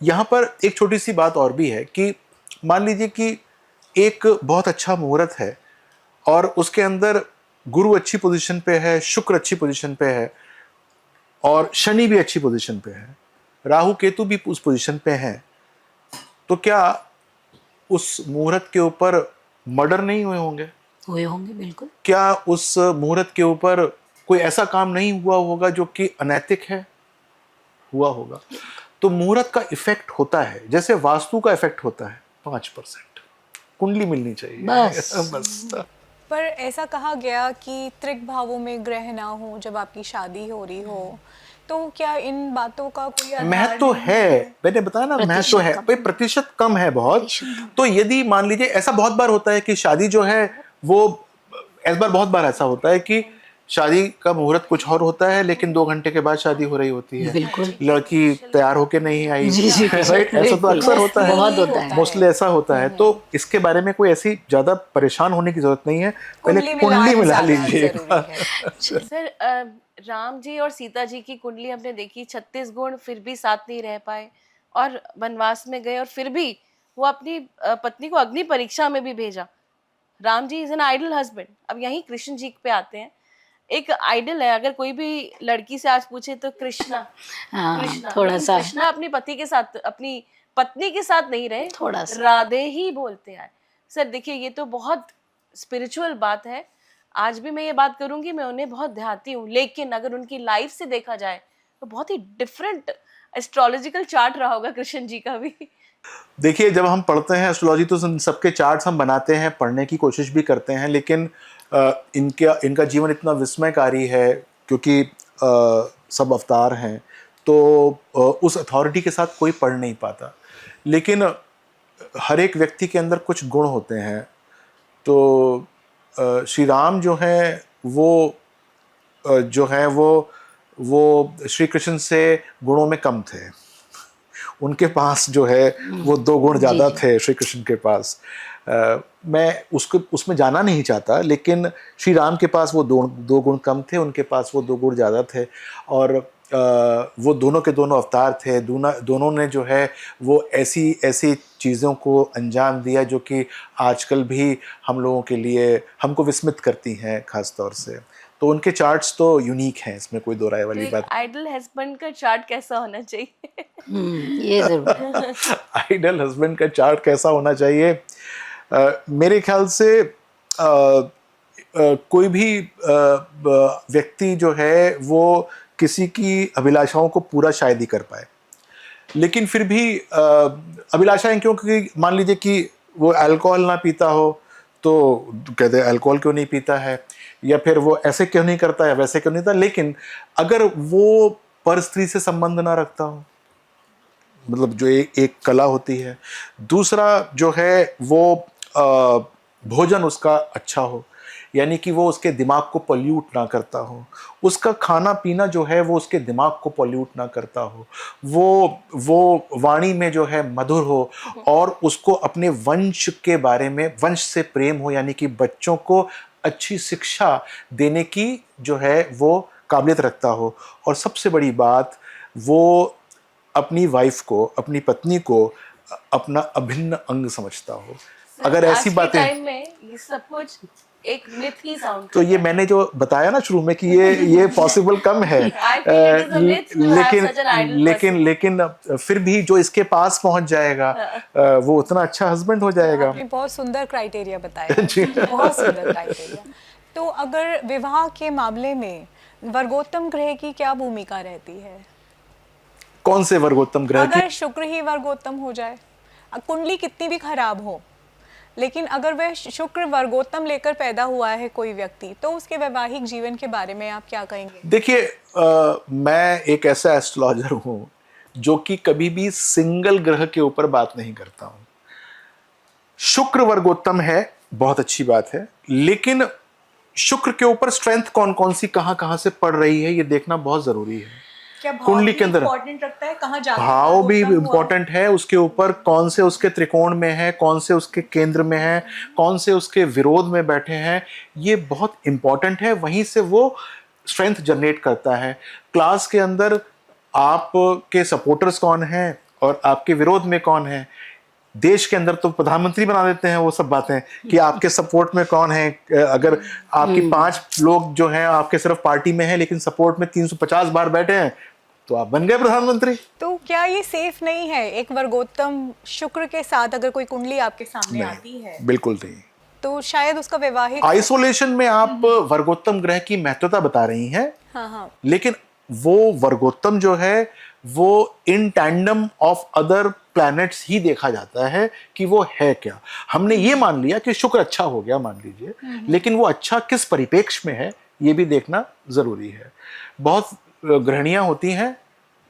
यहाँ पर एक छोटी सी बात और भी है कि मान लीजिए कि एक बहुत अच्छा मुहूर्त है और उसके अंदर गुरु अच्छी पोजीशन पे है, शुक्र अच्छी पोजीशन पे है और शनि भी अच्छी पोजीशन पे है, राहु केतु भी उस पोजीशन पे हैं, तो क्या उस मुहूर्त के ऊपर मर्डर नहीं हुए होंगे? हुए होंगे, बिल्कुल। क्या उस मुहूर्त के ऊपर कोई ऐसा काम नहीं हुआ होगा जो कि अनैतिक है? हुआ होगा। तो मुहूर्त का इफेक्ट होता है, जैसे वास्तु का इफेक्ट होता है 5%। कुंडली मिलनी चाहिए बस। बस। पर ऐसा कहा गया कि त्रिक भावों में ग्रह ना हो जब आपकी शादी हो रही हो, तो क्या इन बातों का कोई आधार महत्व तो नहीं है, मैंने बताया ना, महत्व तो है, भाई प्रतिशत कम है बहुत। तो यदि मान लीजिए, ऐसा बहुत बार होता है कि शादी जो है वो, इस बार बहुत बार ऐसा होता है कि शादी का मुहूर्त कुछ और होता है, लेकिन 2 घंटे के बाद शादी हो रही होती है, बिल्कुल। लड़की तैयार होके नहीं आई। जी, जी, राइट, ऐसा तो अक्सर होता है, बहुत होता है। मोस्टली ऐसा होता है। तो इसके बारे में कोई ऐसी ज्यादा परेशान होने की जरूरत नहीं है, पहले कुंडली मिला लीजिए। सर, राम जी और सीता जी की कुंडली हमने देखी, 36 गुण, फिर भी साथ नहीं रह पाए और वनवास में गए, और फिर भी वो अपनी पत्नी को अग्नि परीक्षा में भी भेजा। Ram ji is an idol husband. अब यहीं कृष्ण जी पे आते हैं। एक आइडल है, अगर कोई भी लड़की से आज पूछे तो कृष्णा, हाँ, थोड़ा सा कृष्णा अपनी पति के साथ, अपनी पत्नी के साथ नहीं रहे, थोड़ा सा राधे ही बोलते हैं। सर देखिए, ये तो बहुत स्पिरिचुअल बात है। आज भी मैं ये बात करूंगी, मैं उन्हें बहुत देहाती हूँ, लेकिन अगर उनकी लाइफ से देखा जाए तो बहुत ही डिफरेंट एस्ट्रोलॉजिकल चार्ट रहा होगा कृष्ण जी का भी। देखिए, जब हम पढ़ते हैं एस्ट्रोलॉजी तो सबके चार्ट्स हम बनाते हैं, पढ़ने की कोशिश भी करते हैं, लेकिन इनका जीवन इतना विस्मयकारी है क्योंकि सब अवतार हैं, तो उस अथॉरिटी के साथ कोई पढ़ नहीं पाता। लेकिन हर एक व्यक्ति के अंदर कुछ गुण होते हैं। तो श्री राम जो हैं वो श्री कृष्ण से गुणों में कम थे। उनके पास जो है वो 2 गुण ज़्यादा थे श्री कृष्ण के पास। मैं उसमें जाना नहीं चाहता, लेकिन श्री राम के पास वो 2 गुण कम थे, उनके पास वो 2 गुण ज़्यादा थे। और वो दोनों के दोनों अवतार थे। दोनों ने जो है वो ऐसी चीज़ों को अंजाम दिया जो कि आजकल भी हम लोगों के लिए हमको विस्मित करती हैं खास तौर से। तो उनके चार्ट्स तो यूनिक हैं, इसमें कोई दो राय वाली बात। आइडल हस्बैंड का चार्ट कैसा होना चाहिए? ये जरूर। आइडल हस्बैंड का चार्ट कैसा होना चाहिए? मेरे ख्याल से कोई भी व्यक्ति जो है वो किसी की अभिलाषाओं को पूरा शायद ही कर पाए, लेकिन फिर भी अभिलाषाएं क्यों? क्योंकि मान लीजिए कि वो अल्कोहल ना पीता हो तो कहते हैं अल्कोहल क्यों नहीं पीता है, या फिर वो ऐसे क्यों नहीं करता है, वैसे क्यों नहीं था। लेकिन अगर वो पर स्त्री से संबंध ना रखता हो, मतलब जो एक कला होती है। दूसरा जो है वो भोजन उसका अच्छा हो, यानी कि वो उसके दिमाग को पॉल्यूट ना करता हो। उसका खाना पीना जो है वो उसके दिमाग को पॉल्यूट ना करता हो। वो वाणी में जो है मधुर हो, और उसको अपने वंश के बारे में, वंश से प्रेम हो, यानी कि बच्चों को अच्छी शिक्षा देने की जो है वो काबिलियत रखता हो। और सबसे बड़ी बात, वो अपनी वाइफ को, अपनी पत्नी को अपना अभिन्न अंग समझता हो। अगर ऐसी बातें टाइम में ये सब कुछ एक myth ही sound तो ये मैंने जो बताया ना शुरू में कि ये पॉसिबल कम है, I feel it is a myth to have such an idle लेकिन फिर भी जो इसके पास पहुंच जाएगा वो उतना अच्छा हस्बैंड हो जाएगा। आपने बहुत सुंदर क्राइटेरिया बताया, बहुत सुंदर क्राइटेरिया। तो अगर विवाह के मामले में वर्गोत्तम ग्रह की क्या भूमिका रहती है? कौन से वर्गोत्तम ग्रह की? अगर शुक्र ही वर्गोत्तम हो जाए, कुंडली कितनी भी खराब हो, लेकिन अगर वह शुक्र वर्गोत्तम लेकर पैदा हुआ है कोई व्यक्ति, तो उसके वैवाहिक जीवन के बारे में आप क्या कहेंगे? देखिए, मैं एक ऐसा एस्ट्रोलॉजर हूं जो कि कभी भी सिंगल ग्रह के ऊपर बात नहीं करता हूं। शुक्र वर्गोत्तम है, बहुत अच्छी बात है, लेकिन शुक्र के ऊपर स्ट्रेंथ कौन कौन सी कहां से पड़ रही है ये देखना बहुत जरूरी है। क्या भाव कुंडली भी के अंदर इम्पोर्टेंट रखता है? कहाँ जाके भाव भी वर्गोत्तम हुआ? इम्पोर्टेंट है, उसके ऊपर कौन से उसके त्रिकोण में है, कौन से उसके केंद्र में है, कौन से उसके विरोध में बैठे हैं, ये बहुत इम्पोर्टेंट है। वहीं से वो स्ट्रेंथ जनरेट करता है। क्लास के अंदर आपके सपोर्टर्स कौन हैं और आपके विरोध में कौन है। देश के अंदर तो प्रधानमंत्री बना देते हैं वो सब बातें कि आपके सपोर्ट में कौन है। अगर आपकी 5 लोग जो हैं आपके सिर्फ पार्टी में हैं लेकिन सपोर्ट में 350 बार बैठे हैं तो आप बन गए प्रधानमंत्री। तो क्या ये सेफ नहीं है एक वर्गोत्तम शुक्र के साथ अगर कोई कुंडली आपके सामने नहीं, आती है बिल्कुल नहीं। तो शायद उसका वैवाहिक आइसोलेशन में आप वर्गोत्तम ग्रह की महत्वता बता रही हैं, हाँ लेकिन वो वर्गोत्तम जो है वो in tandem of other planets ही देखा जाता है कि वो है क्या। हमने ये मान लिया कि शुक्र अच्छा हो गया मान लीजिए, लेकिन वो अच्छा किस परिपेक्ष में है ये भी देखना जरूरी है। बहुत गृहिणियां होती हैं,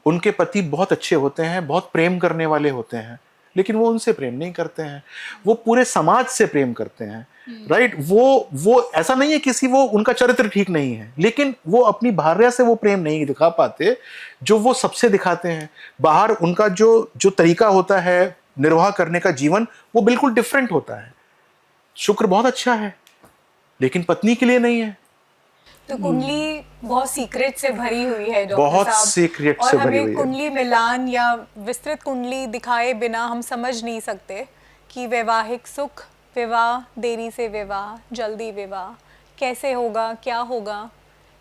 उनके पति बहुत अच्छे होते हैं, बहुत प्रेम करने वाले होते हैं, लेकिन वो उनसे प्रेम नहीं करते हैं, वो पूरे समाज से प्रेम करते हैं। राइट, वो ऐसा नहीं है किसी वो उनका चरित्र ठीक नहीं है, लेकिन वो अपनी भार्या से वो प्रेम नहीं दिखा पाते जो वो सबसे दिखाते हैं। बाहर उनका जो तरीका होता है निर्वाह करने का जीवन वो बिल्कुल डिफरेंट होता है। शुक्र बहुत अच्छा है लेकिन पत्नी के लिए नहीं है। तो कुंडली बहुत सीक्रेट से भरी हुई है डॉक्टर बहुत साहब। सीक्रेट और से भरी हमें हुई है। कुंडली मिलान या विस्तृत कुंडली दिखाए बिना हम समझ नहीं सकते कि वैवाहिक सुख, विवाह, देरी से विवाह, जल्दी विवाह कैसे होगा, क्या होगा।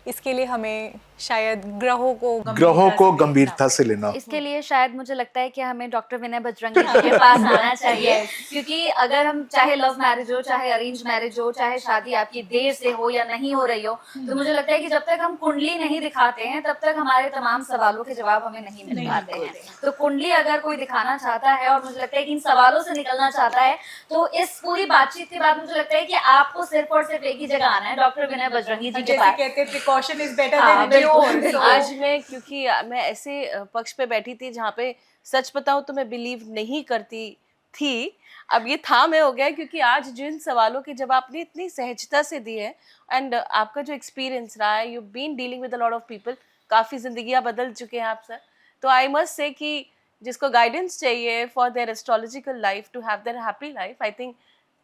इसके लिए हमें शायद ग्रहों को गंभीरता से लेना। इसके लिए शायद मुझे लगता है कि हमें डॉक्टर विनय बजरंगी जी के पास आना चाहिए, क्योंकि अगर हम चाहे लव मैरिज हो, चाहे अरेंज मैरिज हो, चाहे शादी आपकी देर से हो या नहीं हो रही हो, तो मुझे लगता है कि जब तक हम कुंडली नहीं दिखाते हैं तब तक हमारे तमाम सवालों के जवाब हमें नहीं मिल पाते हैं। तो कुंडली अगर कोई दिखाना चाहता है और मुझे लगता है कि इन सवालों से निकलना चाहता है, तो इस पूरी बातचीत के बाद मुझे लगता है कि आपको सिर्फ और सिर्फ एक ही जगह आना है, डॉक्टर विनय बजरंगी जी के जैसे पास। कहते हैं प्रिकॉशन इज बेटर हाँ, देन क्योर। आज मैं क्योंकि मैं ऐसे पक्ष पे बैठी थी जहाँ पे सच बताऊं तो मैं बिलीव नहीं करती थी, अब ये था मैं हो गया, क्योंकि आज जिन सवालों के जवाब आपने इतनी सहजता से दिए हैं एंड आपका जो एक्सपीरियंस रहा है, you been dealing with a lot of people, काफ़ी जिंदगियां बदल चुके हैं आप सर। तो आई मस्ट से कि जिसको गाइडेंस चाहिए for their astrological life to have their happy life, I think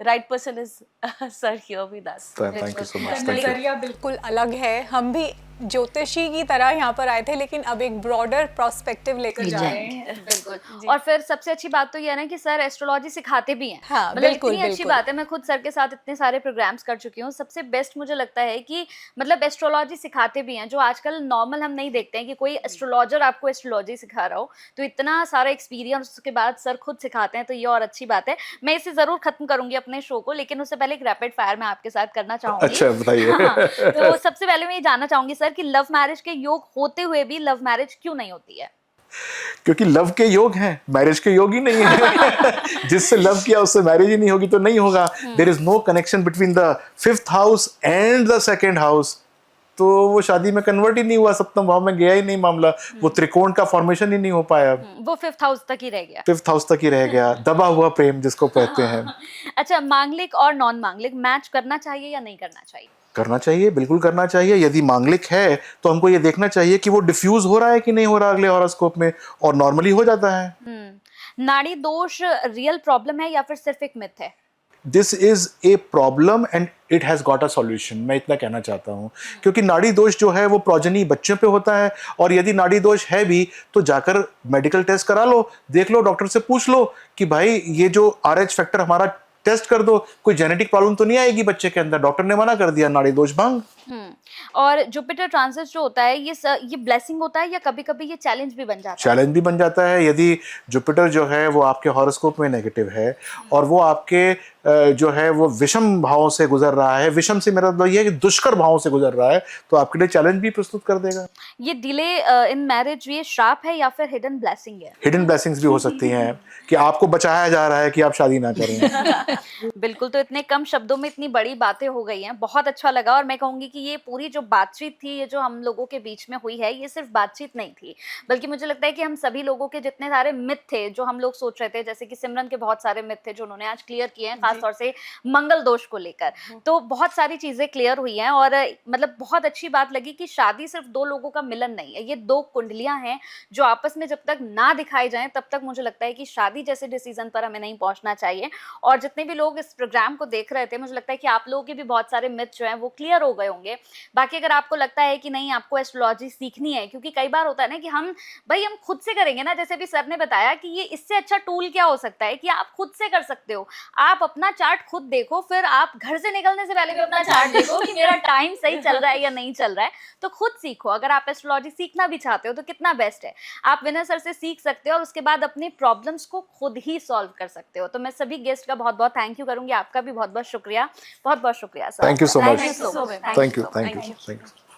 right person is sir here with us. Thank you so much. नजरिया बिल्कुल बिल्कुल अलग है। हम भी ज्योतिषी की तरह यहाँ पर आए थे, लेकिन अब एक ब्रॉडर पर्सपेक्टिव लेकर जा रहे हैं। बिल्कुल। और फिर सबसे अच्छी बात तो ये है ना कि सर एस्ट्रोलॉजी सिखाते भी हैं। हाँ, मतलब बिल्कुल, इतनी अच्छी बिल्कुल। बात है, मैं खुद सर के साथ इतने सारे प्रोग्राम्स कर चुकी हूँ। सबसे बेस्ट मुझे लगता है कि मतलब एस्ट्रोलॉजी सिखाते भी हैं, जो आजकल नॉर्मल हम नहीं देखते हैं कि कोई एस्ट्रोलॉजर आपको एस्ट्रोलॉजी सिखा रहा हो। तो इतना सारा एक्सपीरियंस के बाद सर खुद सिखाते हैं, तो ये और अच्छी बात है। मैं इसे जरूर खत्म करूंगी अपने शो को, लेकिन उससे पहले एक रैपिड फायर मैं आपके साथ करना चाहूंगी। अच्छा, बताइए। हाँ, तो सबसे पहले मैं ये जानना चाहूंगी सर कि लव मैरिज के योग होते हुए भी लव मैरिज क्यों नहीं होती है? क्योंकि लव के योग हैं, मैरिज के योग ही नहीं है। जिससे लव किया उससे मैरिज ही नहीं होगी तो नहीं होगा। There is no connection between the 5th house and the 2nd house, तो वो शादी में कन्वर्ट ही नहीं हुआ, 7वें भाव में गया ही नहीं मामला, वो त्रिकोण का फॉर्मेशन ही नहीं हो पाया, वो 5th हाउस तक ही रह गया। 5th हाउस तक ही रह गया, दबा हुआ प्रेम जिसको कहते हैं। अच्छा, मांगलिक और नॉन मांगलिक मैच करना चाहिए या नहीं करना चाहिए? करना चाहिए, बिल्कुल करना चाहिए। यदि मांगलिक है तो हमको ये देखना चाहिए कि वो डिफ्यूज हो रहा है कि नहीं हो रहा अगले हॉरोस्कोप में, और नॉर्मली हो जाता है। नाड़ी दोष रियल प्रॉब्लम है या फिर सिर्फ एक मिथ है? This is a problem and it has got a solution, मैं इतना कहना चाहता हूँ। क्योंकि नाड़ी दोष जो है वो प्रोजनी बच्चों पे होता है, और यदि नाड़ी दोष है भी तो जाकर मेडिकल टेस्ट करा लो, देख लो, डॉक्टर से पूछ लो कि भाई ये जो RH फैक्टर हमारा टेस्ट कर दो, कोई जेनेटिक प्रॉब्लम तो नहीं आएगी बच्चे के अंदर, डॉक्टर ने मना कर दिया, नाड़ी दोष भंग। और जुपिटर ट्रांजिट जो होता है ये ब्लेसिंग होता है या कभी कभी ये चैलेंज भी बन जाता है? चैलेंज भी बन जाता है यदि जुपिटर जो है वो आपके हॉरोस्कोप में नेगेटिव है और वो आपके जो है वो विषम भावों से गुजर रहा है, विषम से मेरा मतलब ये है कि दुष्कर भावों से गुजर रहा है, तो आपके लिए चैलेंज भी प्रस्तुत कर देगा। ये डिले इन मैरिज ये श्राप है या फिर हिडन ब्लेसिंग है? हिडन ब्लेसिंग्स भी हो सकती हैं कि आपको बचाया जा रहा है कि आप शादी ना करें। बिल्कुल, तो इतने कम शब्दों में इतनी बड़ी बातें हो गई हैं, बहुत अच्छा लगा। और मैं कहूंगी कि ये पूरी जो बातचीत थी, ये जो हम लोगों के बीच में हुई है, ये सिर्फ बातचीत नहीं थी, बल्कि मुझे लगता है कि हम सभी लोगों के जितने सारे मिथ थे जो हम लोग सोच रहे थे, जैसे कि सिमरन के बहुत सारे मिथ थे जो उन्होंने आज क्लियर किए हैं, खासतौर से मंगल दोष को लेकर, तो बहुत सारी चीजें क्लियर हुई हैं। और मतलब बहुत अच्छी बात लगी कि शादी सिर्फ दो लोगों का मिलन नहीं है, ये दो कुंडलियां हैं जो आपस में जब तक ना दिखाई जाएं तब तक मुझे लगता है कि शादी जैसे डिसीजन पर हमें नहीं पहुंचना चाहिए। और जितने भी लोग इस प्रोग्राम को देख रहे थे, मुझे लगता है कि आप लोगों के भी बहुत सारे मिथ जो हैं वो क्लियर हो गए होंगे। बाकी अगर आपको लगता है कि नहीं आपको एस्ट्रोलॉजी सीखनी है, क्योंकि कई बार होता है ना कि हम खुद से करेंगे ना, जैसे भी सर ने बताया कि ये इससे अच्छा टूल क्या हो सकता है कि आप खुद से कर सकते हो। आप अपना चार्ट खुद देखो, फिर आप घर से निकलने से पहले भी अपना चार्ट देखो कि मेरा टाइम सही चल रहा है या नहीं चल रहा है, तो खुद सीखो। अगर आप एस्ट्रोलॉजी सीखना भी चाहते हो तो कितना बेस्ट है, आप विनय सर से सीख सकते हो और उसके बाद अपने प्रॉब्लम्स को खुद ही सॉल्व कर सकते हो। तो मैं सभी गेस्ट का बहुत बहुत थैंक यू करूंगी, आपका भी बहुत बहुत शुक्रिया, बहुत बहुत शुक्रिया sir. Thank you so much. Thank you so much. Thank you.